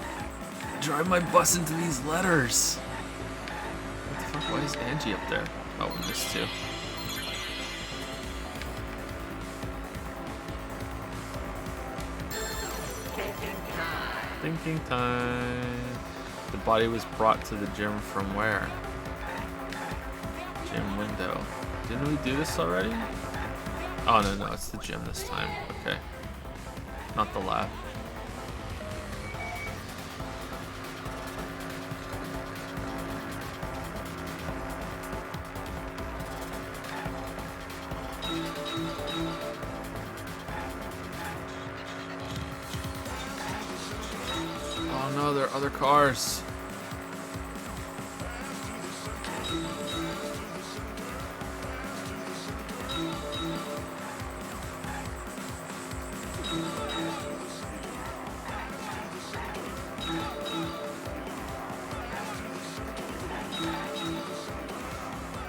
drive my bus into these letters. What the fuck? Why is Angie up there? Oh, we missed two. Thinking time. The body was brought to the gym from where? Gym window. Didn't we do this already? Oh no, it's the gym this time. Okay. Not the lab. Oh no, there are other cars.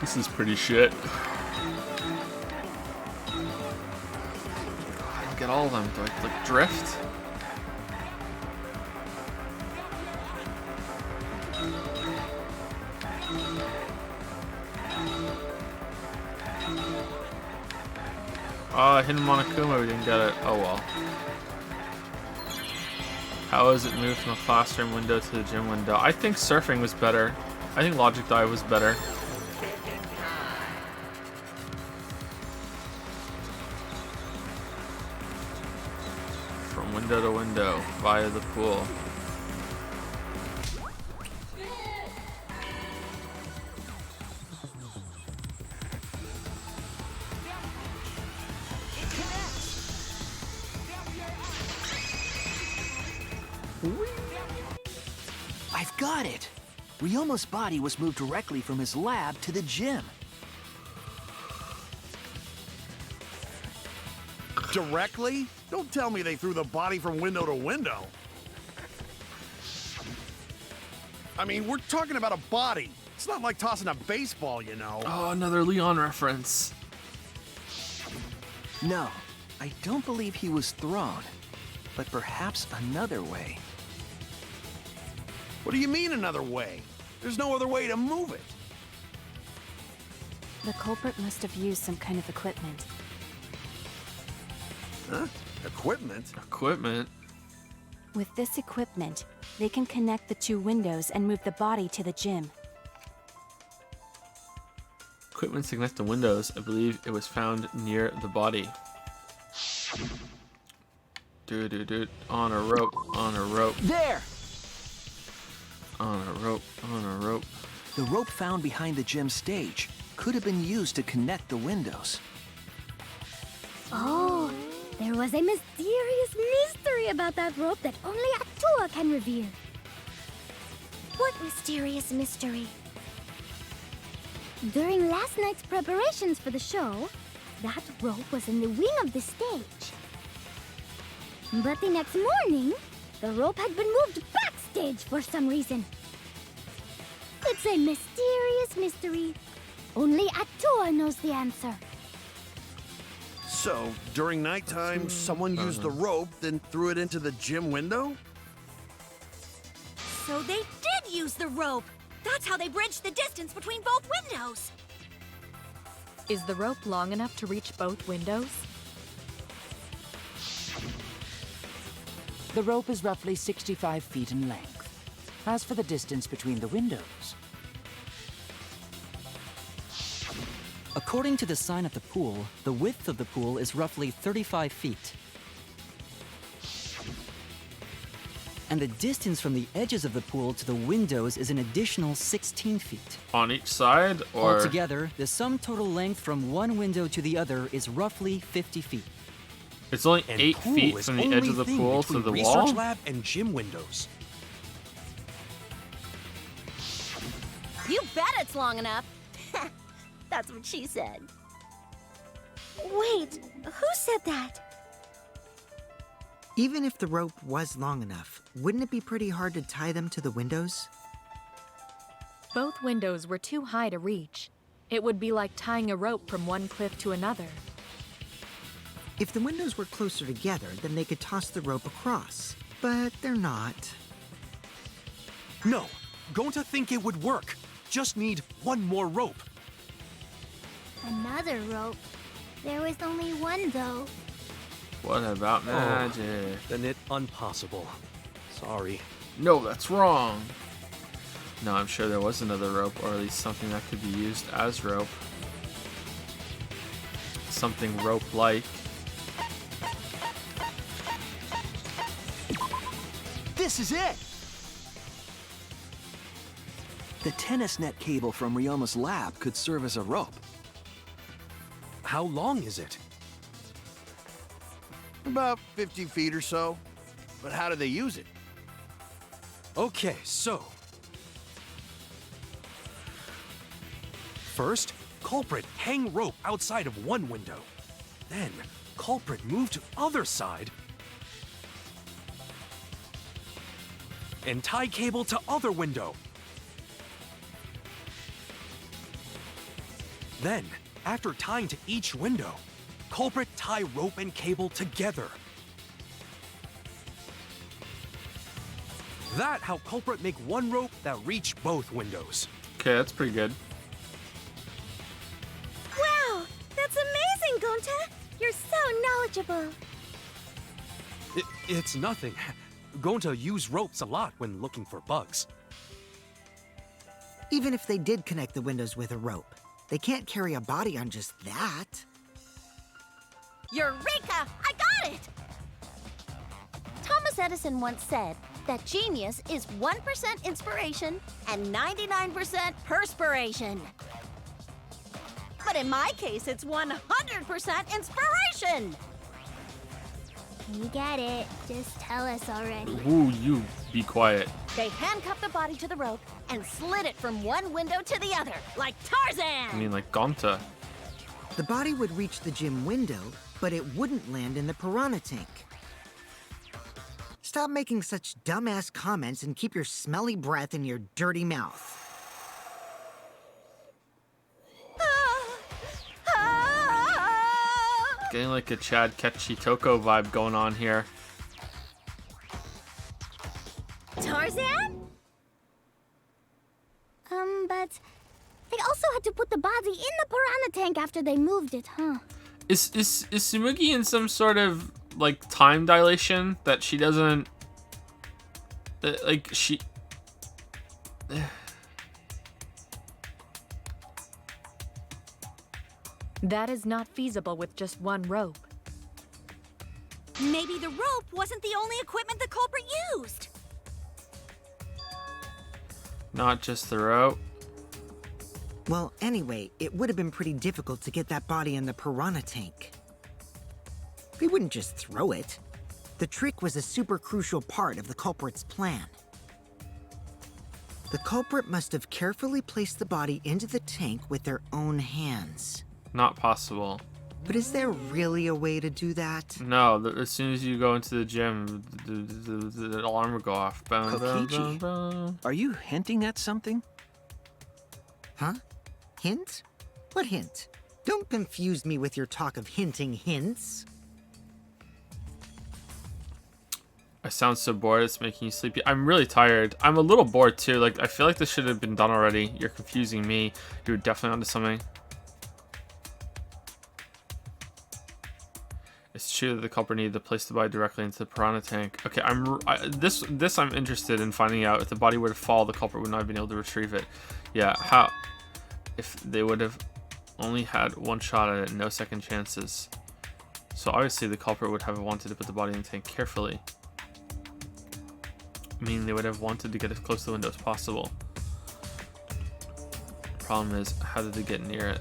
This is pretty shit. I don't get all of them. Do I like drift? Oh, hidden Monokuma, we didn't get it. Oh well. How is it moved from the classroom window to the gym window? I think surfing was better. I think Logic Dive was better. From window to window via the pool. I've got it! Ryoma's body was moved directly from his lab to the gym. Directly? Don't tell me they threw the body from window to window. I mean, we're talking about a body. It's not like tossing a baseball, you know. Oh, another Leon reference. No, I don't believe he was thrown, but perhaps another way. What do you mean another way? There's no other way to move it. The culprit must have used some kind of equipment. Huh? Equipment? Equipment? With this equipment, they can connect the two windows and move the body to the gym. Equipment to connect the windows. I believe it was found near the body. Dude. On a rope. On a rope. There! On a rope. On a rope. The rope found behind the gym stage could have been used to connect the windows. Oh, there was a mysterious mystery about that rope that only Atua can reveal. What mysterious mystery? During last night's preparations for the show, that rope was in the wing of the stage. But the next morning, the rope had been moved backstage for some reason. It's a mysterious mystery. Only Atua knows the answer. So, during nighttime, someone used the rope, then threw it into the gym window? So they did use the rope! That's how they bridged the distance between both windows! Is the rope long enough to reach both windows? The rope is roughly 65 feet in length. As for the distance between the windows, According to the sign at the pool, the width of the pool is roughly 35 feet. And the distance from the edges of the pool to the windows is an additional 16 feet. On each side, or? Altogether, the sum total length from one window to the other is roughly 50 feet. It's only And 8 pool feet is from the only edge of the thing pool to between the research wall? lab and gym windows. You bet it's long enough! That's what she said. Wait, who said that? Even if the rope was long enough, wouldn't it be pretty hard to tie them to the windows? Both windows were too high to reach. It would be like tying a rope from one cliff to another. If the windows were closer together, then they could toss the rope across. But they're not. No, going to think it would work. Just need one more rope. Another rope. There was only one, though. What about magic? Then it impossible. Sorry. No, that's wrong. No, I'm sure there was another rope, or at least something that could be used as rope. Something rope-like. This is it! The tennis net cable from Ryoma's lab could serve as a rope. How long is it? About 50 feet or so. But how do they use it? Okay, so. First, culprit hang rope outside of one window. Then, culprit move to other side. And tie cable to other window. Then, after tying to each window, culprit tie rope and cable together. That how culprit make one rope that reach both windows. Okay, that's pretty good. Wow, that's amazing, Gonta! You're so knowledgeable. It's nothing. Going to use ropes a lot when looking for bugs. Even if they did connect the windows with a rope, they can't carry a body on just that. Eureka! I got it! Thomas Edison once said that genius is 1% inspiration and 99% perspiration. But in my case, it's 100% inspiration! We get it. Just tell us already. Ooh, you be quiet. They handcuffed the body to the rope and slid it from one window to the other, like Tarzan! I mean, like Gonta. The body would reach the gym window, but it wouldn't land in the piranha tank. Stop making such dumbass comments and keep your smelly breath in your dirty mouth. Getting like a Chad Ketchy Toko vibe going on here. Tarzan? But they also had to put the body in the piranha tank after they moved it, huh? Is Tsumugi in some sort of like time dilation that she doesn't like she That is not feasible with just one rope. Maybe the rope wasn't the only equipment the culprit used. not just the rope? Well, anyway, it would have been pretty difficult to get that body in the piranha tank. They wouldn't just throw it. The trick was a super crucial part of the culprit's plan. The culprit must have carefully placed the body into the tank with their own hands. Not possible. But is there really a way to do that? No, as soon as you go into the gym, the alarm will go off. Boom, boom, boom, boom. Are you hinting at something? Huh? Hint? What hint? Don't confuse me with your talk of hinting hints. I sound so bored, it's making you sleepy. I'm really tired. I'm a little bored too. Like, I feel like this should have been done already. You're confusing me. You're definitely onto something. It's true that the culprit needed to place the body directly into the piranha tank. Okay, this I'm interested in finding out. If the body were to fall, the culprit would not have been able to retrieve it. Yeah, how? If they would have only had one shot at it, no second chances. So obviously the culprit would have wanted to put the body in the tank carefully. I mean, they would have wanted to get as close to the window as possible. Problem is, how did they get near it?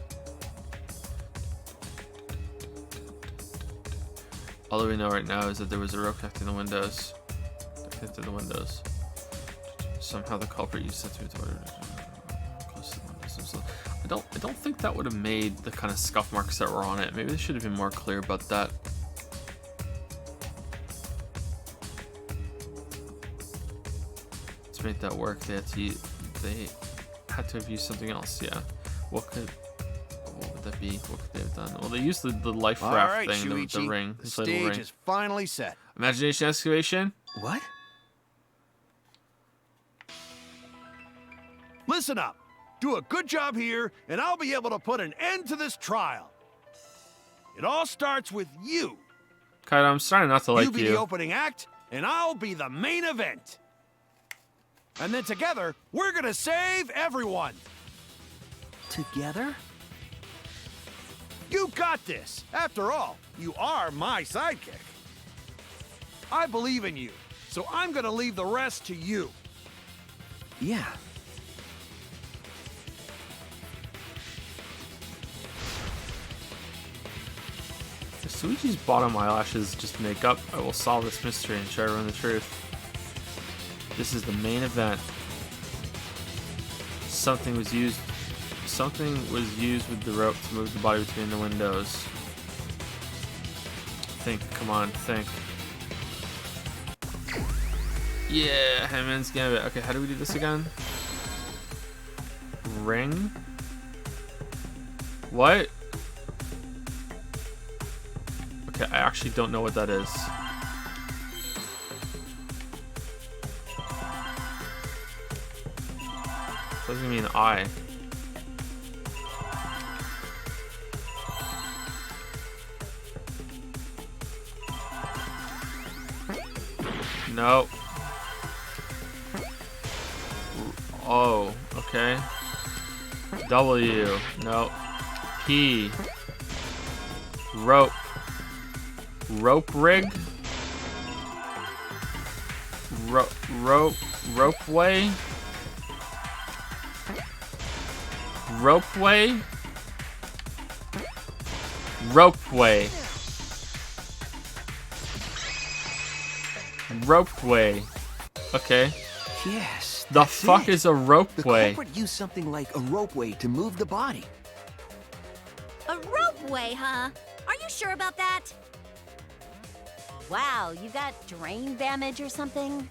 All that we know right now is that there was a rope connecting the windows. Connected the windows. Somehow the culprit used it to close to the windows. So I don't think that would have made the kind of scuff marks that were on it. Maybe they should have been more clear about that. To make that work, they had to have used something else. Yeah. What would that be? What could they have done? Well, they used the life raft thing, the ring. The stage is finally set. Imagination excavation? What? Listen up. Do a good job here, and I'll be able to put an end to this trial. It all starts with you. Kaido, I'm starting not to like you. You be the opening act, and I'll be the main event. And then together, we're gonna save everyone. Together? You got this. After all, you are my sidekick. I believe in you, so I'm gonna leave the rest to you. Yeah. If Suichi's bottom eyelashes just makeup, I will solve this mystery and show everyone the truth. This is the main event. Something was used with the rope to move the body between the windows. Think, come on, think. Yeah, Hammond's Gambit. Okay, how do we do this again? Ring? What? Okay, I actually don't know what that is. Doesn't mean I. No. Oh, okay. W. No. P. Rope. Rope rig. Ropeway. Ropeway? Ropeway. Ropeway. Okay. Yes. The fuck is a ropeway? The culprit used something like a ropeway to move the body. A ropeway, huh? Are you sure about that? Wow, you got drain damage or something?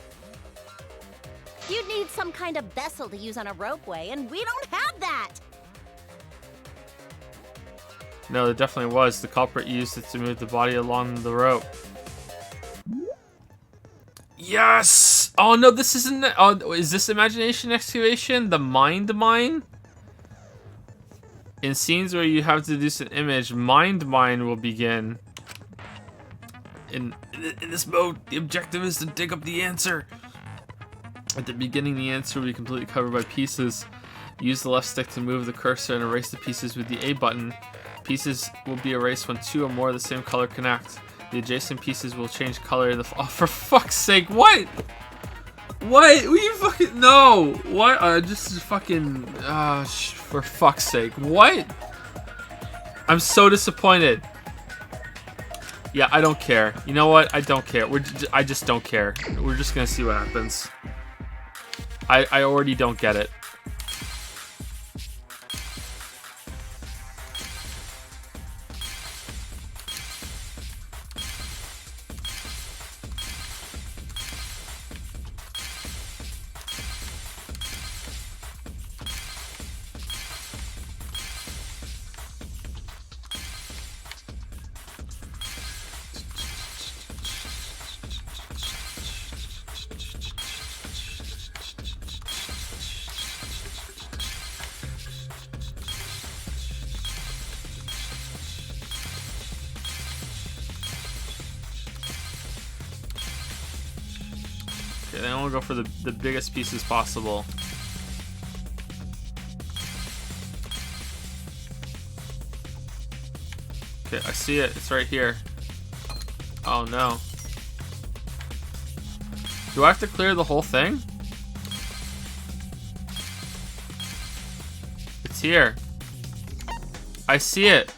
You'd need some kind of vessel to use on a ropeway, and we don't have that! No, there definitely was. The culprit used it to move the body along the rope. Yes! Oh no, this isn't. Oh, is this imagination excavation? The mind mine? In scenes where you have to deduce an image, mind mine will begin. In this mode, the objective is to dig up the answer. At the beginning, the answer will be completely covered by pieces. Use the left stick to move the cursor and erase the pieces with the A button. Pieces will be erased when 2 or more of the same color connect. The adjacent pieces will change color in the... Oh, for fuck's sake, what? What? Will you fucking... No! What? Just fucking... for fuck's sake. What? I'm so disappointed. Yeah, I don't care. You know what? I don't care. I just don't care. We're just gonna see what happens. I already don't get it. Okay, then we'll go for the biggest pieces possible. Okay, I see it. It's right here. Oh no. Do I have to clear the whole thing? It's here. I see it.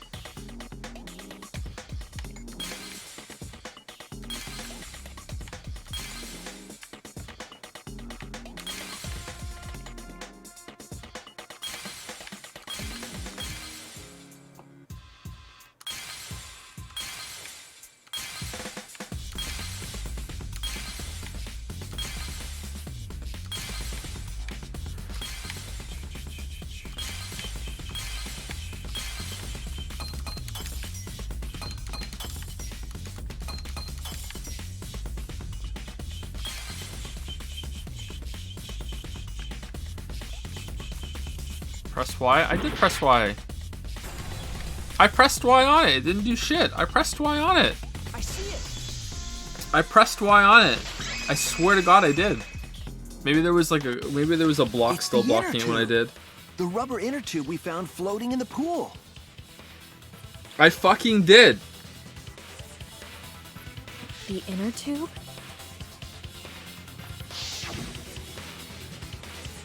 Press Y? I did press Y. I pressed Y on it. It didn't do shit. I pressed Y on it. I see it. I pressed Y on it. I swear to God I did. Maybe there was like a block It's still the blocking it when I inner tube. did. The rubber inner tube we found floating in the pool. I fucking did. The inner tube?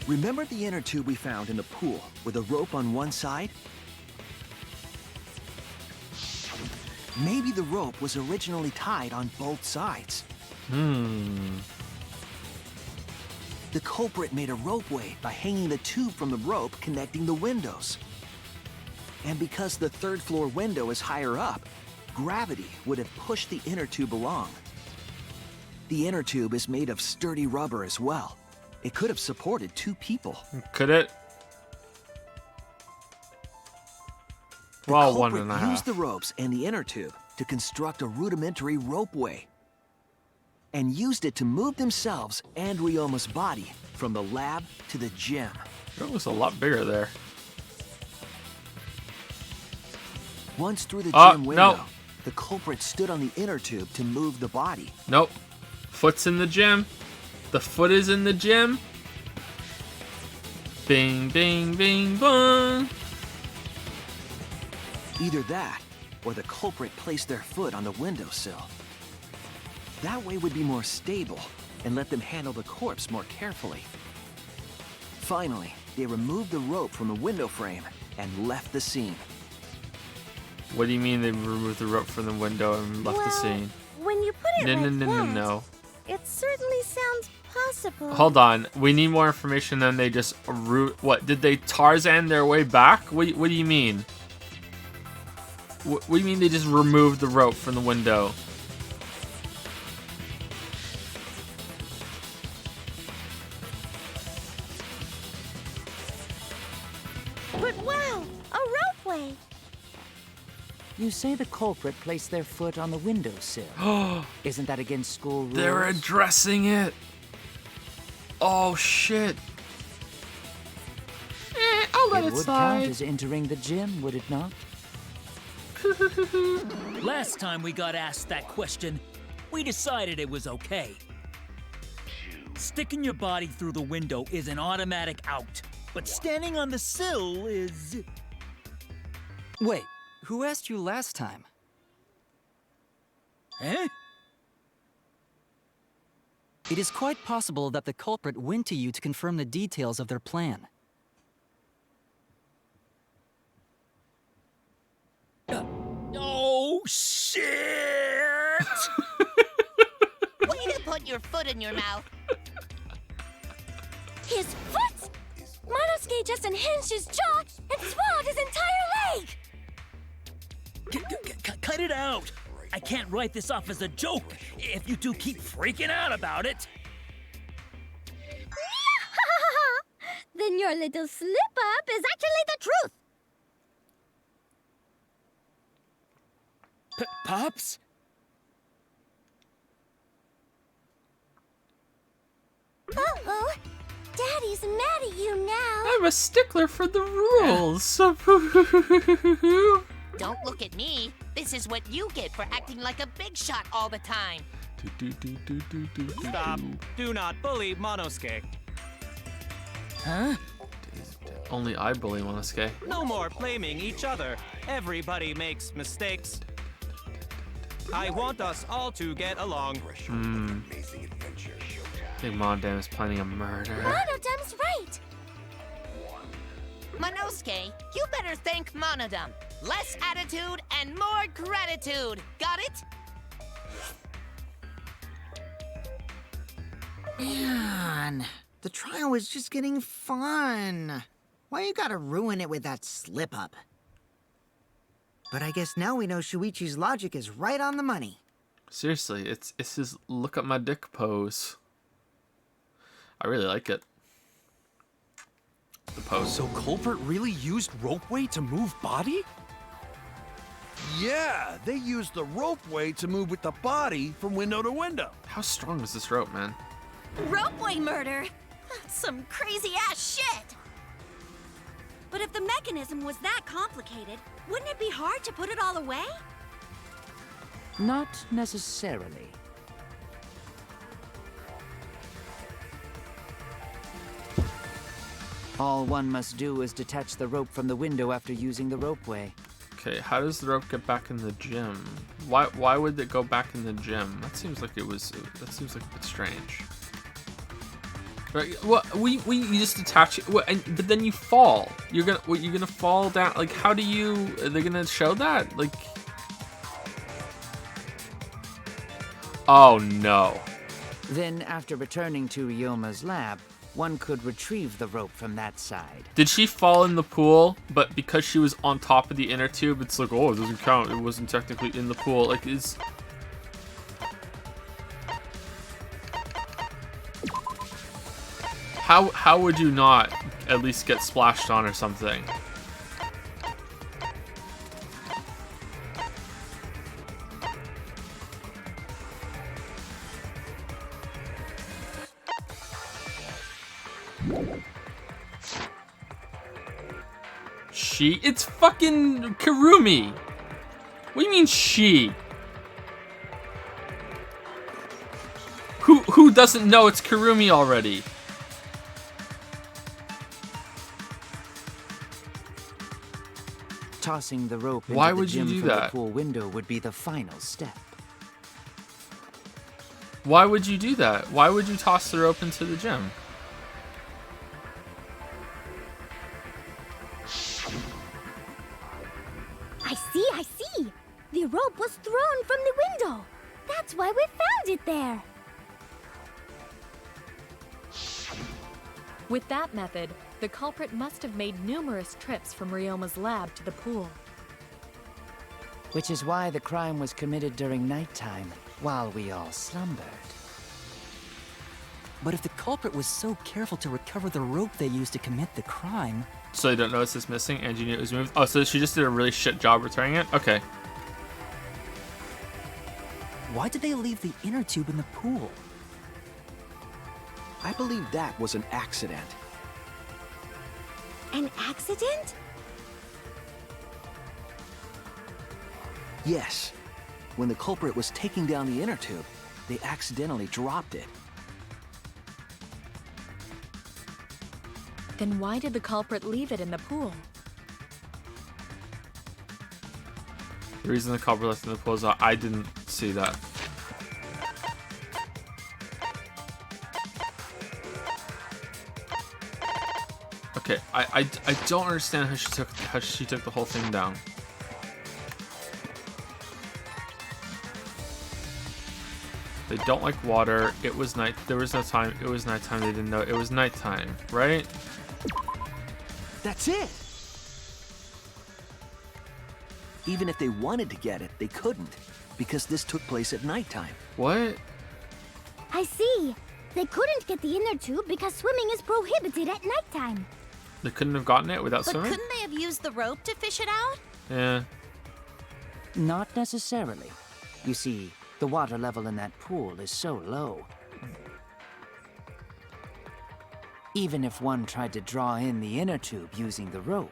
Remember the inner tube we found in the pool with a rope on one side? Maybe the rope was originally tied on both sides. The culprit made a ropeway by hanging the tube from the rope connecting the windows. And because the third floor window is higher up, gravity would have pushed the inner tube along. The inner tube is made of sturdy rubber as well. It could have supported 2 people. Could it? The Well, culprit 1.5. used the ropes and the inner tube to construct a rudimentary ropeway and used it to move themselves and Ryoma's body from the lab to the gym. It was a lot bigger there. Once through the Oh, gym window, no. the culprit stood on the inner tube to move the body. Nope. Foot's in the gym. The foot is in the gym. Bing, bing, bing, bong. Either that, or the culprit placed their foot on the windowsill. That way would be more stable and let them handle the corpse more carefully. Finally, they removed the rope from the window frame and left the scene. What do you mean they removed the rope from the window and left the scene? When you put it No. it certainly sounds possible. Hold on. We need more information than they just what? Did they Tarzan their way back? What do you mean? What do you mean they just removed the rope from the window? But wow, a ropeway. You say the culprit placed their foot on the windowsill. Isn't that against school rules? They're addressing it. Oh shit. I'll let It it would slide. count as entering the gym, would it not? Last time we got asked that question, we decided it was okay. Sticking your body through the window is an automatic out, but standing on the sill is... Wait, who asked you last time? Eh? It is quite possible that the culprit went to you to confirm the details of their plan. Oh, shit! Way to put your foot in your mouth. His foot! Monosuke just unhinged his jaw and swallowed his entire leg! Cut it out! I can't write this off as a joke if you two keep freaking out about it. Then your little slip-up is actually the truth! Pops? Uh-oh. Daddy's mad at you now. I'm a stickler for the rules. Don't look at me. This is what you get for acting like a big shot all the time. Stop. Do not bully Monosuke. Huh? Only I bully Monosuke. No more blaming each other. Everybody makes mistakes. I want us all to get along. I think Mondam is planning a murder. Monodam's right. Monosuke, you better thank Monodam. Less attitude and more gratitude. Got it? Man, the trial was just getting fun. Why you gotta ruin it with that slip-up? But I guess now we know Shuichi's logic is right on the money. Seriously, it's his look at my dick pose. I really like it. The pose. So culprit really used ropeway to move body? Yeah, they used the ropeway to move with the body from window to window. How strong is this rope, man? Ropeway murder? That's some crazy-ass shit! But if the mechanism was that complicated, wouldn't it be hard to put it all away? Not necessarily. All one must do is detach the rope from the window after using the ropeway. Okay, how does the rope get back in the gym? Why would it go back in the gym? That seems like it was. That seems like a bit strange. Right? What you just attach it, but then you fall. You're gonna fall down. Like, how do you? Are they gonna show that? Like, oh no. Then, after returning to Ryoma's lab, one could retrieve the rope from that side. Did she fall in the pool? But because she was on top of the inner tube, it's like, oh, it doesn't count. It wasn't technically in the pool. Like, is. How would you not at least get splashed on or something? It's fucking Kurumi. What do you mean she? Who doesn't know it's Kurumi already? Tossing the rope into Why the would you gym do from the that? pool window would be the final step. Why would you do that? Why would you toss the rope into the gym? I see. The rope was thrown from the window. That's why we found it there. With that method, the culprit must have made numerous trips from Ryoma's lab to the pool. Which is why the crime was committed during nighttime, while we all slumbered. But if the culprit was so careful to recover the rope they used to commit the crime... So they don't notice it's missing and you knew it was moved? Oh, so she just did a really shit job returning it? Okay. Why did they leave the inner tube in the pool? I believe that was an accident. An accident? Yes. When the culprit was taking down the inner tube, they accidentally dropped it. Then why did the culprit leave it in the pool? The reason the culprit left in the pool is I didn't see that. Okay, I don't understand how she took the whole thing down. They don't like water. It was night. There was no time. It was nighttime. They didn't know it was nighttime, right? That's it! Even if they wanted to get it, they couldn't, because this took place at nighttime. What? I see. They couldn't get the inner tube because swimming is prohibited at nighttime. They couldn't have gotten it without But swimming? couldn't they have used the rope to fish it out? Yeah. Not necessarily. You see, the water level in that pool is so low. Even if one tried to draw in the inner tube using the rope.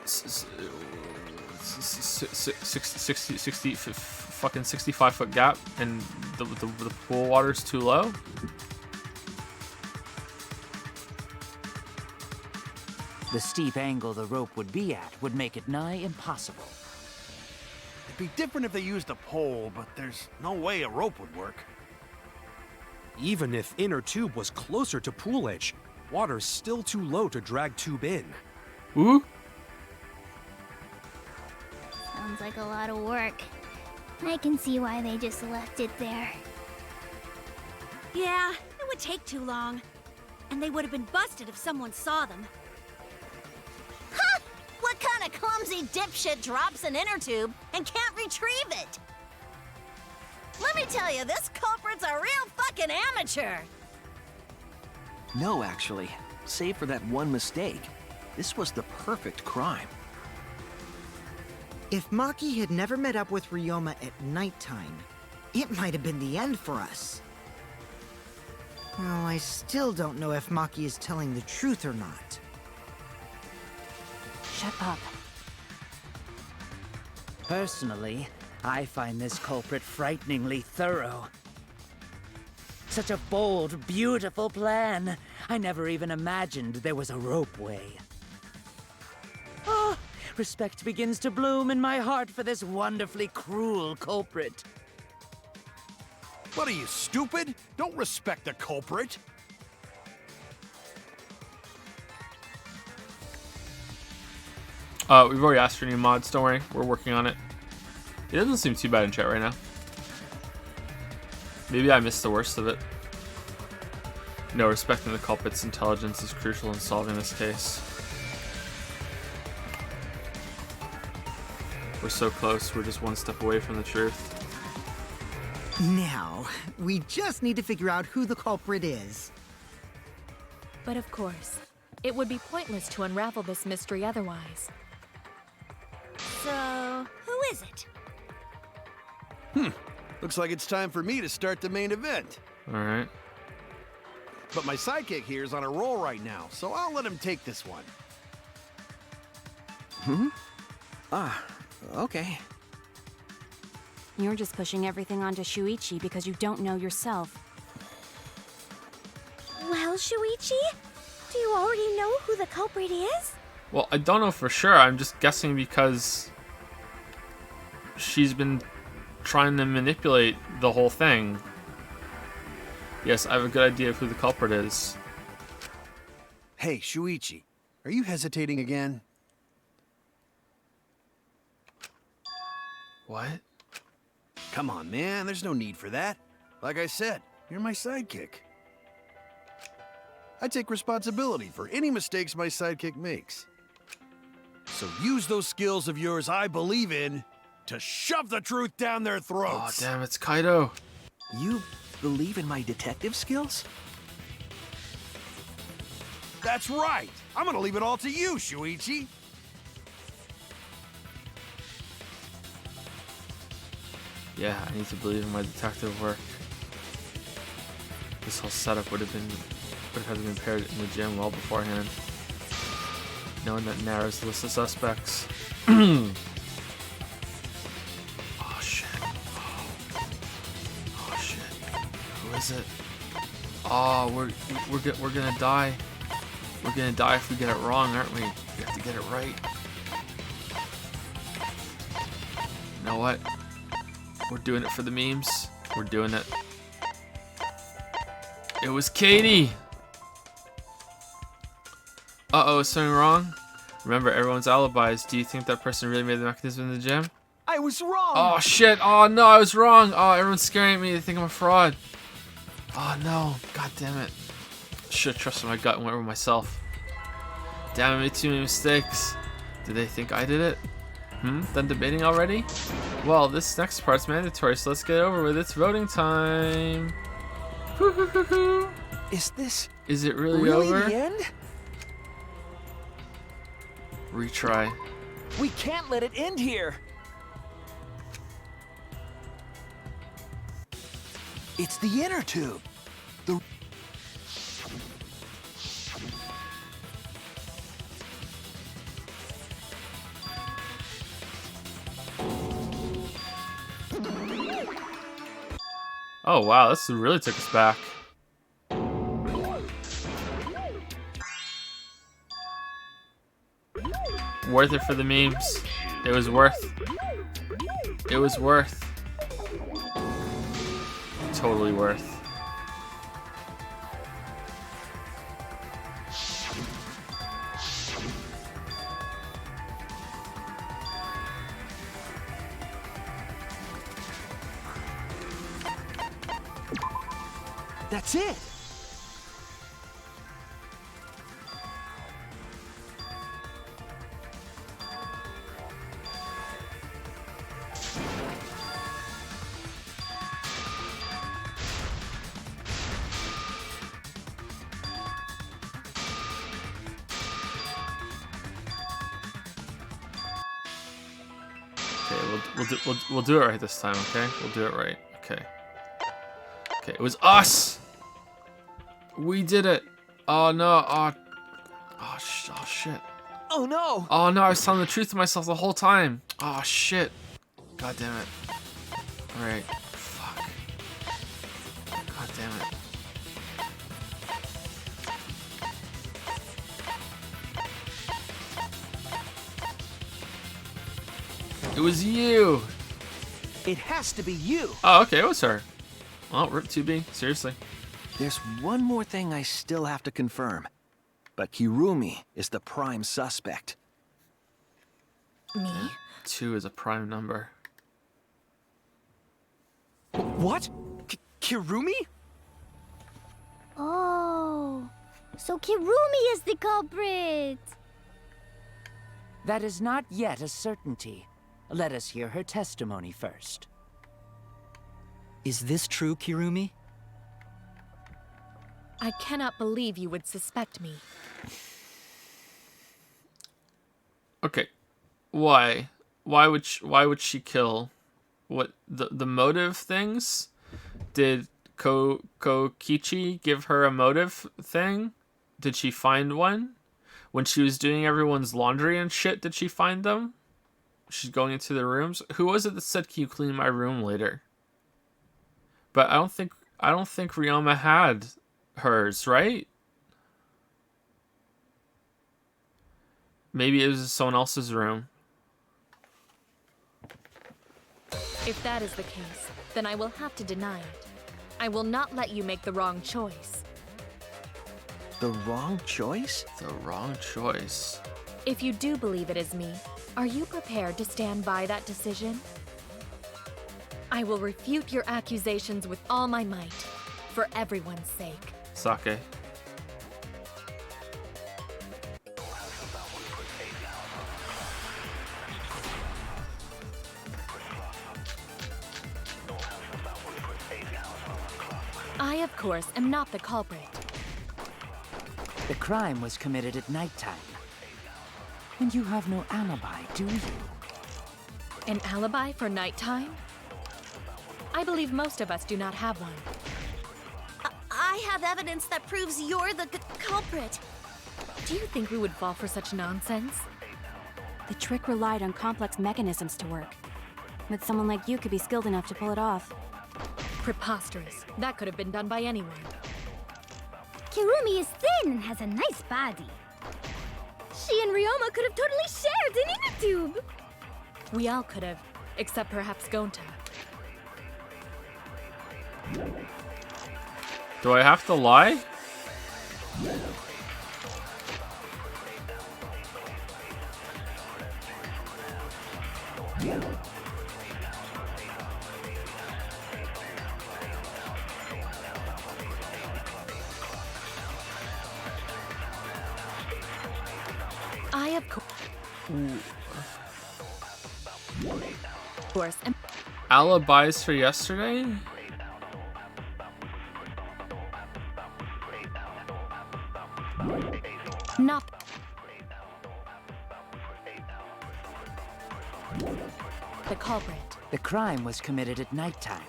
65-foot gap, and the pool water's too low. The steep angle the rope would be at would make it nigh impossible. It'd be different if they used a pole, but there's no way a rope would work. Even if inner tube was closer to pool edge, water's still too low to drag tube in. Ooh. Sounds like a lot of work. I can see why they just left it there. Yeah, it would take too long. And they would have been busted if someone saw them. Ha! What kind of clumsy dipshit drops an inner tube and can't retrieve it? Let me tell you, this culprit's a real fucking amateur. No, actually. Save for that one mistake, this was the perfect crime. If Maki had never met up with Ryoma at nighttime, it might have been the end for us. Well, I still don't know if Maki is telling the truth or not. Shut up. Personally, I find this culprit frighteningly thorough. Such a bold, beautiful plan. I never even imagined there was a ropeway. Oh, respect begins to bloom in my heart for this wonderfully cruel culprit. What are you, stupid? Don't respect the culprit. We've already asked for new mods, don't worry. We're working on it. It doesn't seem too bad in chat right now. Maybe I missed the worst of it. No, respecting the culprit's intelligence is crucial in solving this case. We're so close, we're just one step away from the truth. Now, we just need to figure out who the culprit is. But of course, it would be pointless to unravel this mystery otherwise. So, who is it? Looks like it's time for me to start the main event. Alright. But my sidekick here is on a roll right now, so I'll let him take this one. Okay. You're just pushing everything onto Shuichi because you don't know yourself. Well, Shuichi, do you already know who the culprit is? Well, I don't know for sure. I'm just guessing because she's been trying to manipulate the whole thing. Yes, I have a good idea of who the culprit is. Hey, Shuichi, are you hesitating again? What? Come on, man, there's no need for that. Like I said, you're my sidekick. I take responsibility for any mistakes my sidekick makes. So use those skills of yours I believe in to shove the truth down their Oh, throats. damn, it's Kaido. You believe in my detective skills? That's right. I'm gonna leave it all to you, Shuichi. Yeah, I need to believe in my detective work. This whole setup would have been prepared in the gym well beforehand. Knowing that narrows the list of suspects. Oh shit. Oh shit. Who is it? Oh, we're gonna die. We're gonna die if we get it wrong, aren't we? We have to get it right. You know what? We're doing it for the memes. We're doing it. It was Katie! Uh-oh, is something wrong? Remember everyone's alibis. Do you think that person really made the mechanism in the gym? I was wrong! Oh shit! Oh no, I was wrong! Oh, everyone's scaring at me. They think I'm a fraud. Oh no, god damn it. Should've trusted my gut and went with myself. Damn, I made too many mistakes. Did they think I did it? Done debating already? Well, this next part's mandatory, so let's get over with. It's voting time. Is it really over? The end? Retry. We can't let it end here. It's the inner tube. Oh wow, this really took us back. Worth it for the memes. It was worth. It was worth. Totally worth. That's it. Okay, we'll do it right this time. Okay, we'll do it right. Okay. Okay, it was us. We did it. Oh no. Oh shit. Oh no. Oh no, I was telling the truth to myself the whole time. Oh shit. God damn it. Alright. Fuck. God damn it. It was you. It has to be you. Oh, okay, it was her. Well, RIP 2B. Seriously. There's one more thing I still have to confirm. But Kirumi is the prime suspect. Me? 2 is a prime number. What? Kirumi? Oh, so Kirumi is the culprit. That is not yet a certainty. Let us hear her testimony first. Is this true, Kirumi? I cannot believe you would suspect me. Okay. Why? Why would she kill? What the motive things? Did Kokichi give her a motive thing? Did she find one? When she was doing everyone's laundry and shit, did she find them? She's going into the rooms. Who was it that said, "Can you clean my room later?" But I don't think Ryoma had hers, right? Maybe it was someone else's room. If that is the case, then I will have to deny it. I will not let you make the wrong choice. The wrong choice? The wrong choice. If you do believe it is me, are you prepared to stand by that decision? I will refute your accusations with all my might, for everyone's sake. Sake. I, of course, am not the culprit. The crime was committed at nighttime. And you have no alibi, do you? An alibi for nighttime? I believe most of us do not have one. I have evidence that proves you're the culprit. Do you think we would fall for such nonsense? The trick relied on complex mechanisms to work. But someone like you could be skilled enough to pull it off. Preposterous. That could have been done by anyone. Kirumi is thin and has a nice body. She and Ryoma could have totally shared an inner tube. We all could have, except perhaps Gonta. Do I have to lie? I of course am Alibis for yesterday? not the culprit. The crime was committed at nighttime.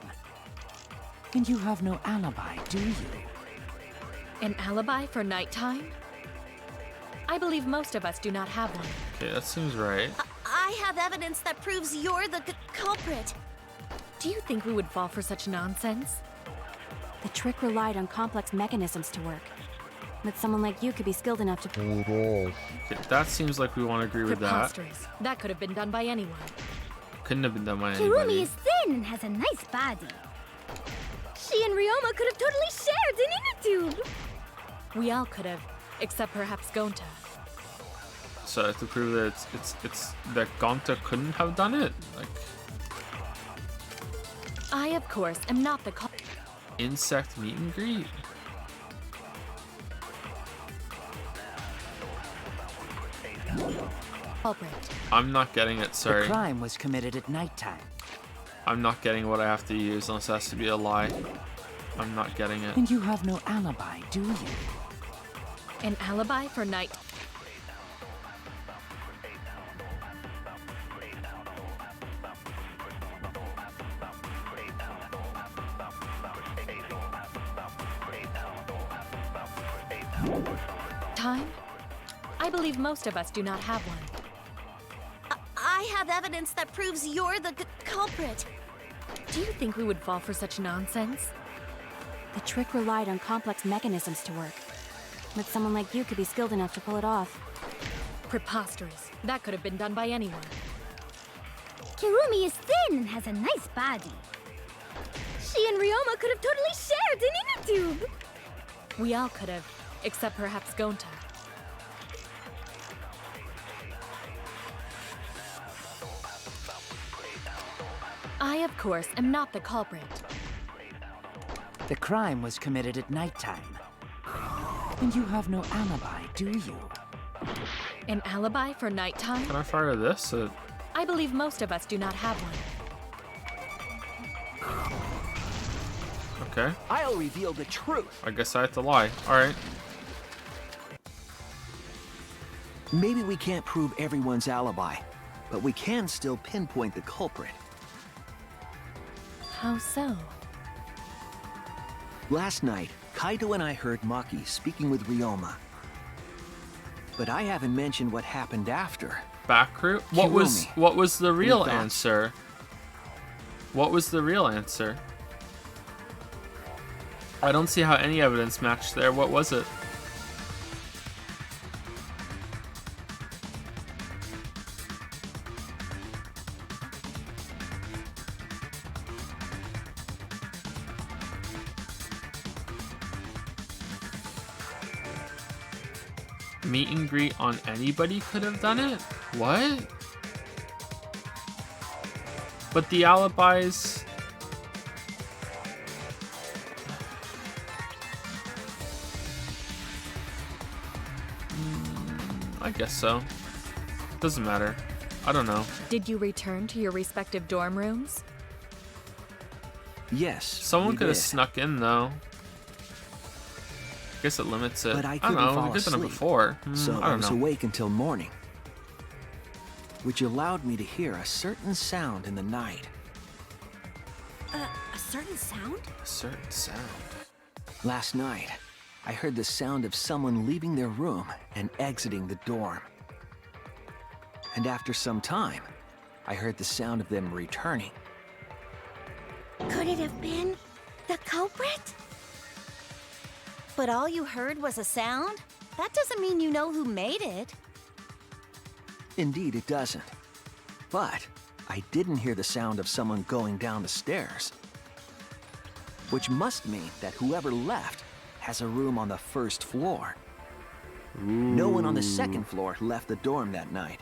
And you have no alibi, do you? An alibi for nighttime? I believe most of us do not have one. Okay, that seems right. I have evidence that proves you're the culprit. Do you think we would fall for such nonsense? The trick relied on complex mechanisms to work. But someone like you could be skilled enough to pull it off. Okay, that seems like we want to agree with that. Preposterous. That could have been done by anyone. Couldn't have been done by Kirumi anybody. is thin and has a nice body. She and Ryoma could have totally shared an inner tube. We all could have, except perhaps Gonta. So I have to prove that it's that Gonta couldn't have done it? Like I, of course, am not the insect meet and greet. culprit. I'm not getting it, sorry. The crime was committed at nighttime. I'm not getting what I have to use unless it has to be a lie. I'm not getting it. And you have no alibi, do you? An alibi for night. Time? I believe most of us do not have one. I have evidence that proves you're the culprit. Do you think we would fall for such nonsense? The trick relied on complex mechanisms to work. But someone like you could be skilled enough to pull it off. Preposterous. That could have been done by anyone. Kirumi is thin and has a nice body. She and Ryoma could have totally shared an inner tube. We all could have, except perhaps Gonta. I, of course, am not the culprit. The crime was committed at nighttime. And you have no alibi, do you? An alibi for nighttime? Can I fire this? I believe most of us do not have one. Okay. I'll reveal the truth. I guess I have to lie. Alright. Maybe we can't prove everyone's alibi, but we can still pinpoint the culprit. How so? Last night, Kaito and I heard Maki speaking with Ryoma. But I haven't mentioned what happened after. Back route? What was the real answer? What was the real answer? I don't see how any evidence matched there. What was it? Meet and greet on anybody could have done it? What? But the alibis... I guess so. Doesn't matter. I don't know. Did you return to your respective dorm rooms? Yes. Someone could have snuck in though. Guess it limits it. But I don't couldn't know. fall We've done it asleep, before. so I I don't was know. awake until morning, which allowed me to hear a certain sound in the night. A certain sound? A certain sound. Last night, I heard the sound of someone leaving their room and exiting the dorm. And after some time, I heard the sound of them returning. Could it have been the culprit? But all you heard was a sound? That doesn't mean you know who made it. Indeed, it doesn't. But I didn't hear the sound of someone going down the stairs. Which must mean that whoever left has a room on the first floor. No one on the second floor left the dorm that night.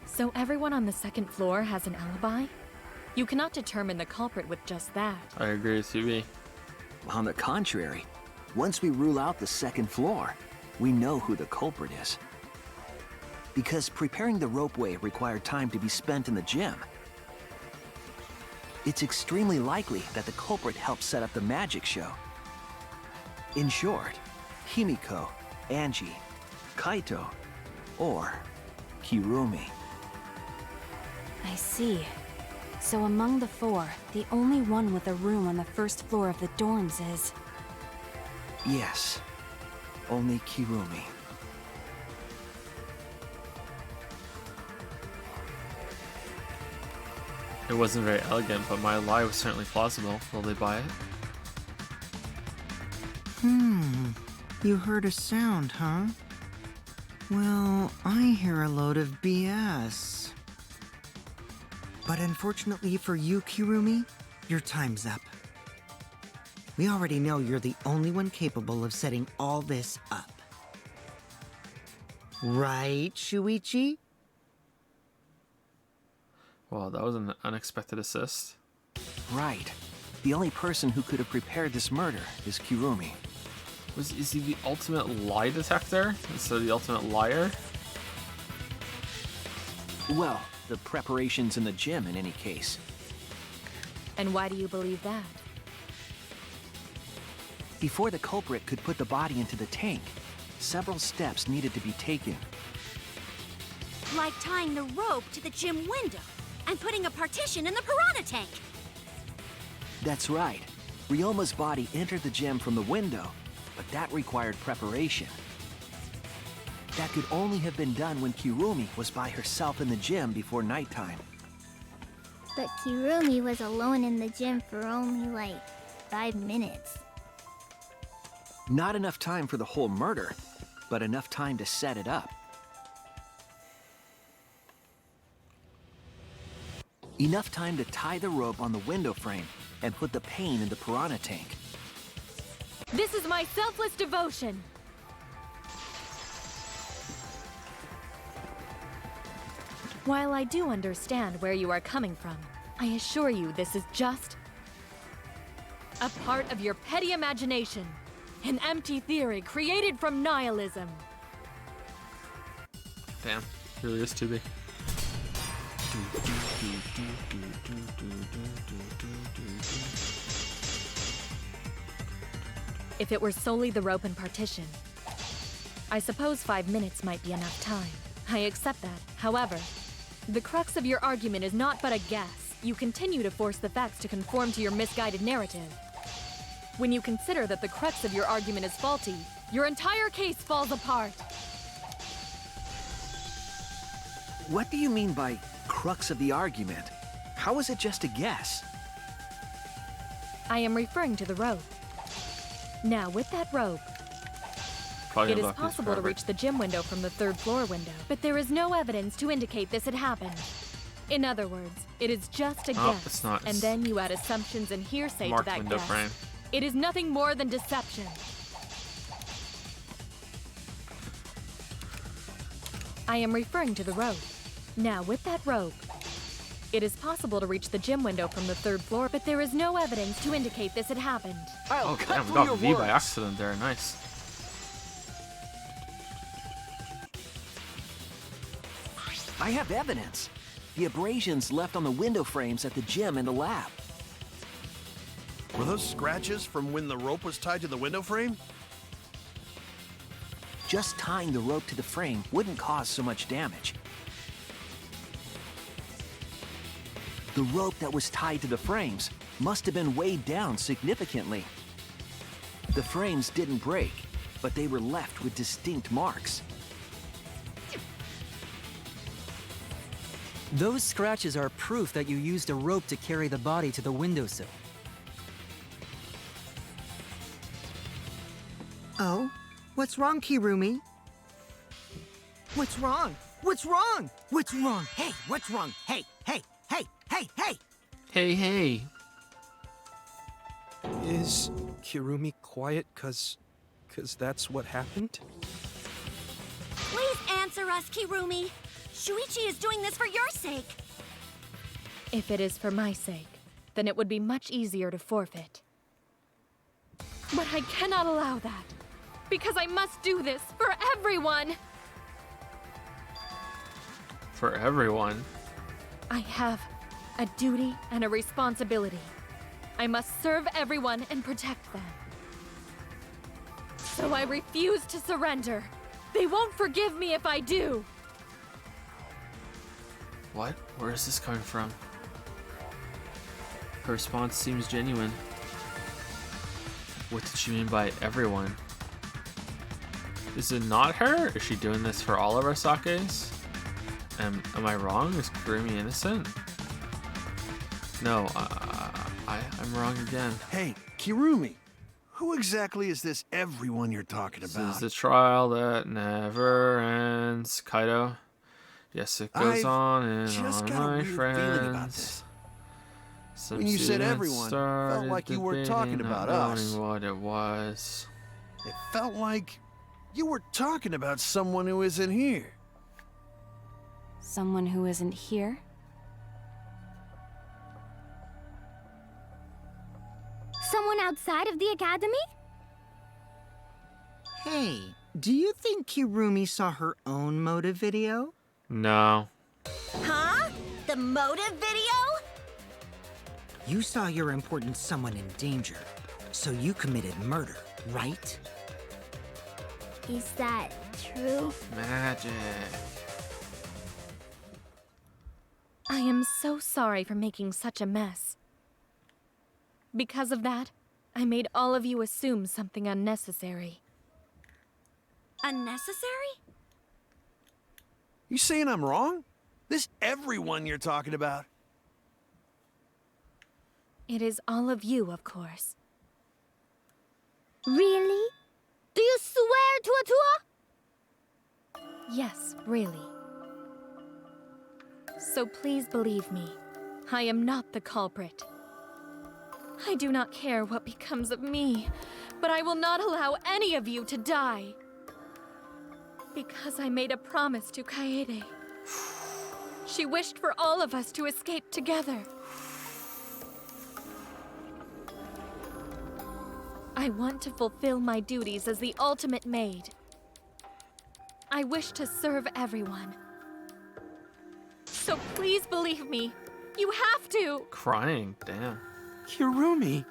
So everyone on the second floor has an alibi? You cannot determine the culprit with just that. I agree with you, B. On the contrary, once we rule out the second floor, we know who the culprit is. Because preparing the ropeway required time to be spent in the gym. It's extremely likely that the culprit helped set up the magic show. In short, Himiko, Angie, Kaito, or Kirumi. I see. So among the four, the only one with a room on the first floor of the dorms is... Yes, only Kirumi. It wasn't very elegant, but my lie was certainly plausible. Will they buy it? You heard a sound, huh? Well, I hear a load of BS. But unfortunately for you, Kirumi, your time's up. We already know you're the only one capable of setting all this up. Right, Shuichi? Wow, that was an unexpected assist. Right. The only person who could have prepared this murder is Kirumi. Is he the ultimate lie detector instead of the ultimate liar? Well, the preparations in the gym in any case. And why do you believe that? Before the culprit could put the body into the tank, several steps needed to be taken. Like tying the rope to the gym window and putting a partition in the piranha tank. That's right. Ryoma's body entered the gym from the window, but that required preparation. That could only have been done when Kirumi was by herself in the gym before nighttime. But Kirumi was alone in the gym for only like 5 minutes. Not enough time for the whole murder, but enough time to set it up. Enough time to tie the rope on the window frame and put the pain in the piranha tank. This is my selfless devotion! While I do understand where you are coming from, I assure you this is just a part of your petty imagination. An empty theory created from nihilism. Damn, really is too big. If it were solely the rope and partition, I suppose 5 minutes might be enough time. I accept that. However, the crux of your argument is not but a guess. You continue to force the facts to conform to your misguided narrative. When you consider that the crux of your argument is faulty, your entire case falls apart. What do you mean by crux of the argument? How is it just a guess? I am referring to the rope. Now, with that rope, Probably it is left this possible to forever. reach the gym window from the 3rd floor window, but there is no evidence to indicate this had happened. In other words, it is just a Oh, guess, it's not. and then you add assumptions and hearsay Marked to that window guess. frame. It is nothing more than deception. I am referring to the rope. Now, with that rope, it is possible to reach the gym window from the 3rd floor, but there is no evidence to indicate this had happened. Oh damn, we got V by accident there, nice. I have evidence. The abrasions left on the window frames at the gym and the lab. Were those scratches from when the rope was tied to the window frame? Just tying the rope to the frame wouldn't cause so much damage. The rope that was tied to the frames must have been weighed down significantly. The frames didn't break, but they were left with distinct marks. Those scratches are proof that you used a rope to carry the body to the windowsill. Oh? What's wrong, Kirumi? What's wrong? What's wrong? What's wrong? Hey, what's wrong? Hey, hey, hey, hey, hey! Hey, hey. Is Kirumi quiet cause that's what happened? Please answer us, Kirumi. Shuichi is doing this for your sake. If it is for my sake, then it would be much easier to forfeit. But I cannot allow that, because I must do this for everyone. For everyone. I have a duty and a responsibility. I must serve everyone and protect them. So I refuse to surrender. They won't forgive me if I do. What? Where is this coming from? Her response seems genuine. What did she mean by everyone? Is it not her? Is she doing this for all of our sakes? Am I wrong? Is Kirumi innocent? No, I'm wrong again. Hey, Kirumi, who exactly is this everyone you're talking This about? is the trial that never ends. Kaido. Yes, it goes on and just on, got a my weird feeling about friends. this. Some When you said students everyone, felt started like you were talking debating, about not us. knowing what it was. It felt like you were talking about someone who isn't here. Someone who isn't here? Someone outside of the academy? Hey, do you think Kirumi saw her own motive video? No. Huh? The motive video? You saw your important someone in danger, so you committed murder, right? Is that true? Magic. I am so sorry for making such a mess. Because of that, I made all of you assume something unnecessary. Unnecessary? You saying I'm wrong? This everyone you're talking about? It is all of you, of course. Really? Do you swear to Atua? Yes, really. So please believe me, I am not the culprit. I do not care what becomes of me, but I will not allow any of you to die. Because I made a promise to Kaede. She wished for all of us to escape together. I want to fulfill my duties as the ultimate maid. I wish to serve everyone. So please believe me. You have to. Crying, damn. Kirumi!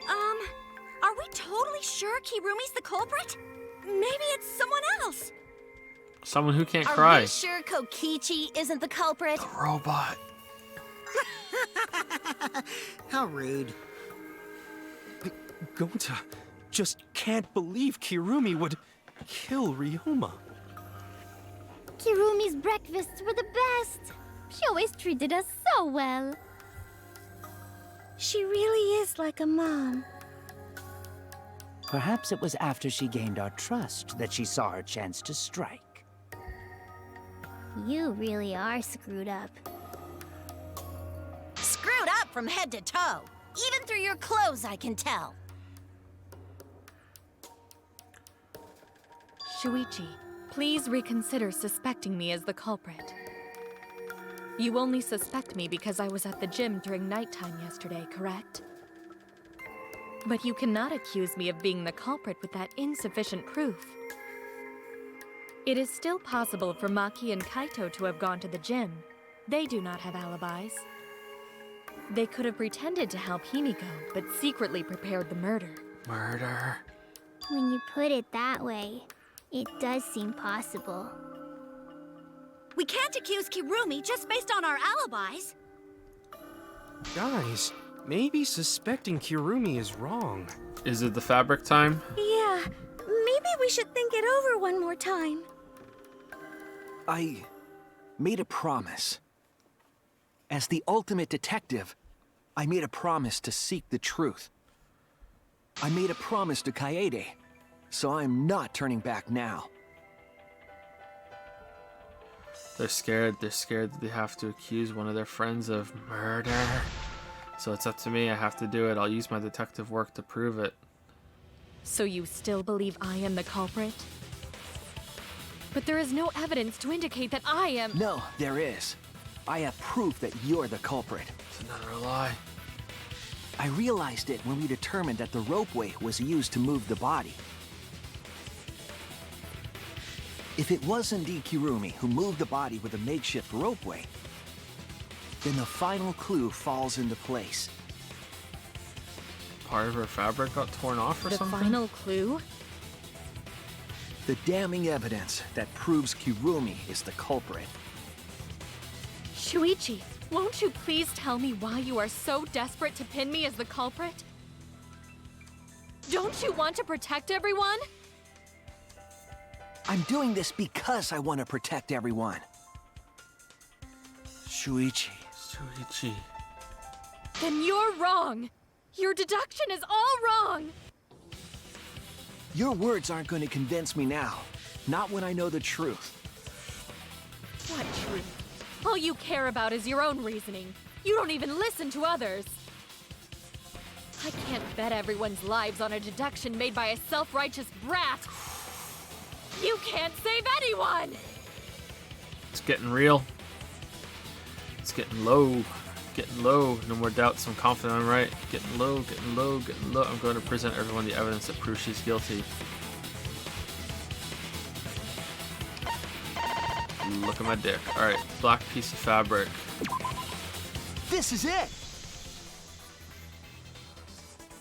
Are we totally sure Kirumi's the culprit? Maybe it's someone else. Someone who can't Are cry. we sure Kokichi isn't the culprit? The robot. How rude. Gonta just can't believe Kirumi would kill Ryoma. Kirumi's breakfasts were the best. She always treated us so well. She really is like a mom. Perhaps it was after she gained our trust that she saw her chance to strike. You really are screwed up. Screwed up from head to toe. Even through your clothes, I can tell. Shuichi, please reconsider suspecting me as the culprit. You only suspect me because I was at the gym during nighttime yesterday, correct? But you cannot accuse me of being the culprit with that insufficient proof. It is still possible for Maki and Kaito to have gone to the gym. They do not have alibis. They could have pretended to help Himiko, but secretly prepared the murder. Murder. When you put it that way, it does seem possible. We can't accuse Kirumi just based on our alibis. Guys, maybe suspecting Kirumi is wrong. Is it the fabric time? Yeah, maybe we should think it over one more time. I made a promise. As the ultimate detective, I made a promise to seek the truth. I made a promise to Kaede, so I'm not turning back now. They're scared. They're scared that they have to accuse one of their friends of murder. So it's up to me. I have to do it. I'll use my detective work to prove it. So you still believe I am the culprit? But there is no evidence to indicate that I am— No, there is. I have proof that you're the culprit. It's another lie. I realized it when we determined that the ropeway was used to move the body. If it was indeed Kirumi who moved the body with a makeshift ropeway, then the final clue falls into place. Part of her fabric got torn off or the something? final clue? The damning evidence that proves Kirumi is the culprit. Shuichi, won't you please tell me why you are so desperate to pin me as the culprit? Don't you want to protect everyone? I'm doing this because I want to protect everyone. Shuichi. Shuichi. Then you're wrong. Your deduction is all wrong. Your words aren't going to convince me now. Not when I know the truth. What truth? All you care about is your own reasoning. You don't even listen to others. I can't bet everyone's lives on a deduction made by a self-righteous brat. You can't save anyone! It's getting real. It's getting low. Getting low. No more doubts. I'm confident I'm right. Getting low, getting low, getting low. I'm going to present everyone the evidence that proves she's guilty. Look at my dick. Alright, black piece of fabric. This is it!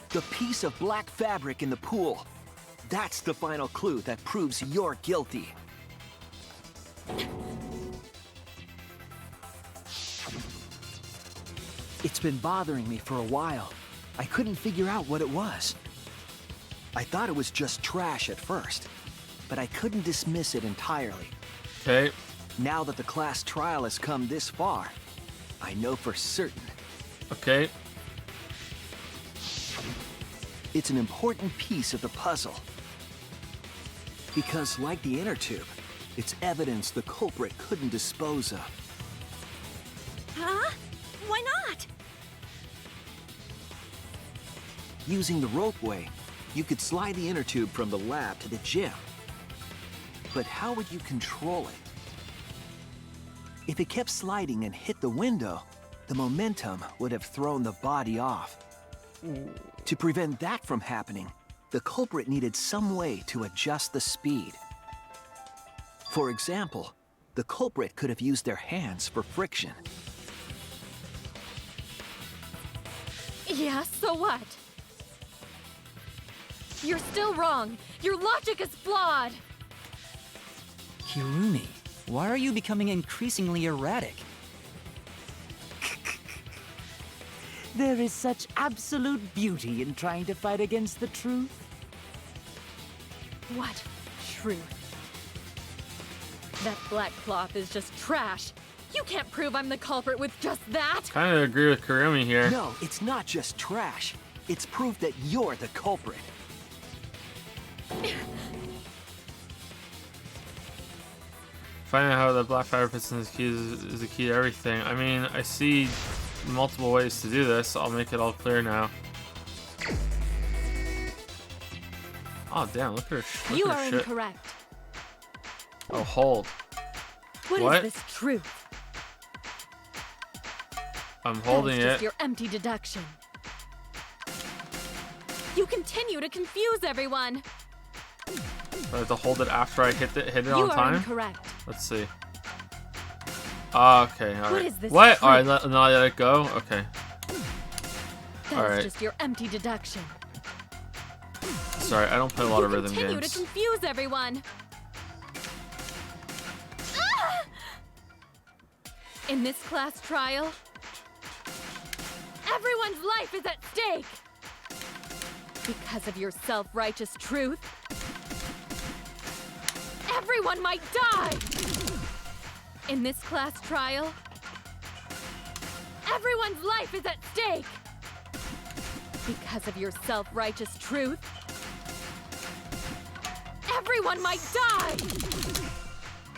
The piece of black fabric in the pool. That's the final clue that proves you're guilty. It's been bothering me for a while. I couldn't figure out what it was. I thought it was just trash at first, but I couldn't dismiss it entirely. Okay. Now that the class trial has come this far, I know for certain. Okay. It's an important piece of the puzzle. Because, like the inner tube, it's evidence the culprit couldn't dispose of. Huh? Why not? Using the ropeway, you could slide the inner tube from the lab to the gym. But how would you control it? If it kept sliding and hit the window, the momentum would have thrown the body off. To prevent that from happening, the culprit needed some way to adjust the speed. For example, the culprit could have used their hands for friction. Yeah, so what? You're still wrong. Your logic is flawed. Kirumi, why are you becoming increasingly erratic? There is such absolute beauty in trying to fight against the truth. What truth? That black cloth is just trash. You can't prove I'm the culprit with just that. Kind of agree with Kirumi here. No, it's not just trash. It's proof that you're the culprit. Finding out how the black fabric fits in is the key to everything. I mean, I see multiple ways to do this. I'll make it all clear now. Oh damn! Look at her. You Look at are her shit. incorrect. Oh, hold. What is this truth? I'm holding That's just it. your empty deduction. You continue to confuse everyone. I have to hold it after I hit it You on are time. incorrect. Let's see. Okay, all right. What is this What? truth? All right, now I let it go. Okay. That's Alright. just your empty deduction. Sorry, I don't play a lot of rhythm Continue games. to confuse everyone. In this class trial, everyone's life is at stake! Because of your self-righteous truth, everyone might die! In this class trial, everyone's life is at stake! Because of your self-righteous truth, everyone might die!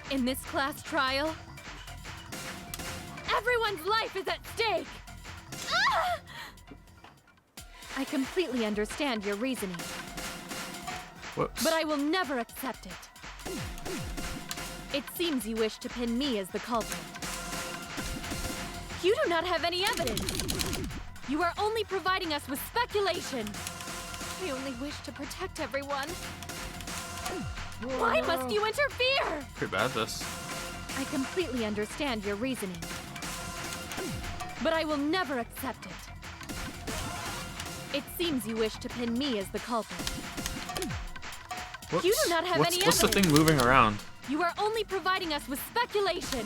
In this class trial, everyone's life is at stake! Ah! I completely understand your reasoning. Whoops. But I will never accept it. It seems you wish to pin me as the culprit. You do not have any evidence. You are only providing us with speculation. I only wish to protect everyone. Why must you interfere? Pretty bad, this. I completely understand your reasoning. But I will never accept it. It seems you wish to pin me as the culprit. Whoops. You do not have any What's the evidence. thing moving around? You are only providing us with speculation.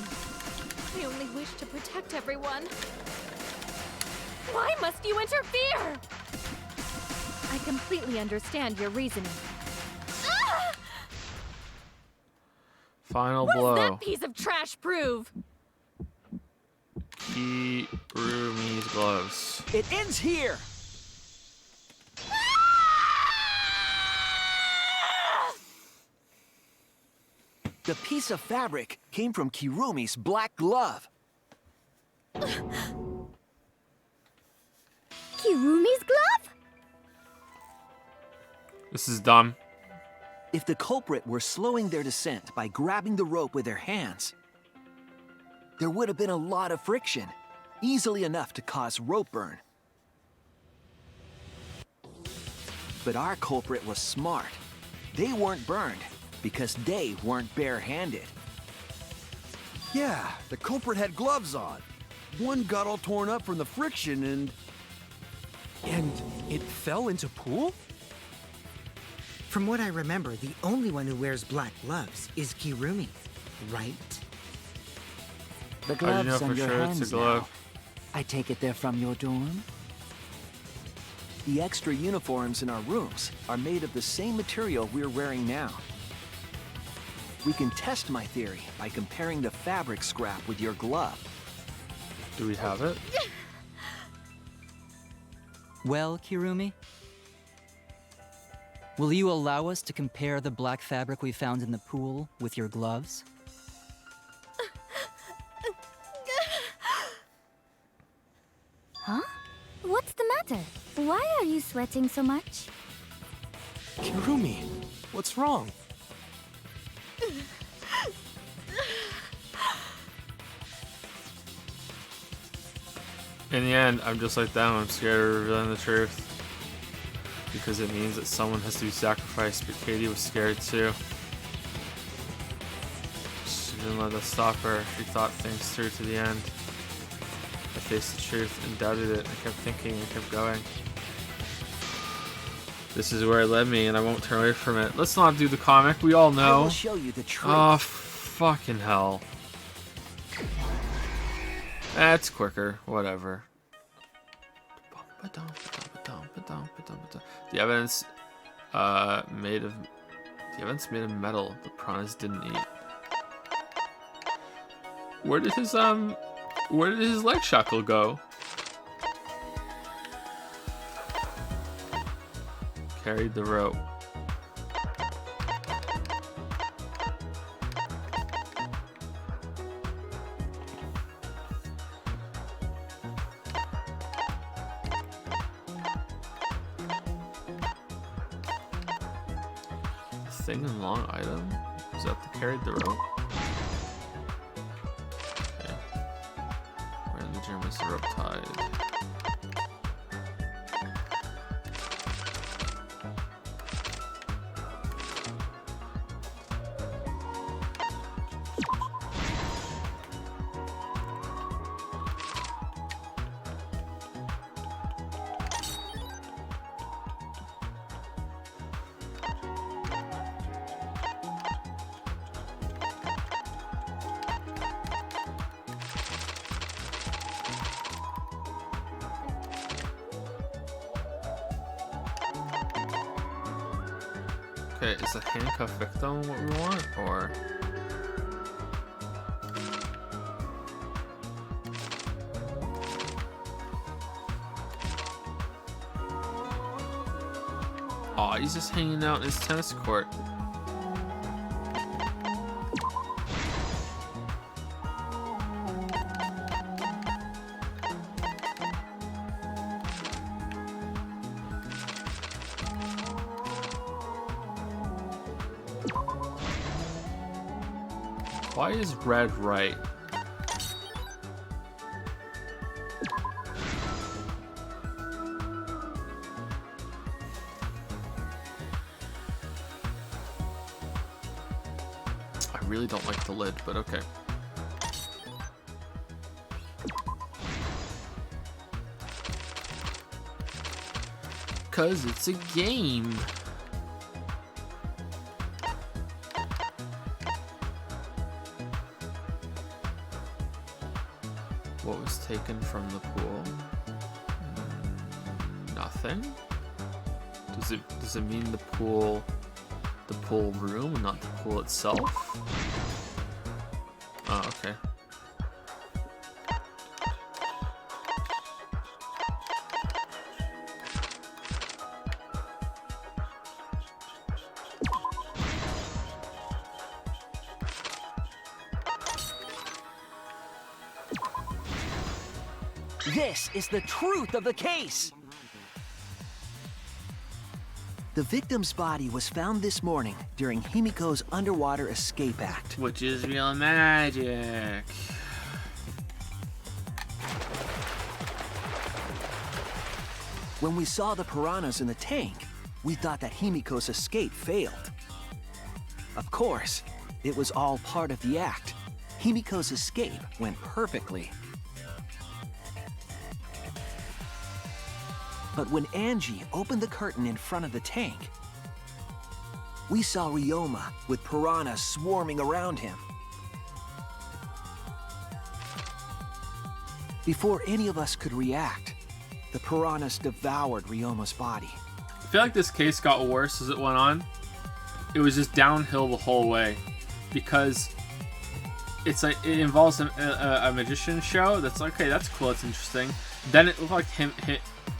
I only wish to protect everyone. Why must you interfere? I completely understand your reasoning. Ah! Final What blow. does that piece of trash prove? Kirumi's gloves. It ends here! The piece of fabric came from Kirumi's black glove. Kirumi's glove? This is dumb. If the culprit were slowing their descent by grabbing the rope with their hands, there would have been a lot of friction, easily enough to cause rope burn. But our culprit was smart. They weren't burned because they weren't bare-handed. Yeah, the culprit had gloves on. One got all torn up from the friction and... And it fell into pool? From what I remember, the only one who wears black gloves is Kirumi, right? The How do you know gloves for on your sure it's a hands glove? now. I take it they're from your dorm? The extra uniforms in our rooms are made of the same material we're wearing now. We can test my theory by comparing the fabric scrap with your glove. Do we have it? Well, Kirumi? Will you allow us to compare the black fabric we found in the pool with your gloves? Huh? What's the matter? Why are you sweating so much? Kirumi, what's wrong? In the end, I'm just like them. I'm scared of revealing the truth. Because it means that someone has to be sacrificed, but Katie was scared too. She didn't let that stop her. She thought things through to the end. I faced the truth and doubted it. I kept thinking and kept going. This is where it led me, and I won't turn away from it. Let's not do the comic. We all I know. will show you the truth. Oh, fucking hell. That's quicker. Whatever. The evidence made of metal the piranhas didn't eat. Where did his leg shackle go? Carried the rope. Thing and long item? Is that the carried the rope? Okay. Where in the gym is the rope tied? Okay, is the handcuff victim what we want, or? Aw, he's just hanging out in his tennis court. Why is red right? I really don't like the lid, but okay. Cause it's a game. What was taken from the pool? Nothing. Does it mean the pool room and not the pool itself? Oh, okay. This is the truth of the case. The victim's body was found this morning during Himiko's underwater escape act. Which is real magic. When we saw the piranhas in the tank, we thought that Himiko's escape failed. Of course, it was all part of the act. Himiko's escape went perfectly. But when Angie opened the curtain in front of the tank, we saw Ryoma with piranhas swarming around him. Before any of us could react, the piranhas devoured Ryoma's body. I feel like this case got worse as it went on. It was just downhill the whole way, because it's like it involves a magician show. That's like, okay, that's cool, that's interesting. Then it looked like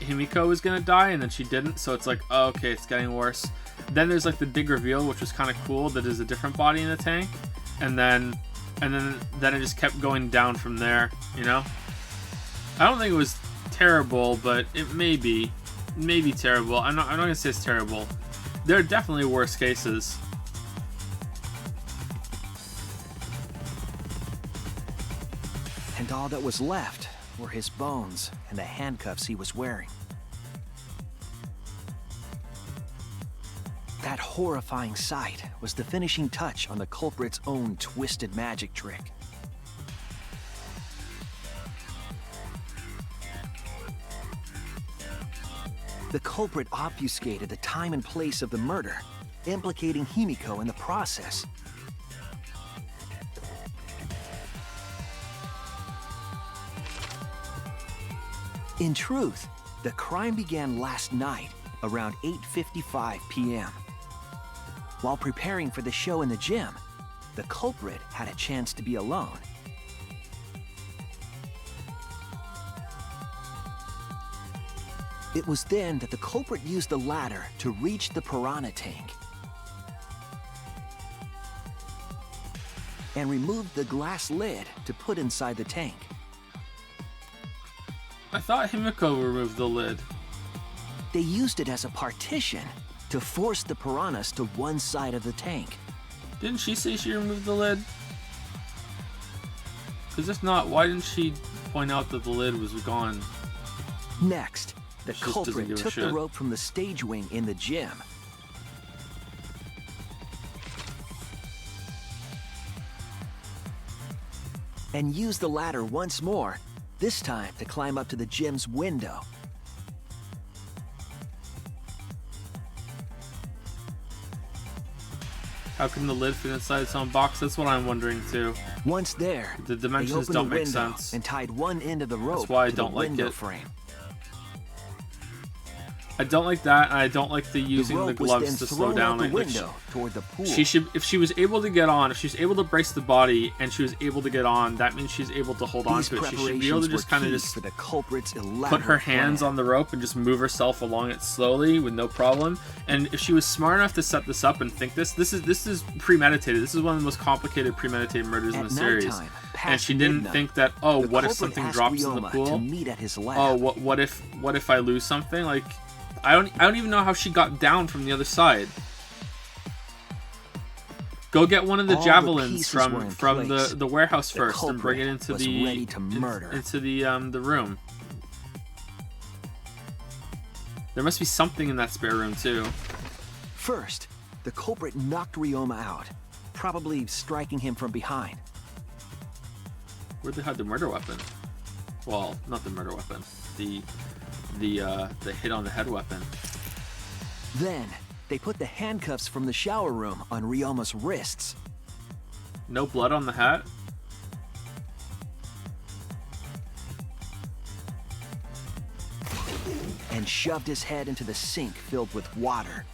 Himiko was gonna die, and then she didn't, so it's like, oh, okay, it's getting worse. Then there's like the big reveal, which was kind of cool, that is a different body in the tank, and then it just kept going down from there, you know? I don't think it was terrible, but it may be terrible. I'm not gonna say it's terrible. There are definitely worse cases. And all that was left were his bones and the handcuffs he was wearing. That horrifying sight was the finishing touch on the culprit's own twisted magic trick. The culprit obfuscated the time and place of the murder, implicating Himiko in the process. In truth, the crime began last night around 8:55 p.m. While preparing for the show in the gym, the culprit had a chance to be alone. It was then that the culprit used the ladder to reach the piranha tank and removed the glass lid to put inside the tank. I thought Himiko removed the lid. They used it as a partition to force the piranhas to one side of the tank. Didn't she say she removed the lid? Because if not, why didn't she point out that the lid was gone? Next, the She just doesn't culprit give a took the shit. rope from the stage wing in the gym and used the ladder once more, this time to climb up to the gym's window. How can the lid fit inside its own box? That's what I'm wondering too. Once there, The they dimensions opened don't the make window sense. and tied one end of the rope That's why I to don't the like window it. frame. I don't like that, and I don't like the using the rope was gloves then to slow thrown down. out the Like, window toward the pool. she should, if she was able to get on, if she was able to brace the body and she was able to get on, that means she's able to hold on These to it. She should be able to preparations just kind of were just key for the culprit's put elaborate her hands plan. on the rope and just move herself along it slowly with no problem. And if she was smart enough to set this up and think this is premeditated. This is one of the most complicated premeditated murders in At the series. nighttime, And past she didn't midnight, think that, oh, the what if culprit something asked drops in the Ryoma pool? to meet at his lab. Oh, what if I lose something? Like, I don't even know how she got down from the other side. Go get one of the All the javelins pieces were in from place. the warehouse The first and bring it culprit into was the ready to murder. into the room. There must be something in that spare room too. First, the culprit knocked Ryoma out, probably striking him from behind. Where'd they hide the murder weapon? Well, not the murder weapon. The hit on the head weapon. Then, they put the handcuffs from the shower room on Ryoma's wrists. No blood on the hat? And shoved his head into the sink filled with water.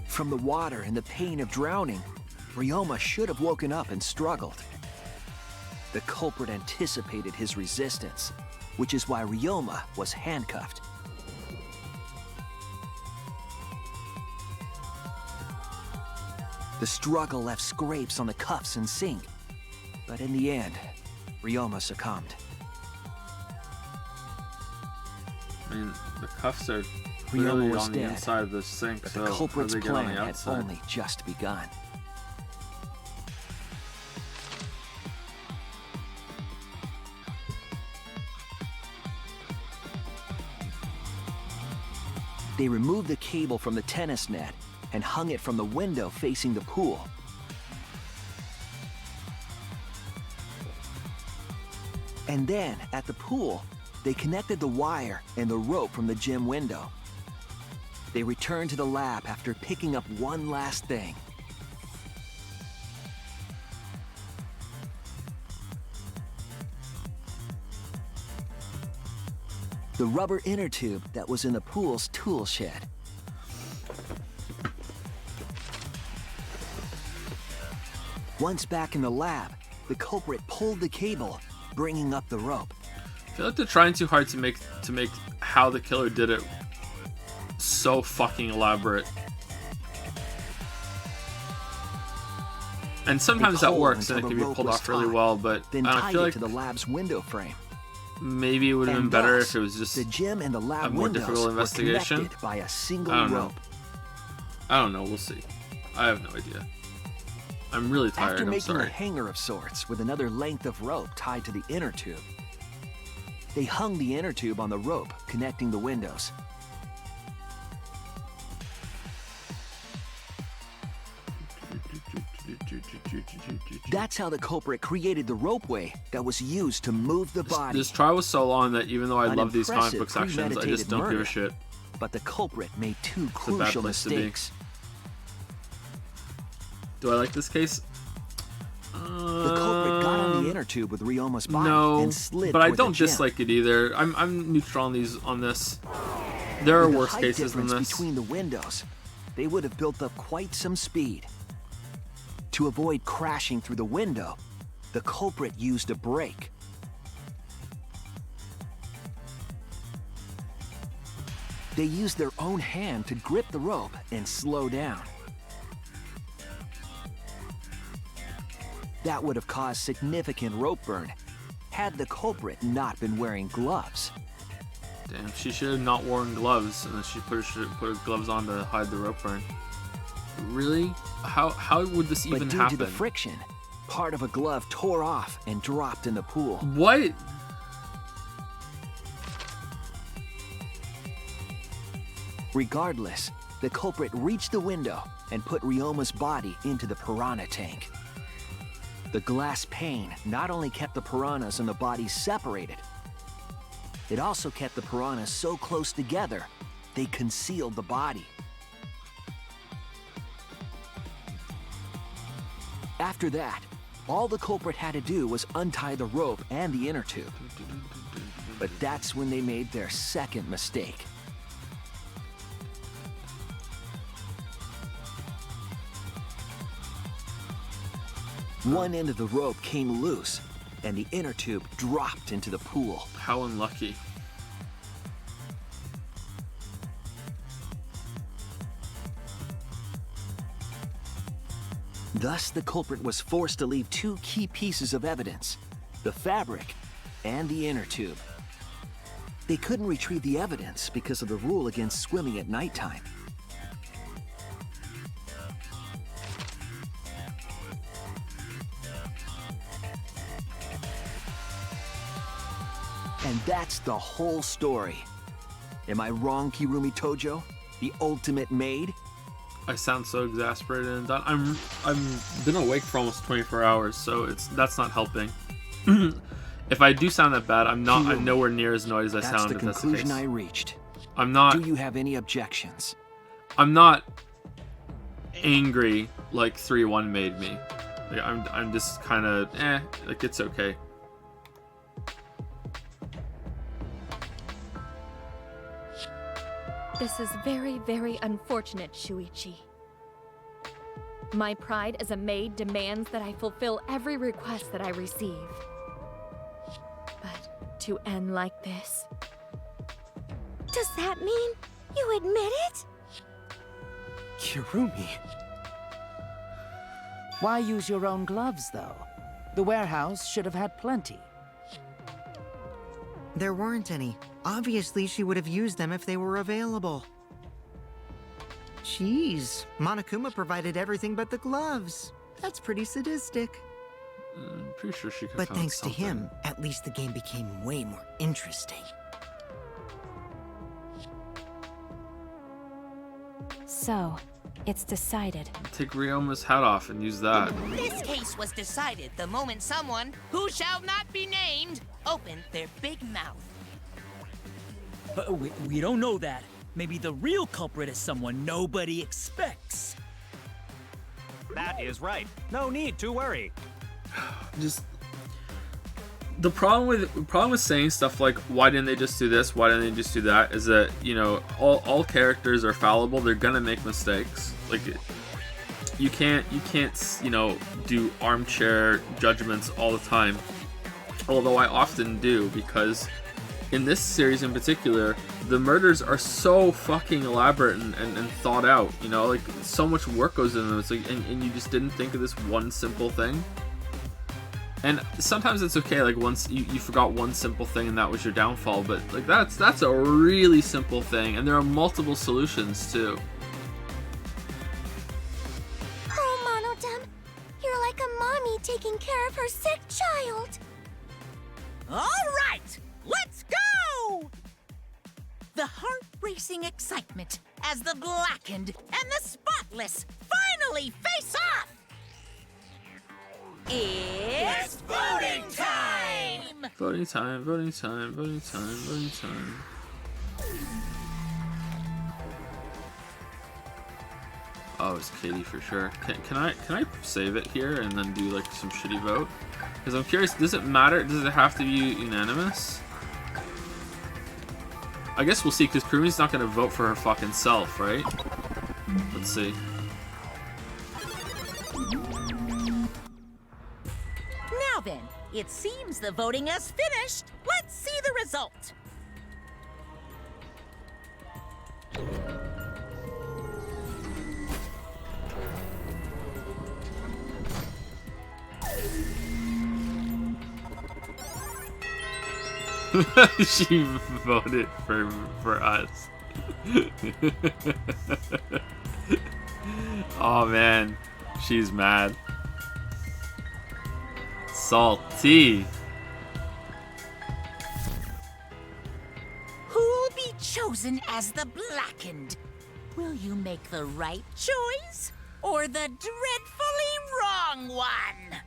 From the water and the pain of drowning, Ryoma should have woken up and struggled. The culprit anticipated his resistance, which is why Ryoma was handcuffed. The struggle left scrapes on the cuffs and sink, but in the end, Ryoma succumbed. I mean, the cuffs are Ryoma clearly was on the dead, inside of the sink, but so the how do culprit's they get on plan the had outside? only just begun. They removed the cable from the tennis net and hung it from the window facing the pool. And then, at the pool, they connected the wire and the rope from the gym window. They returned to the lab after picking up one last thing. The rubber inner tube that was in the pool's tool shed. Once back in the lab, the culprit pulled the cable, bringing up the rope. I feel like they're trying too hard to make how the killer did it so fucking elaborate. And sometimes that works and it can be pulled off really well, but then I tied feel it like to the lab's window frame. maybe it would have been And better thus, if it was just the gym and the a lab more windows difficult were investigation. connected by a single I don't know. rope. I don't know. We'll see. I have no idea. I'm really tired. After I'm making a sorry. hanger of sorts with another length of rope tied to the inner tube, they hung the inner tube on the rope connecting the windows. That's how the culprit created the ropeway that was used to move the body. This trial was so long that even though I An love these comic impressive book sections, I just premeditated don't give a murder. shit. But the culprit made two a bad crucial place to be. mistakes. Do I like this case? The culprit got on the inner tube with Ryoma's body No, and slid but I toward the don't gym. dislike it either. I'm neutral on this. There are With the worse height cases than difference this. between the windows, they would have built up quite some speed. To avoid crashing through the window, the culprit used a brake. They used their own hand to grip the rope and slow down. That would have caused significant rope burn had the culprit not been wearing gloves. Damn, she should have not worn gloves, and then she put her gloves on to hide the rope burn. Really? How would this even But due happen? to the friction, part of a glove tore off and dropped in the pool. What? Regardless, the culprit reached the window and put Ryoma's body into the piranha tank. The glass pane not only kept the piranhas and the body separated, it also kept the piranhas so close together, they concealed the body. After that, All the culprit had to do was untie the rope and the inner tube. But that's when they made their second mistake. One end of the rope came loose, and the inner tube dropped into the pool. How unlucky. Thus, the culprit was forced to leave two key pieces of evidence, the fabric and the inner tube. They couldn't retrieve the evidence because of the rule against swimming at nighttime. And that's the whole story. Am I wrong, Kirumi Tojo? The ultimate maid? I sound so exasperated and done. I'm been awake for almost 24 hours, so that's not helping. If I do sound that bad, I'm nowhere near as annoyed as I sound. That's the conclusion I reached. I'm not. Do you have any objections? I'm not angry like 3-1 made me. Like, I'm just kind of like it's okay. This is very, very unfortunate, Shuichi. My pride as a maid demands that I fulfill every request that I receive. But to end like this... Does that mean you admit it? Kirumi. Why use your own gloves, though? The warehouse should have had plenty. There weren't any. Obviously, she would have used them if they were available. Jeez, Monokuma provided everything but the gloves. That's pretty sadistic. I'm pretty sure she could. But thanks to him, at least the game became way more interesting. So, it's decided. Take Ryoma's hat off and use that. This case was decided the moment someone, who shall not be named, opened their big mouth. We don't know that. Maybe the real culprit is someone nobody expects. That is right. No need to worry. Just the problem with saying stuff like why didn't they just do this, why didn't they just do that, is that, you know, all characters are fallible. They're gonna make mistakes. Like you can't you know, do armchair judgments all the time, although I often do, because in this series in particular, the murders are so fucking elaborate and thought out, you know, like so much work goes into them. It's like, and you just didn't think of this one simple thing. And sometimes it's okay, like once you forgot one simple thing and that was your downfall, but like that's a really simple thing, and there are multiple solutions too. Oh, Monodem, you're like a mommy taking care of her sick child. All right, let's go! The heart-racing excitement as the blackened and the spotless finally face off! It's voting time! Voting time, voting time, voting time, voting time. Oh, it's Katie for sure. Can I save it here and then do like some shitty vote? Because I'm curious, does it matter? Does it have to be unanimous? I guess we'll see, because Kurumi's not going to vote for her fucking self, right? Let's see. Now then, it seems the voting has finished. Let's see the result. She voted for us. Oh man, she's mad. Salty. Who'll be chosen as the blackened? Will you make the right choice or the dreadfully wrong one?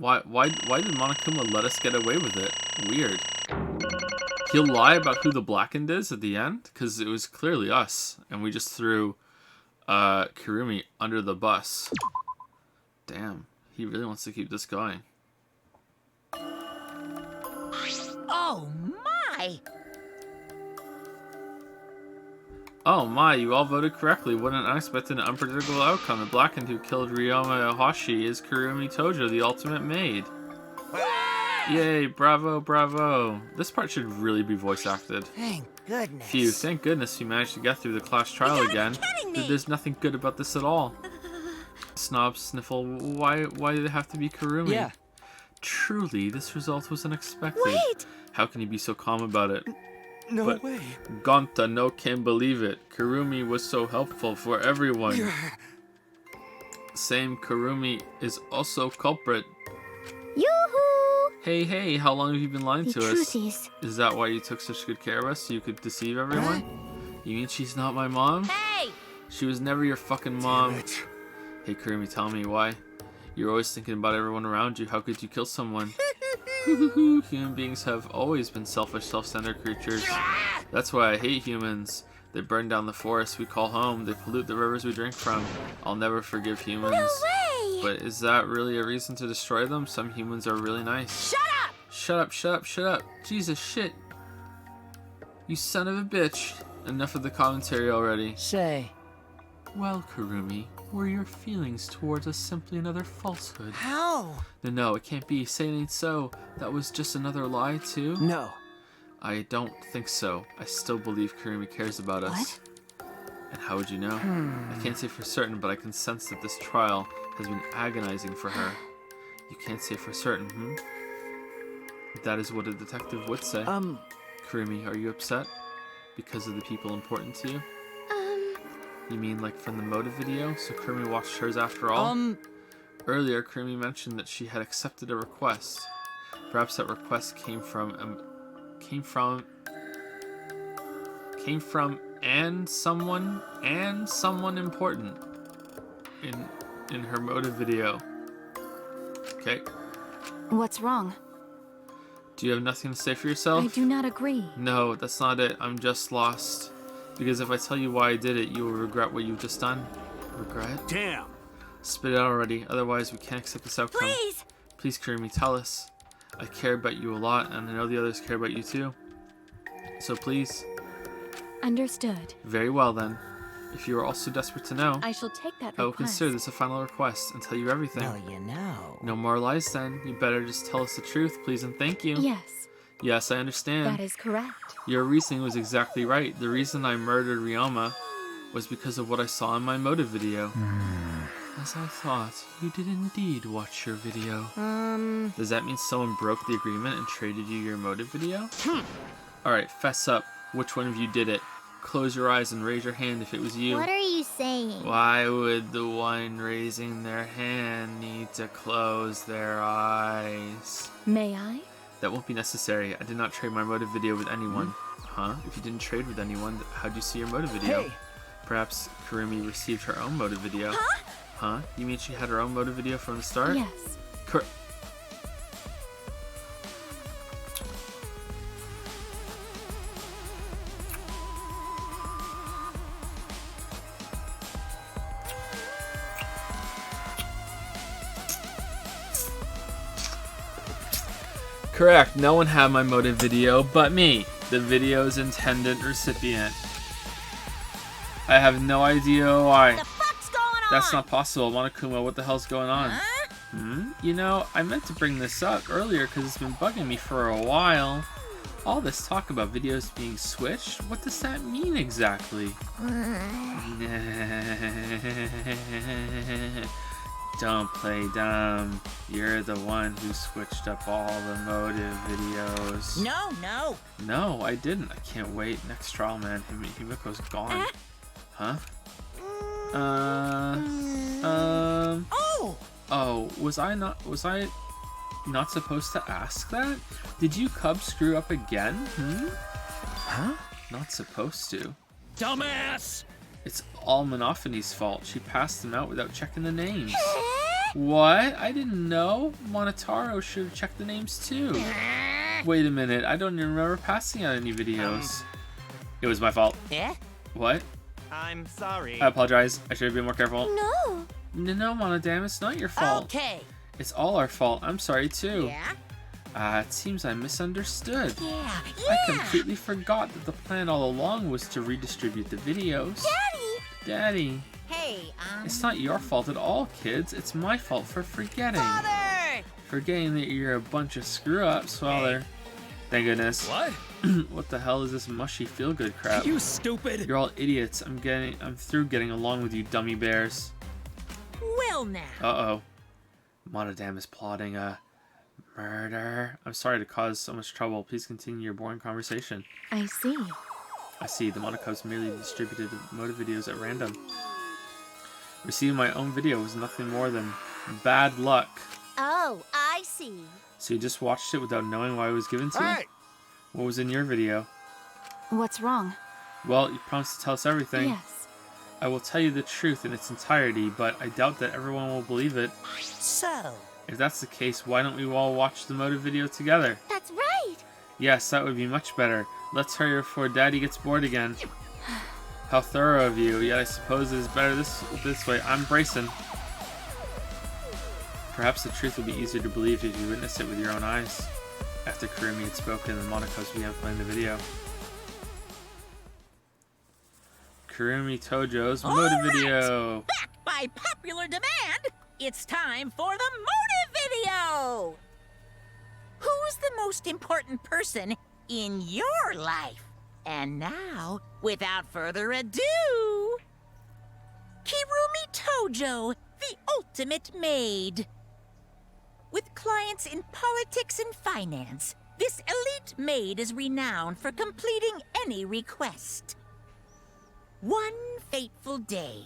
Why did Monokuma let us get away with it? Weird. He'll lie about who the Blackened is at the end? Because it was clearly us. And we just threw Kurumi under the bus. Damn. He really wants to keep this going. Oh my! Oh my, you all voted correctly. What an unexpected and unpredictable outcome. The Blackened who killed Ryoma Hoshi is Kurumi Tojo, the ultimate maid. Yay, bravo, bravo. This part should really be voice acted. Thank goodness. Phew, thank goodness we managed to get through the class trial again. There's nothing good about this at all. Snob Sniffle, why did it have to be Kurumi? Yeah. Truly, this result was unexpected. Wait! How can you be so calm about it? No But way. Gonta no can believe it. Kurumi was so helpful for everyone. Same Kurumi is also culprit. Yoo-hoo! Hey, how long have you been lying The to us? truth Is that why you took such good care of us, so you could deceive everyone? You mean she's not my mom? Hey! She was never your fucking mom. Hey Kurumi, tell me why. You're always thinking about everyone around you. How could you kill someone? Human beings have always been selfish, self-centered creatures. That's why I hate humans. They burn down the forests we call home. They pollute the rivers we drink from. I'll never forgive humans. No way! But is that really a reason to destroy them? Some humans are really nice. Shut up! Shut up, shut up, shut up. Jesus, shit. You son of a bitch. Enough of the commentary already. Say. Well, Kurumi, were your feelings towards us simply another falsehood? How? No, it can't be. Say it ain't so. That was just another lie, too? No. I don't think so. I still believe Kurumi cares about us. And how would you know? I can't say for certain, but I can sense that this trial has been agonizing for her. You can't say for certain, That is what a detective would say. Kurumi, are you upset? Because of the people important to you? You mean like from the motive video? So Kurumi watched hers after all? Earlier, Kurumi mentioned that she had accepted a request. Perhaps that request came from someone important in her motive video. Okay. What's wrong? Do you have nothing to say for yourself? I do not agree. No, that's not it. I'm just lost. Because if I tell you why I did it, you will regret what you've just done. Regret? Damn. Spit it out already, otherwise we can't accept this outcome. Please! Please, Kurumi, tell us. I care about you a lot, and I know the others care about you too. So please. Understood. Very well then. If you are also desperate to know, I shall take that request. I will consider this a final request and tell you everything. Well, you know. No more lies then. You better just tell us the truth, please and thank you. Yes. Yes, I understand. That is correct. Your reasoning was exactly right. The reason I murdered Ryoma was because of what I saw in my motive video. As I thought, you did indeed watch your video. Does that mean someone broke the agreement and traded you your motive video? Alright, fess up. Which one of you did it? Close your eyes and raise your hand if it was you. What are you saying? Why would the one raising their hand need to close their eyes? May I? That won't be necessary. I did not trade my motive video with anyone. Huh? If you didn't trade with anyone, how'd you see your motive video? Hey! Perhaps Kurumi received her own motive video. Huh? You mean she had her own motive video from the start? Yes. Correct. No one had my motive video but me, the video's intended recipient. I have no idea why. What the fuck's going on? That's not possible. Monokuma, what the hell's going on? Huh? You know, I meant to bring this up earlier because it's been bugging me for a while. All this talk about videos being switched, what does that mean exactly? Don't play dumb. You're the one who switched up all the motive videos. No. No, I didn't. I can't wait. Next trial, man. Himiko's gone. Huh? Oh, was I not supposed to ask that? Did you cub screw up again? Huh? Not supposed to. Dumbass! It's all Monophanie's fault. She passed them out without checking the names. What? I didn't know. Monotaro should have checked the names too. Wait a minute, I don't even remember passing out any videos. It was my fault. Eh? What? I'm sorry. I apologize. I should have been more careful. No. No, Monodam, it's not your fault. Okay. It's all our fault. I'm sorry too. Yeah? It seems I misunderstood. Yeah. I completely forgot that the plan all along was to redistribute the videos. Daddy! Hey, It's not your fault at all, kids. It's my fault for forgetting. Father! Forgetting that you're a bunch of screw-ups while they're... Thank goodness. What? What the hell is this mushy feel-good crap? You stupid! You're all idiots. I'm through getting along with you dummy bears. Well now. Uh-oh. Monodam is plotting a murder. I'm sorry to cause so much trouble. Please continue your boring conversation. I see. I see. The Monocubs merely distributed motive videos at random. Receiving my own video was nothing more than bad luck. Oh, I see. So you just watched it without knowing why it was given to you? Hey! What was in your video? What's wrong? Well, you promised to tell us everything. Yes. I will tell you the truth in its entirety, but I doubt that everyone will believe it. So, If that's the case, why don't we all watch the motive video together? That's right. Yes, that would be much better. Let's hurry before Daddy gets bored again. How thorough of you, yet I suppose it is better this way. I'm bracing. Perhaps the truth will be easier to believe if you witness it with your own eyes. After Kurumi had spoken, the Monocubs began playing the video. Kurumi Tojo's motive video. back by popular demand, it's time for the motive video! Who's the most important person in your life? And now, without further ado, Kirumi Tojo, the ultimate maid. With clients in politics and finance, this elite maid is renowned for completing any request. One fateful day,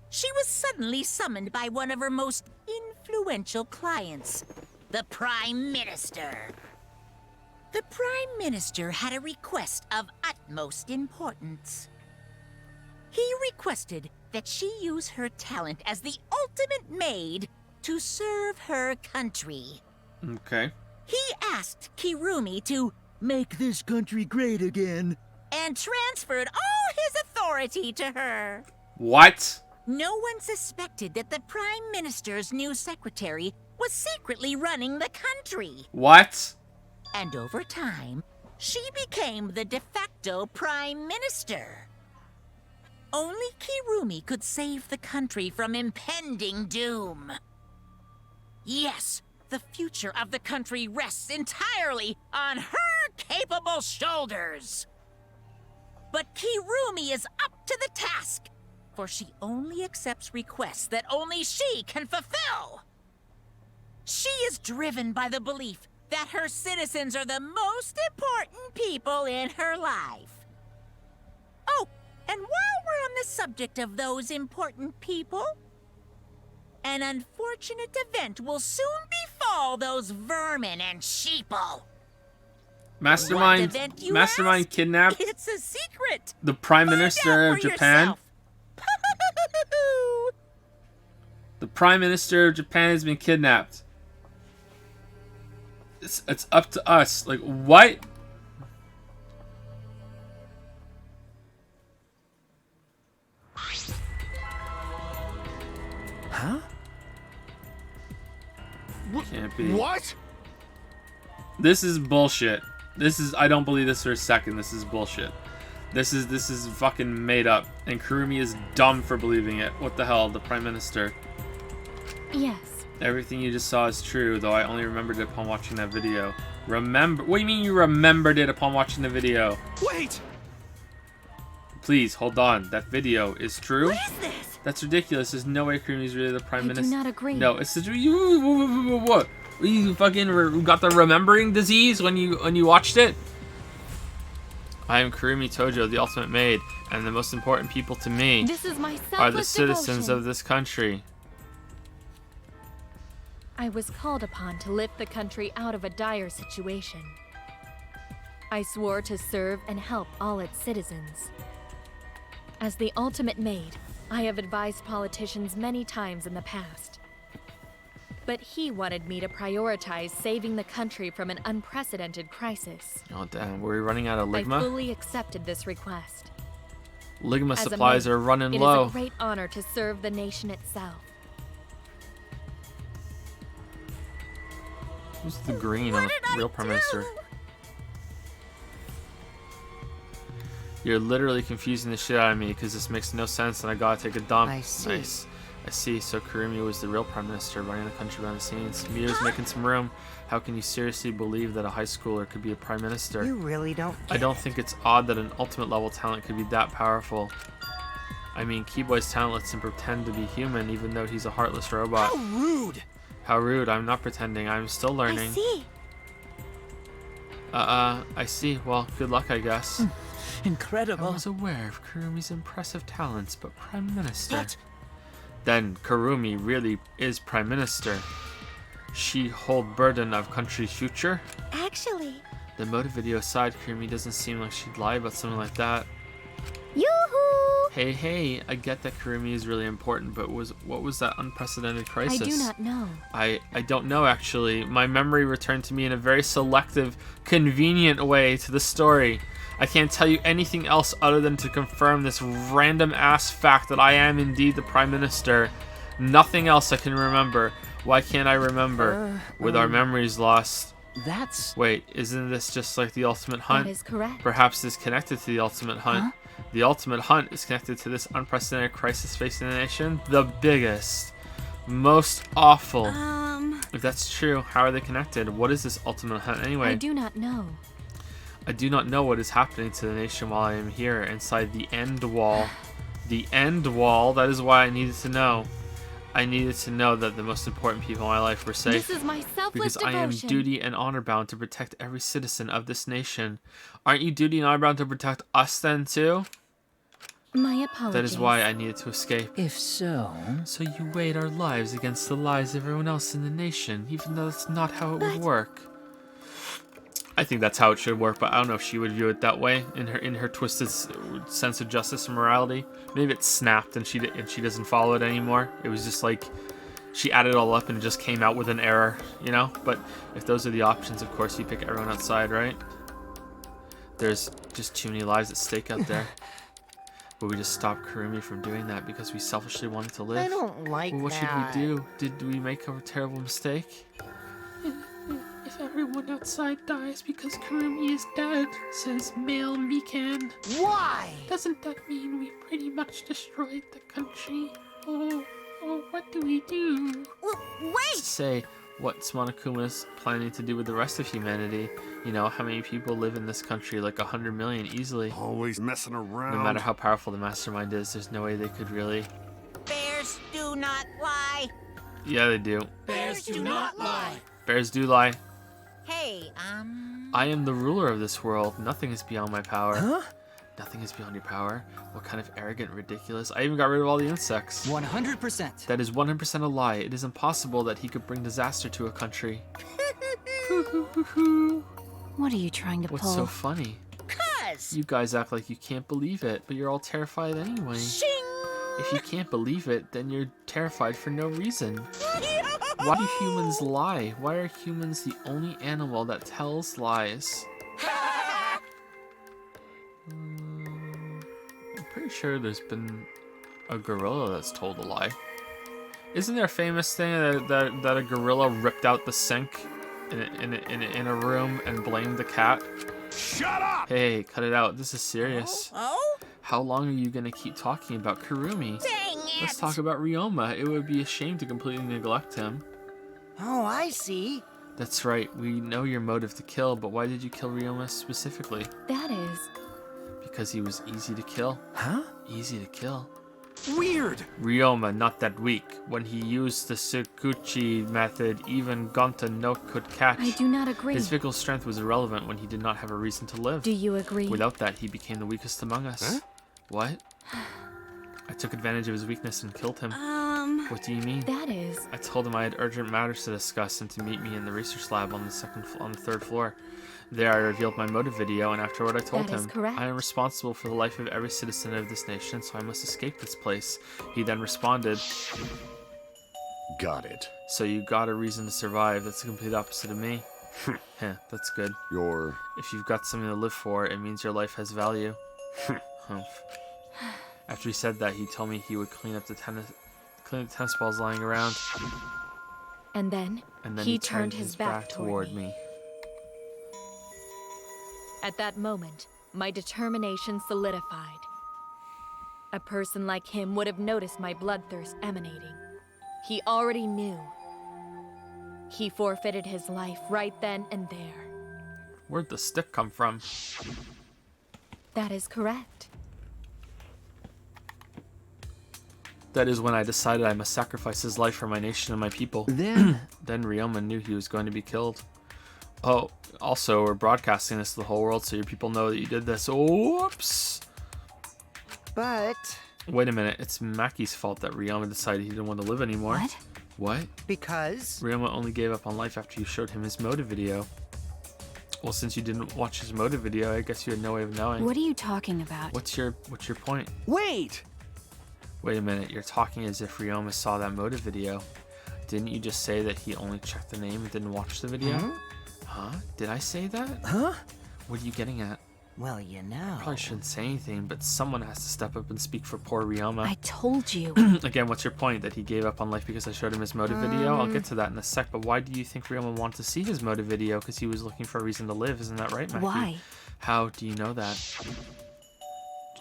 she was suddenly summoned by one of her most influential clients, the Prime Minister. The Prime Minister had a request of utmost importance. He requested that she use her talent as the ultimate maid to serve her country. Okay. He asked Kirumi to Make this country great again. and transferred all his authority to her. What? No one suspected that the Prime Minister's new secretary was secretly running the country. What? And over time, she became the de facto Prime Minister. Only Kirumi could save the country from impending doom. Yes, the future of the country rests entirely on her capable shoulders. But Kirumi is up to the task, for she only accepts requests that only she can fulfill. She is driven by the belief that her citizens are the most important people in her life. Oh, and while we're on the subject of those important people, an unfortunate event will soon befall those vermin and sheeple. Mastermind, What event, you Mastermind ask? kidnapped It's a secret. the Prime Find Minister out of for Japan. yourself. The Prime Minister of Japan has been kidnapped. It's up to us. Like, what? Huh? Can't be. What? This is bullshit. I don't believe this for a second. This is bullshit. This is fucking made up. And Kurumi is dumb for believing it. What the hell? The Prime Minister. Yes. Everything you just saw is true, though I only remembered it upon watching that video. Remember? What do you mean you remembered it upon watching the video? Wait! Please, hold on. That video is true? What is this? That's ridiculous. There's no way Kurumi's really the Prime Minister. I do not agree. No, it's what? You fucking got the remembering disease when you watched it? I am Kurumi Tojo, the ultimate maid, and the most important people to me This is my selfless are the citizens devotion. of this country. I was called upon to lift the country out of a dire situation. I swore to serve and help all its citizens. As the ultimate maid, I have advised politicians many times in the past. But he wanted me to prioritize saving the country from an unprecedented crisis. Oh damn, were we running out of I Ligma? fully accepted this request. Ligma As a supplies mate, are running it low. is a great honor to serve the nation itself. Who's the green on the real Prime Minister? You're literally confusing the shit out of me because this makes no sense and I gotta take a dump. I see. Nice. I see. So Kurumi was the real Prime Minister running the country behind the scenes. Mia's making some room. How can you seriously believe that a high schooler could be a Prime Minister? You really don't I don't think it's odd that an ultimate level talent could be that powerful. I mean, Keyboy's talent lets him pretend to be human even though he's a heartless robot. How rude! How rude. I'm not pretending. I'm still learning. I see. I see. Well, good luck, I guess. Incredible. I was aware of Kurumi's impressive talents, but Prime Minister. What? Then Kurumi really is Prime Minister. She hold burden of country's future? Actually. The motive video aside, Kurumi doesn't seem like she'd lie about something like that. Yoo-hoo! Hey, I get that Kurumi is really important, but what was that unprecedented crisis? I do not know. I don't know, actually. My memory returned to me in a very selective, convenient way to the story. I can't tell you anything else other than to confirm this random-ass fact that I am indeed the Prime Minister. Nothing else I can remember. Why can't I remember? With our memories lost. That's... Wait, isn't this just like the Ultimate Hunt? That is correct. Perhaps it's connected to the Ultimate Hunt. Huh? The Ultimate Hunt is connected to this unprecedented crisis facing the nation. The biggest. Most awful. If that's true, how are they connected? What is this Ultimate Hunt anyway? I do not know. I do not know what is happening to the nation while I am here inside the end wall. The end wall, that is why I needed to know. I needed to know that the most important people in my life were safe. This is my selfless because devotion. I am duty and honor bound to protect every citizen of this nation. Aren't you duty and honor bound to protect us then too? My apologies. That is why I needed to escape. If so... So you weighed our lives against the lives of everyone else in the nation, even though that's not how it would work. I think that's how it should work, but I don't know if she would view it that way in her twisted sense of justice and morality. Maybe it snapped and she doesn't follow it anymore. It was just like she added it all up and it just came out with an error, you know? But if those are the options, of course you pick everyone outside, right? There's just too many lives at stake out there. But we just stopped Kurumi from doing that because we selfishly wanted to live. I don't like well, what that. should we do? Did we make a terrible mistake? If everyone outside dies because Kurumi is dead, says male Mikan. Why? Doesn't that mean we pretty much destroyed the country? Oh, what do we do? Wait! Say, what's Monokuma's planning to do with the rest of humanity? You know, how many people live in this country? Like 100 million easily. Always messing around. No matter how powerful the mastermind is, there's no way they could really... Bears do not lie. Yeah, they do. Bears do not lie. Bears do lie. Hey, I am the ruler of this world. Nothing is beyond my power. Huh? Nothing is beyond your power. What kind of arrogant, ridiculous... I even got rid of all the insects. 100%. That is 100% a lie. It is impossible that he could bring disaster to a country. What are you trying to What's pull? so funny? You guys act like you can't believe it, but you're all terrified anyway. Shing! If you can't believe it, then you're terrified for no reason. Why do humans lie? Why are humans the only animal that tells lies? I'm pretty sure there's been a gorilla that's told a lie. Isn't there a famous thing that a gorilla ripped out the sink in a room and blamed the cat? Shut up! Hey, cut it out. This is serious. Oh? How long are you gonna keep talking about Kurumi? Dang it! Let's talk about Ryoma. It would be a shame to completely neglect him. Oh, I see. That's right. We know your motive to kill, but why did you kill Ryoma specifically? That is... Because he was easy to kill. Huh? Easy to kill. Weird! Ryoma, not that weak. When he used the Tsukuchi method, even Gonta no could catch. I do not agree. His physical strength was irrelevant when he did not have a reason to live. Do you agree? Without that, he became the weakest among us. Huh? What? I took advantage of his weakness and killed him. What do you mean? That is... I told him I had urgent matters to discuss and to meet me in the research lab on the third floor. There I revealed my motive video, and afterward I told That is him, correct. I am responsible for the life of every citizen of this nation, so I must escape this place. He then responded, Got it. So you got a reason to survive. That's the complete opposite of me. Heh, that's good. If you've got something to live for, it means your life has value. Humph. After he said that, he told me he would clean up the tennis balls lying around. And then he turned his back toward me. At that moment, my determination solidified. A person like him would have noticed my bloodthirst emanating. He already knew. He forfeited his life right then and there. Where'd the stick come from? That is correct. That is when I decided I must sacrifice his life for my nation and my people. Then Ryoma knew he was going to be killed. Oh, also, we're broadcasting this to the whole world so your people know that you did this. Oops! But... Wait a minute, it's Maki's fault that Ryoma decided he didn't want to live anymore. What? What? Because... Ryoma only gave up on life after you showed him his motive video. Well, since you didn't watch his motive video, I guess you had no way of knowing. What are you talking about? What's your point? Wait! Wait a minute, you're talking as if Ryoma saw that motive video. Didn't you just say that he only checked the name and didn't watch the video? Huh? Did I say that? Huh? What are you getting at? Well, you know. Probably shouldn't say anything, but someone has to step up and speak for poor Ryoma. I told you. Again, what's your point? That he gave up on life because I showed him his motive video? I'll get to that in a sec, but why do you think Ryoma wanted to see his motive video? Because he was looking for a reason to live, isn't that right, Maki? Why? How do you know that?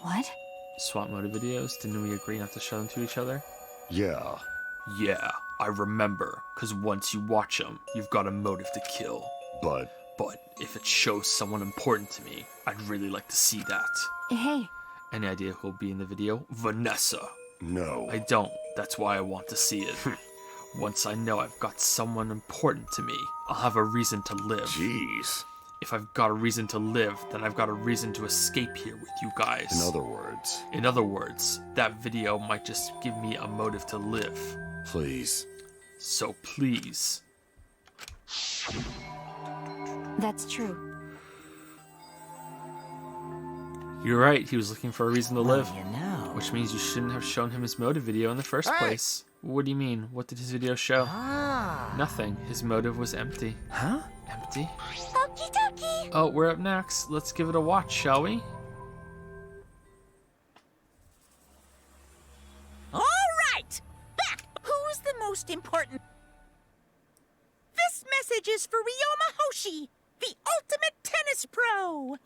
What? Swap motive videos? Didn't we agree not to show them to each other? Yeah. Yeah, I remember. Because once you watch them, you've got a motive to kill. But if it shows someone important to me, I'd really like to see that. Hey. Any idea who'll be in the video? Vanessa. No. I don't. That's why I want to see it. Once I know I've got someone important to me, I'll have a reason to live. Jeez. If I've got a reason to live, then I've got a reason to escape here with you guys. In other words, that video might just give me a motive to live. Please. So please. That's true. You're right, he was looking for a reason to live. You know. Which means you shouldn't have shown him his motive video in the first place. What do you mean? What did his video show? Nothing. His motive was empty. Huh? Empty? Okie dokie. Oh, we're up next. Let's give it a watch, shall we? All right! Back! Who's the most important? This message is for Ryoma Hoshi, the ultimate tennis pro.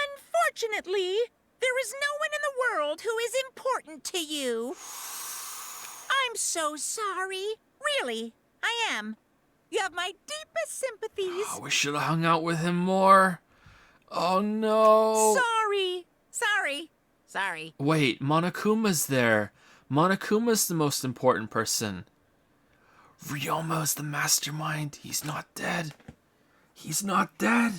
Unfortunately, there is no one in the world who is important to you. I'm so sorry. Really, I am. You have my deepest sympathies. Oh, we should have hung out with him more. Oh no. Sorry. Wait, Monokuma's there. Monokuma's the most important person. Ryoma's the mastermind. He's not dead. He's not dead.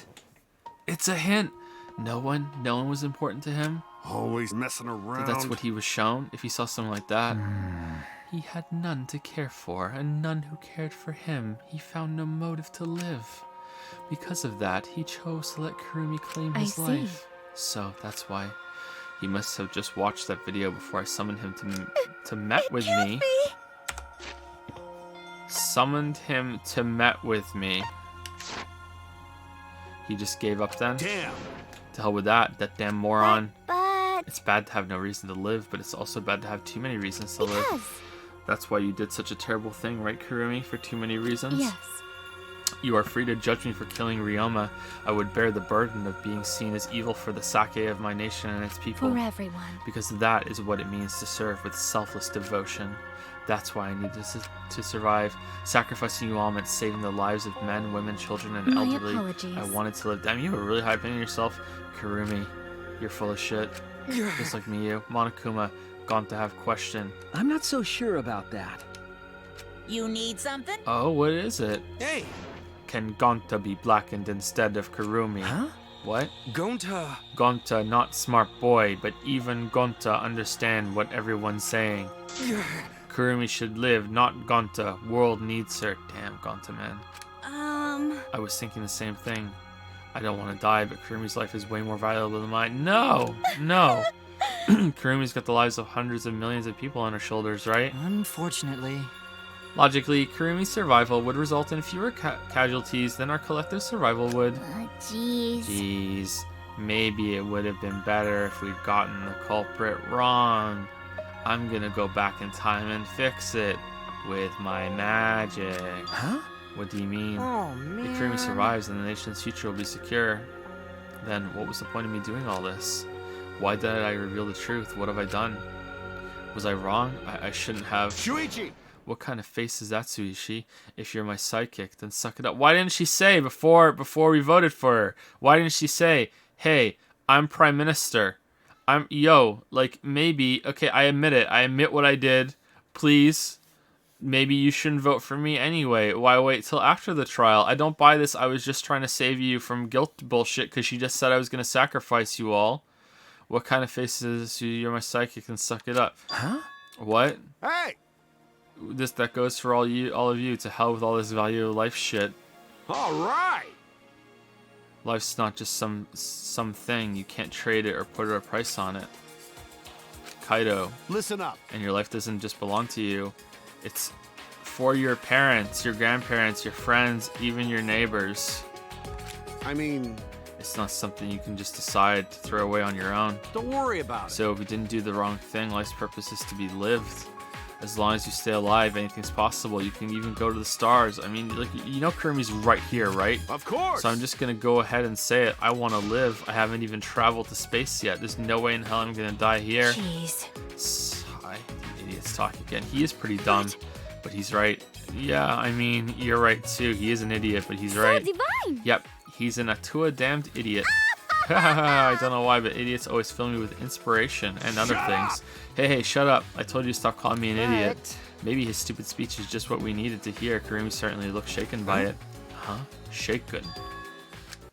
It's a hint. No one was important to him. Always messing around. But that's what he was shown. If he saw something like that, he had none to care for, and none who cared for him. He found no motive to live. Because of that, he chose to let Kurumi claim his life. So that's why. He must have just watched that video before I summoned him to met with me. Summoned him to met with me. He just gave up then? Damn. To hell with that damn moron. But... It's bad to have no reason to live, but it's also bad to have too many reasons to live. That's why you did such a terrible thing, right, Kurumi? For too many reasons? Yes. You are free to judge me for killing Ryoma. I would bear the burden of being seen as evil for the sake of my nation and its people. For everyone. Because that is what it means to serve with selfless devotion. That's why I needed to survive. Sacrificing you all meant saving the lives of men, women, children, and My elderly. apologies. I wanted to live. Damn, you have a really high opinion of yourself. Kurumi, you're full of shit. Just like me, you. Monokuma, gone to have question. I'm not so sure about that. You need something? Oh, what is it? Hey! Can Gonta be blackened instead of Kurumi? Huh? What? Gonta. Gonta, not smart boy, but even Gonta understand what everyone's saying. Kurumi should live, not Gonta. World needs her. Damn, Gonta, man. I was thinking the same thing. I don't want to die, but Kurumi's life is way more valuable than mine. No! Kurumi's got the lives of hundreds of millions of people on her shoulders, right? Unfortunately. Logically, Kurumi's survival would result in fewer casualties than our collective survival would. Jeez. Jeez. Maybe it would have been better if we'd gotten the culprit wrong. I'm gonna go back in time and fix it with my magic. Huh? What do you mean? Oh, man. If Kurumi survives, then the nation's future will be secure. Then what was the point of me doing all this? Why did I reveal the truth? What have I done? Was I wrong? I shouldn't have. Shuichi! What kind of face is that, Tsuishi? If you're my sidekick, then suck it up. Why didn't she say before we voted for her? Why didn't she say, hey, I'm Prime Minister. Like, maybe, okay, I admit it. I admit what I did. Please, maybe you shouldn't vote for me anyway. Why wait till after the trial? I don't buy this. I was just trying to save you from guilt bullshit because she just said I was going to sacrifice you all. What kind of face is you're my sidekick and suck it up? Huh? What? Hey! That goes for all of you. To hell with all this value of life shit. All right! Life's not just some thing. You can't trade it or put a price on it. Kaido. Listen up. And your life doesn't just belong to you. It's for your parents, your grandparents, your friends, even your neighbors. I mean... It's not something you can just decide to throw away on your own. Don't worry about it. So if you didn't do the wrong thing, life's purpose is to be lived. As long as you stay alive, anything's possible. You can even go to the stars. I mean, like, you know Kurumi's right here, right? Of course! So I'm just gonna go ahead and say it. I want to live. I haven't even traveled to space yet. There's no way in hell I'm gonna die here. Jeez. Sigh, the idiot's talking again. He is pretty dumb, but he's right. Yeah, I mean, you're right too. He is an idiot, but he's right. Divine. Yep, he's an Atua damned idiot. I don't know why, but idiots always fill me with inspiration and other things. Hey, shut up. I told you to stop calling me an idiot. Maybe his stupid speech is just what we needed to hear. Kurumi certainly looked shaken by it. Huh? Shaken?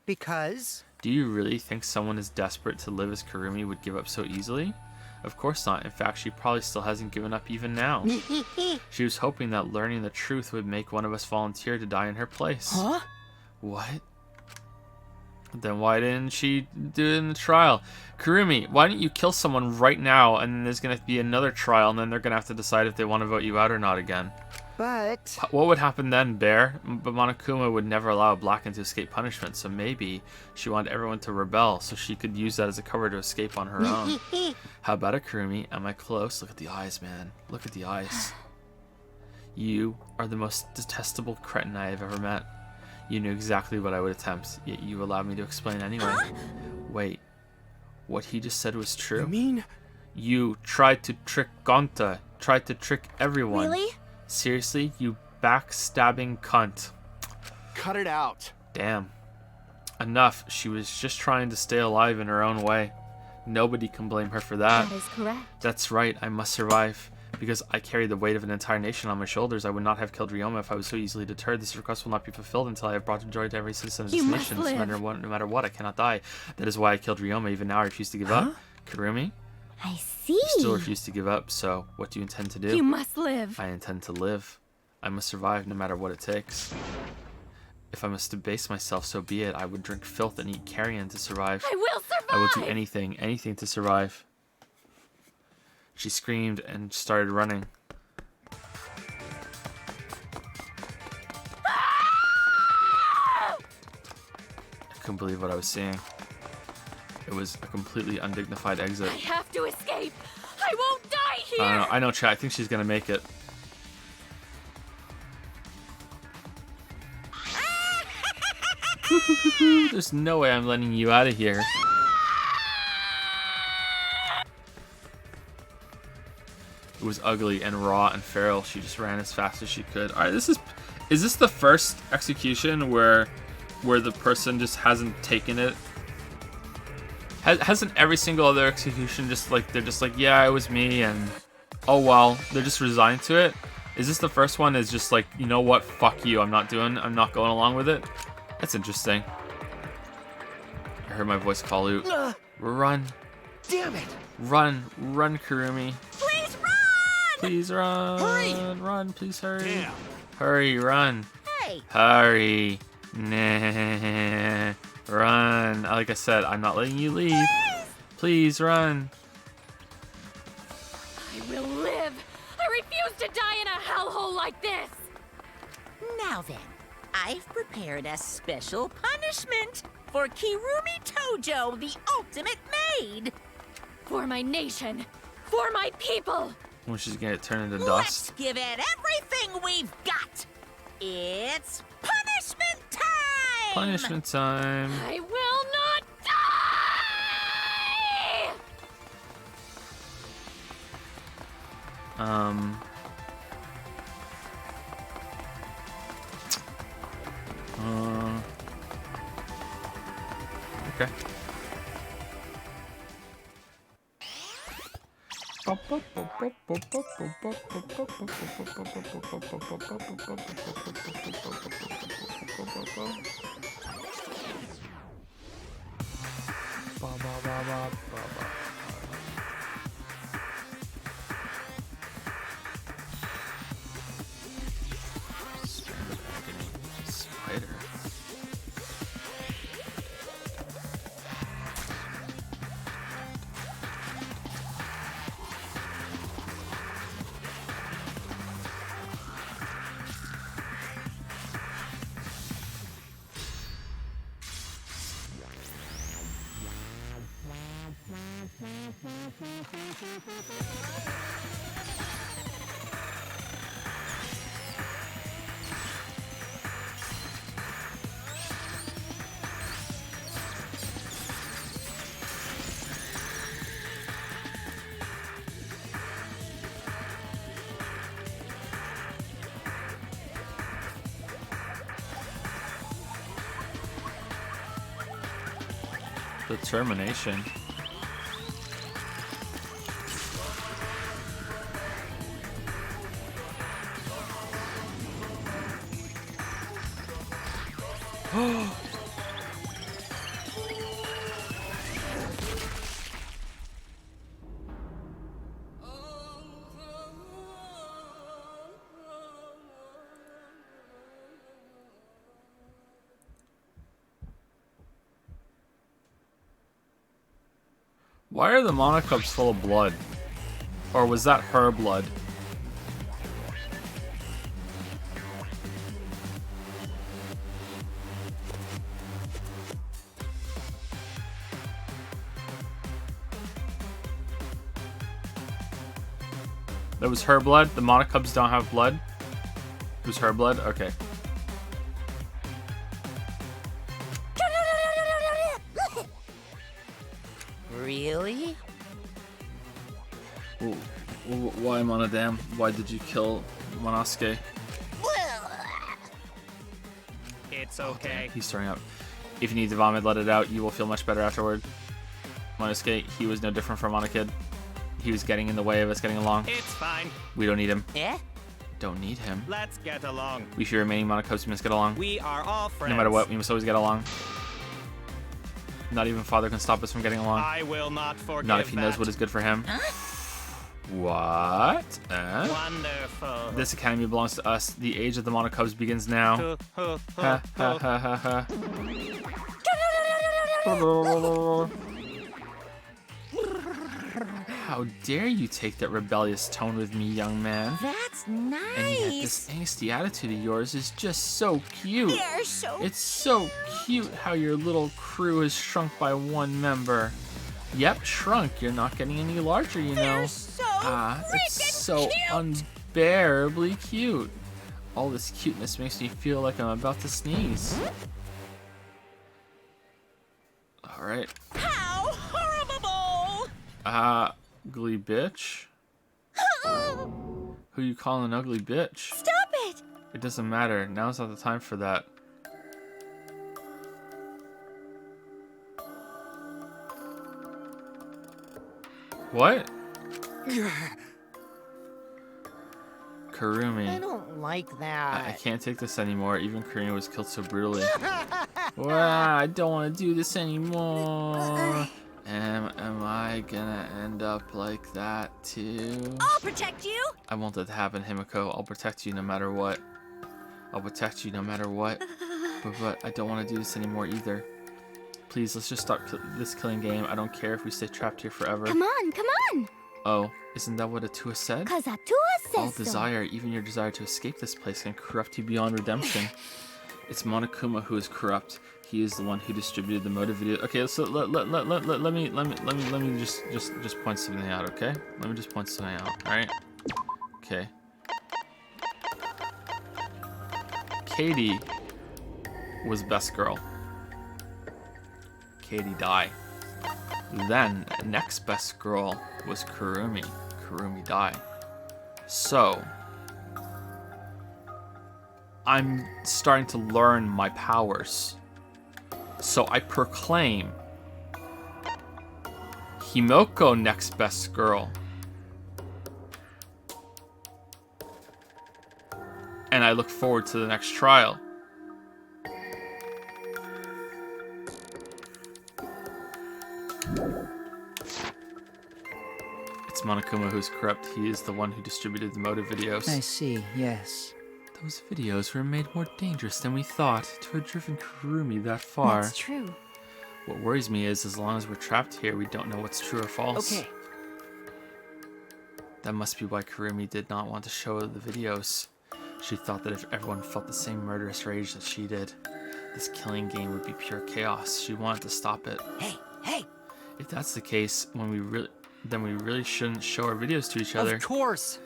Because? Do you really think someone as desperate to live as Kurumi would give up so easily? Of course not. In fact, she probably still hasn't given up even now. She was hoping that learning the truth would make one of us volunteer to die in her place. Huh? What? Then why didn't she do it in the trial? Kurumi, why don't you kill someone right now, and then there's going to be another trial, and then they're going to have to decide if they want to vote you out or not again. But... What would happen then, Bear? But Monokuma would never allow a Blacken to escape punishment, so maybe she wanted everyone to rebel, so she could use that as a cover to escape on her own. How about it, Kurumi? Am I close? Look at the eyes, man. Look at the eyes. You are the most detestable cretin I have ever met. You knew exactly what I would attempt, yet you allowed me to explain anyway. Wait, what he just said was true? You mean? You tried to trick Gonta, tried to trick everyone. Really? Seriously, you backstabbing cunt. Cut it out. Damn. Enough. She was just trying to stay alive in her own way. Nobody can blame her for that. That is correct. That's right, I must survive. Because I carry the weight of an entire nation on my shoulders, I would not have killed Ryoma if I was so easily deterred. This request will not be fulfilled until I have brought joy to every citizen of this nation. No matter what, I cannot die. That is why I killed Ryoma. Even now, I refuse to give up. Kurumi? I see. You still refuse to give up, so what do you intend to do? You must live. I intend to live. I must survive no matter what it takes. If I must debase myself, so be it. I would drink filth and eat carrion to survive. I will survive! I will do anything to survive. She screamed and started running. I couldn't believe what I was seeing. It was a completely undignified exit. I have to escape. I won't die here. I don't know. I know, chat. I think she's gonna make it. There's no way I'm letting you out of here. It was ugly and raw and feral. She just ran as fast as she could. All right, is this the first execution where the person just hasn't taken it? Hasn't every single other execution just like, they're just like, yeah, it was me, and oh well, they're just resigned to it? Is this the first one is just like, you know what, fuck you, I'm not going along with it? That's interesting. I heard my voice call out. Run. Damn it. Run, Kurumi. Please run! Please run. Hurry! Run, please hurry. Damn. Hurry, run. Hey, Hurry. Nah. Run. Like I said, I'm not letting you leave. Please run. I will live. I refuse have to die in a hellhole like this? Now then, I've prepared a special punishment for Kirumi Tojo, the ultimate maid. For my nation. For my people. When she's gonna turn into Let's dust. give it everything we've got. It's punishment time! Punishment time. I will not die! Okay. Spider. Determination. Why are the mana cups full of blood? Or was that her blood? That was her blood? The mana cups don't have blood? It was her blood? Okay. Really? Why, Monodam? Why did you kill Monosuke? It's okay. He's throwing up. If you need to vomit, let it out. You will feel much better afterward. Monosuke, he was no different from Monokid. He was getting in the way of us getting along. It's fine. We don't need him. Eh? Don't need him. Let's get along. We should remaining Monokubs must get along. We are all friends. No matter what, we must always get along. Not even Father can stop us from getting along. I will not forgive Not if he knows that. what is good for him. Huh? What? Wonderful. This academy belongs to us. The age of the Monokubs begins now. Ha ha ha ha ha. How dare you take that rebellious tone with me, young man? That's And yet this nice. angsty attitude of yours is just so cute. They're so It's so cute how your little crew is shrunk by one member. Yep, shrunk. You're not getting any larger, you know. They're so It's so cute. unbearably cute. All this cuteness makes me feel like I'm about to sneeze. Alright. How horrible! Ugly bitch? Who you calling an ugly bitch? Stop it! It doesn't matter. Now's not the time for that. What? Kurumi. I don't like I that. can't take this anymore. Even Kurumi was killed so brutally. Wow, I don't want to do this anymore. Am I gonna end up like that too? I'll protect you. I won't let that happen, Himiko. I'll protect you no matter what. I'll protect you no matter what. But I don't want to do this anymore either. Please, let's just stop this killing game. I don't care if we stay trapped here forever. Come on, come on! Oh, isn't that what Atua said? 'Cause Atua says All so. desire, even your desire to escape this place, can corrupt you beyond redemption. It's Monokuma who is corrupt. He is the one who distributed the motive video. Okay, so let me just point something out, okay? Let me just point something out, alright? Okay. Katie was best girl. Katie died. Then, next best girl was Kurumi. Kurumi died. So, I'm starting to learn my powers. So I proclaim Himiko next best girl. And I look forward to the next trial. It's Monokuma who's corrupt. He is the one who distributed the motive videos. I see, yes. Those videos were made more dangerous than we thought to have driven Kurumi that far. That's true. What worries me is, as long as we're trapped here, we don't know what's true or false. Okay. That must be why Kurumi did not want to show the videos. She thought that if everyone felt the same murderous rage that she did, this killing game would be pure chaos. She wanted to stop it. Hey! If that's the case, then we really shouldn't show our videos to each other. Of course!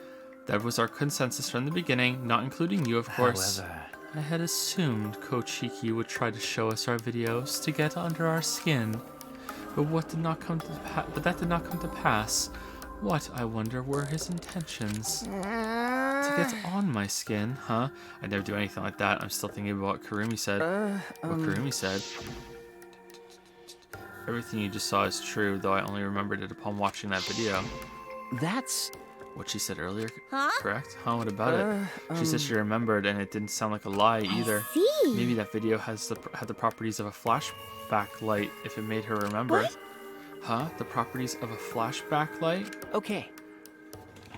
That was our consensus from the beginning, not including you, of course. However... I had assumed Kochiki would try to show us our videos to get under our skin, but that did not come to pass. What, I wonder, were his intentions? To get on my skin, huh? I'd never do anything like that. I'm still thinking about what Kurumi said. What Kurumi said. Everything you just saw is true, though I only remembered it upon watching that video. That's... What she said earlier, Huh? correct? Huh, what about it? She said she remembered, and it didn't sound like a lie either. See? Maybe that video had the properties of a flashback light if it made her remember. What? Huh? The properties of a flashback light? Okay.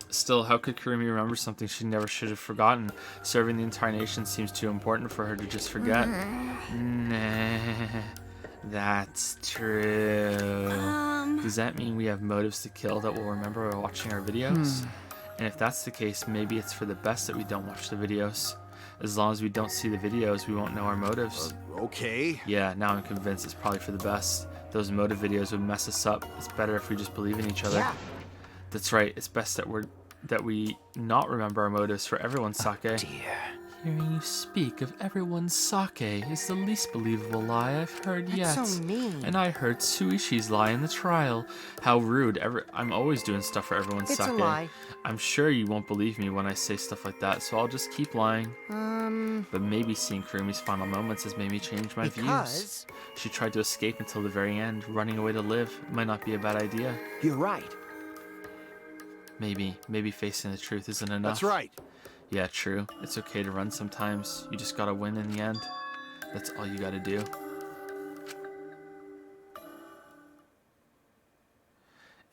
Still, how could Kurumi remember something she never should have forgotten? Serving the entire nation seems too important for her to just forget. Nah, that's true. Does that mean we have motives to kill that we'll remember while watching our videos? And if that's the case, maybe it's for the best that we don't watch the videos. As long as we don't see the videos, we won't know our motives. Okay. Yeah, now I'm convinced it's probably for the best. Those motive videos would mess us up. It's better if we just believe in each other. Yeah. That's right. It's best that we not remember our motives for everyone's sake. Oh, dear. Hearing you speak of everyone's sake is the least believable lie I've heard yet. That's so mean. And I heard Suishi's lie in the trial. How rude. I'm always doing stuff for everyone's It's sake. a lie. I'm sure you won't believe me when I say stuff like that, so I'll just keep lying. But maybe seeing Kurumi's final moments has made me change my views. Because? She tried to escape until the very end. Running away to live might not be a bad idea. You're right. Maybe facing the truth isn't enough. That's right. Yeah, true. It's okay to run sometimes. You just gotta win in the end. That's all you gotta do.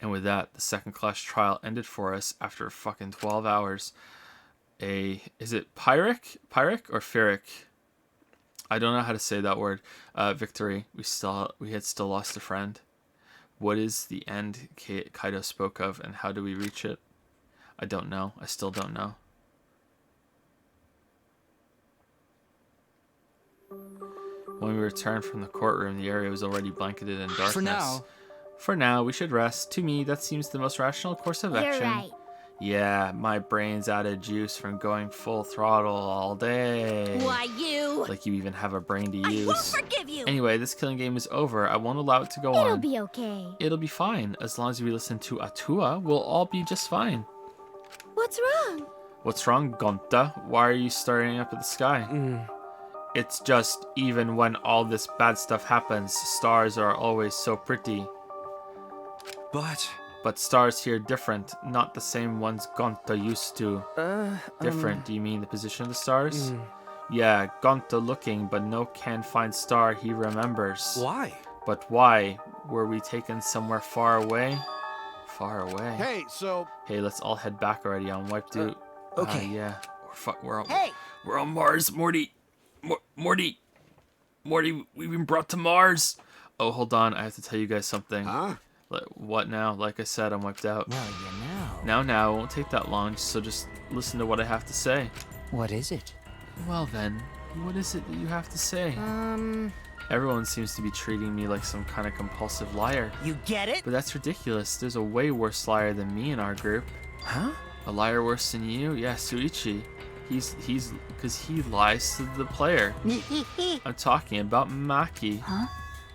And with that, the second class trial ended for us after fucking 12 hours. Is it Pyrrhic or Ferric? I don't know how to say that word. Victory. We had still lost a friend. What is the end Kaido spoke of, and how do we reach it? I don't know. I still don't know. When we returned from the courtroom, the area was already blanketed in darkness. For now, we should rest. To me, that seems the most rational course of action. You're right. Yeah, my brain's out of juice from going full throttle all day. Why, you? Like you even have a brain to I use. won't forgive you. Anyway, this killing game is over. I won't allow it to go on. It'll be okay. It'll be fine. As long as we listen to Atua, we'll all be just fine. What's wrong? What's wrong, Gonta? Why are you staring up at the sky? It's just, even when all this bad stuff happens, stars are always so pretty. But stars here different, not the same ones Gonta used to. Different, do you mean the position of the stars? Yeah, Gonta looking, but no can find star he remembers. Why? But why? Were we taken somewhere far away? Far away. Hey, so... Hey, let's all head back already. I'm wiped out. Okay. Yeah. We're Hey! We're on Mars, Morty. Morty, we've been brought to Mars. Oh, hold on. I have to tell you guys something. Huh? What now? Like I said, I'm wiped out. Well, you know. Now, it won't take that long, so just listen to what I have to say. What is it? Well then, what is it that you have to say? Everyone seems to be treating me like some kind of compulsive liar. You get it? But that's ridiculous. There's a way worse liar than me in our group. Huh? A liar worse than you? Yeah, Suichi. Because he lies to the player. I'm talking about Maki. Huh?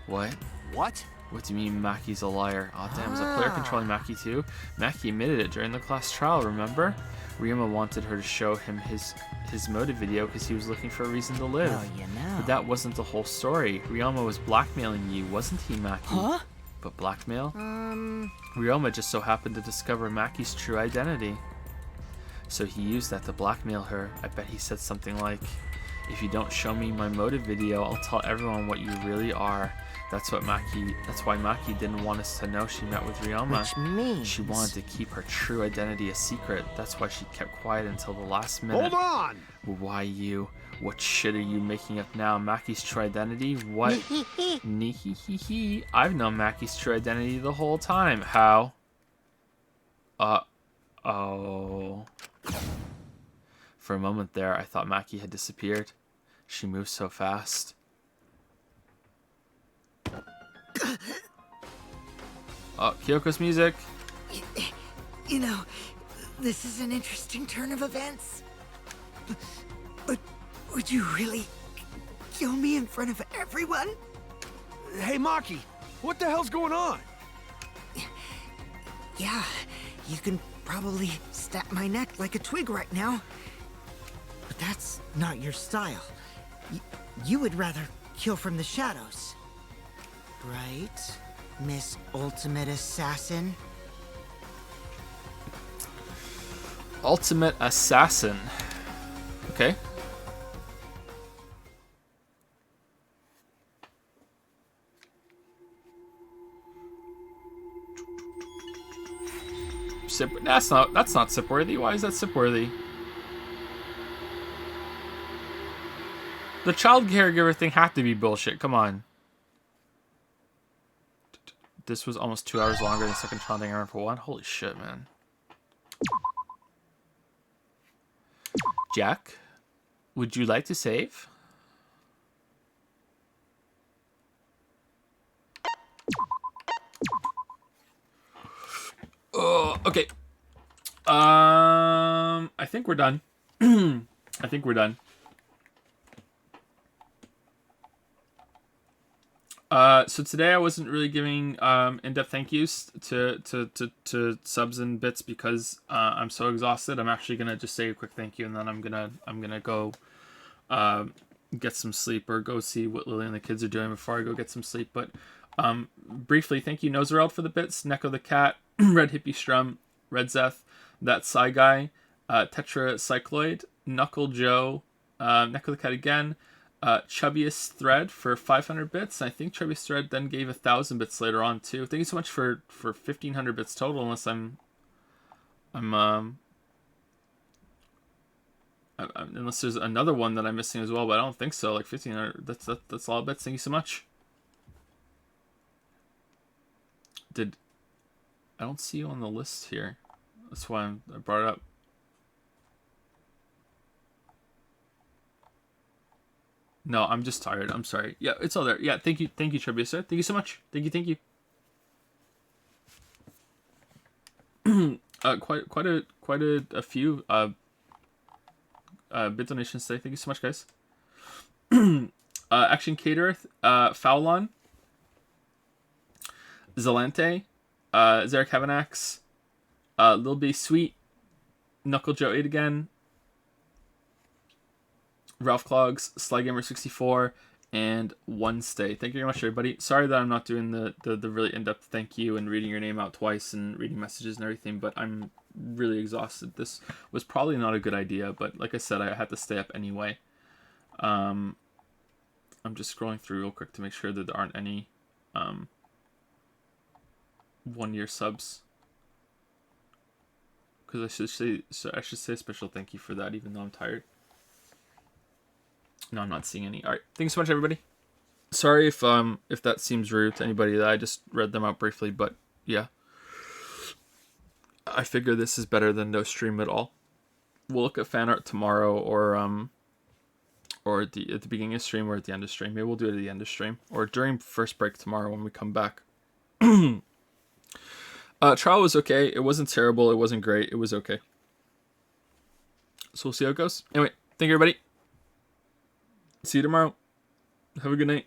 What? What? What do you mean Maki's a liar? Aw, damn, was a player controlling Maki too? Maki admitted it during the class trial, remember? Ryoma wanted her to show him his motive video because he was looking for a reason to live. Well, you know. But that wasn't the whole story. Ryoma was blackmailing you, wasn't he, Maki? Huh? But blackmail? Ryoma just so happened to discover Maki's true identity. So he used that to blackmail her. I bet he said something like, if you don't show me my motive video, I'll tell everyone what you really are. That's why Maki didn't want us to know she met with Ryoma. Which means... She wanted to keep her true identity a secret. That's why she kept quiet until the last minute. Hold on! Why you? What shit are you making up now? Maki's true identity? What? Nihihihi. I've known Maki's true identity the whole time. How? Oh. For a moment there, I thought Maki had disappeared. She moved so fast. Oh, Kyoko's music. You know, this is an interesting turn of events. But would you really kill me in front of everyone? Hey, Maki, what the hell's going on? Yeah, you can probably snap my neck like a twig right now. But that's not your style. You would rather kill from the shadows. Right, Miss Ultimate Assassin? Ultimate Assassin. Okay. That's not sip worthy. Why is that sip worthy? The child caregiver thing had to be bullshit. Come on. This was almost 2 hours longer than second trial Danganronpa 1. Holy shit, man. Jack, would you like to save? Okay. I think we're done. I think we're done. So today I wasn't really giving in-depth thank yous to subs and bits because I'm so exhausted. I'm actually gonna just say a quick thank you and then I'm gonna go get some sleep or go see what Lily and the kids are doing before I go get some sleep. But briefly, thank you Nosereld for the bits, Neko the Cat, Red Hippie Strum, Red Zeth, That Psy Guy, Tetracycloid, Knuckle Joe, Neko the Cat again, Chubbiest Thread for 500 bits. I think Chubbiest Thread then gave 1,000 bits later on too. Thank you so much for 1,500 bits total. Unless unless there's another one that I'm missing as well, but I don't think so. Like 1,500. That's a lot of bits. Thank you so much. I don't see you on the list here. That's why I brought it up. No, I'm just tired. I'm sorry. Yeah, it's all there. Yeah, thank you, Trebia, sir. Thank you so much. Thank you. Quite a few bit donations today. Thank you so much, guys. Action Caterer, Foulon, Zalante, Zarek Havanax, Lil B Sweet, Knuckle Joe 8 again, Ralph Clogs, Slygamer64, and One Stay. Thank you very much, everybody. Sorry that I'm not doing the really in-depth thank you and reading your name out twice and reading messages and everything, but I'm really exhausted. This was probably not a good idea, but like I said, I had to stay up anyway. I'm just scrolling through real quick to make sure that there aren't any 1-year subs. Because I should say a special thank you for that, even though I'm tired. No, I'm not seeing any. All right, thanks so much, everybody. Sorry if that seems rude to anybody that I just read them out briefly, but yeah. I figure this is better than no stream at all. We'll look at fan art tomorrow, or at the beginning of stream or at the end of stream. Maybe we'll do it at the end of stream or during first break tomorrow when we come back. Trial was okay. It wasn't terrible. It wasn't great. It was okay. So we'll see how it goes. Anyway, thank you, everybody. See you tomorrow. Have a good night.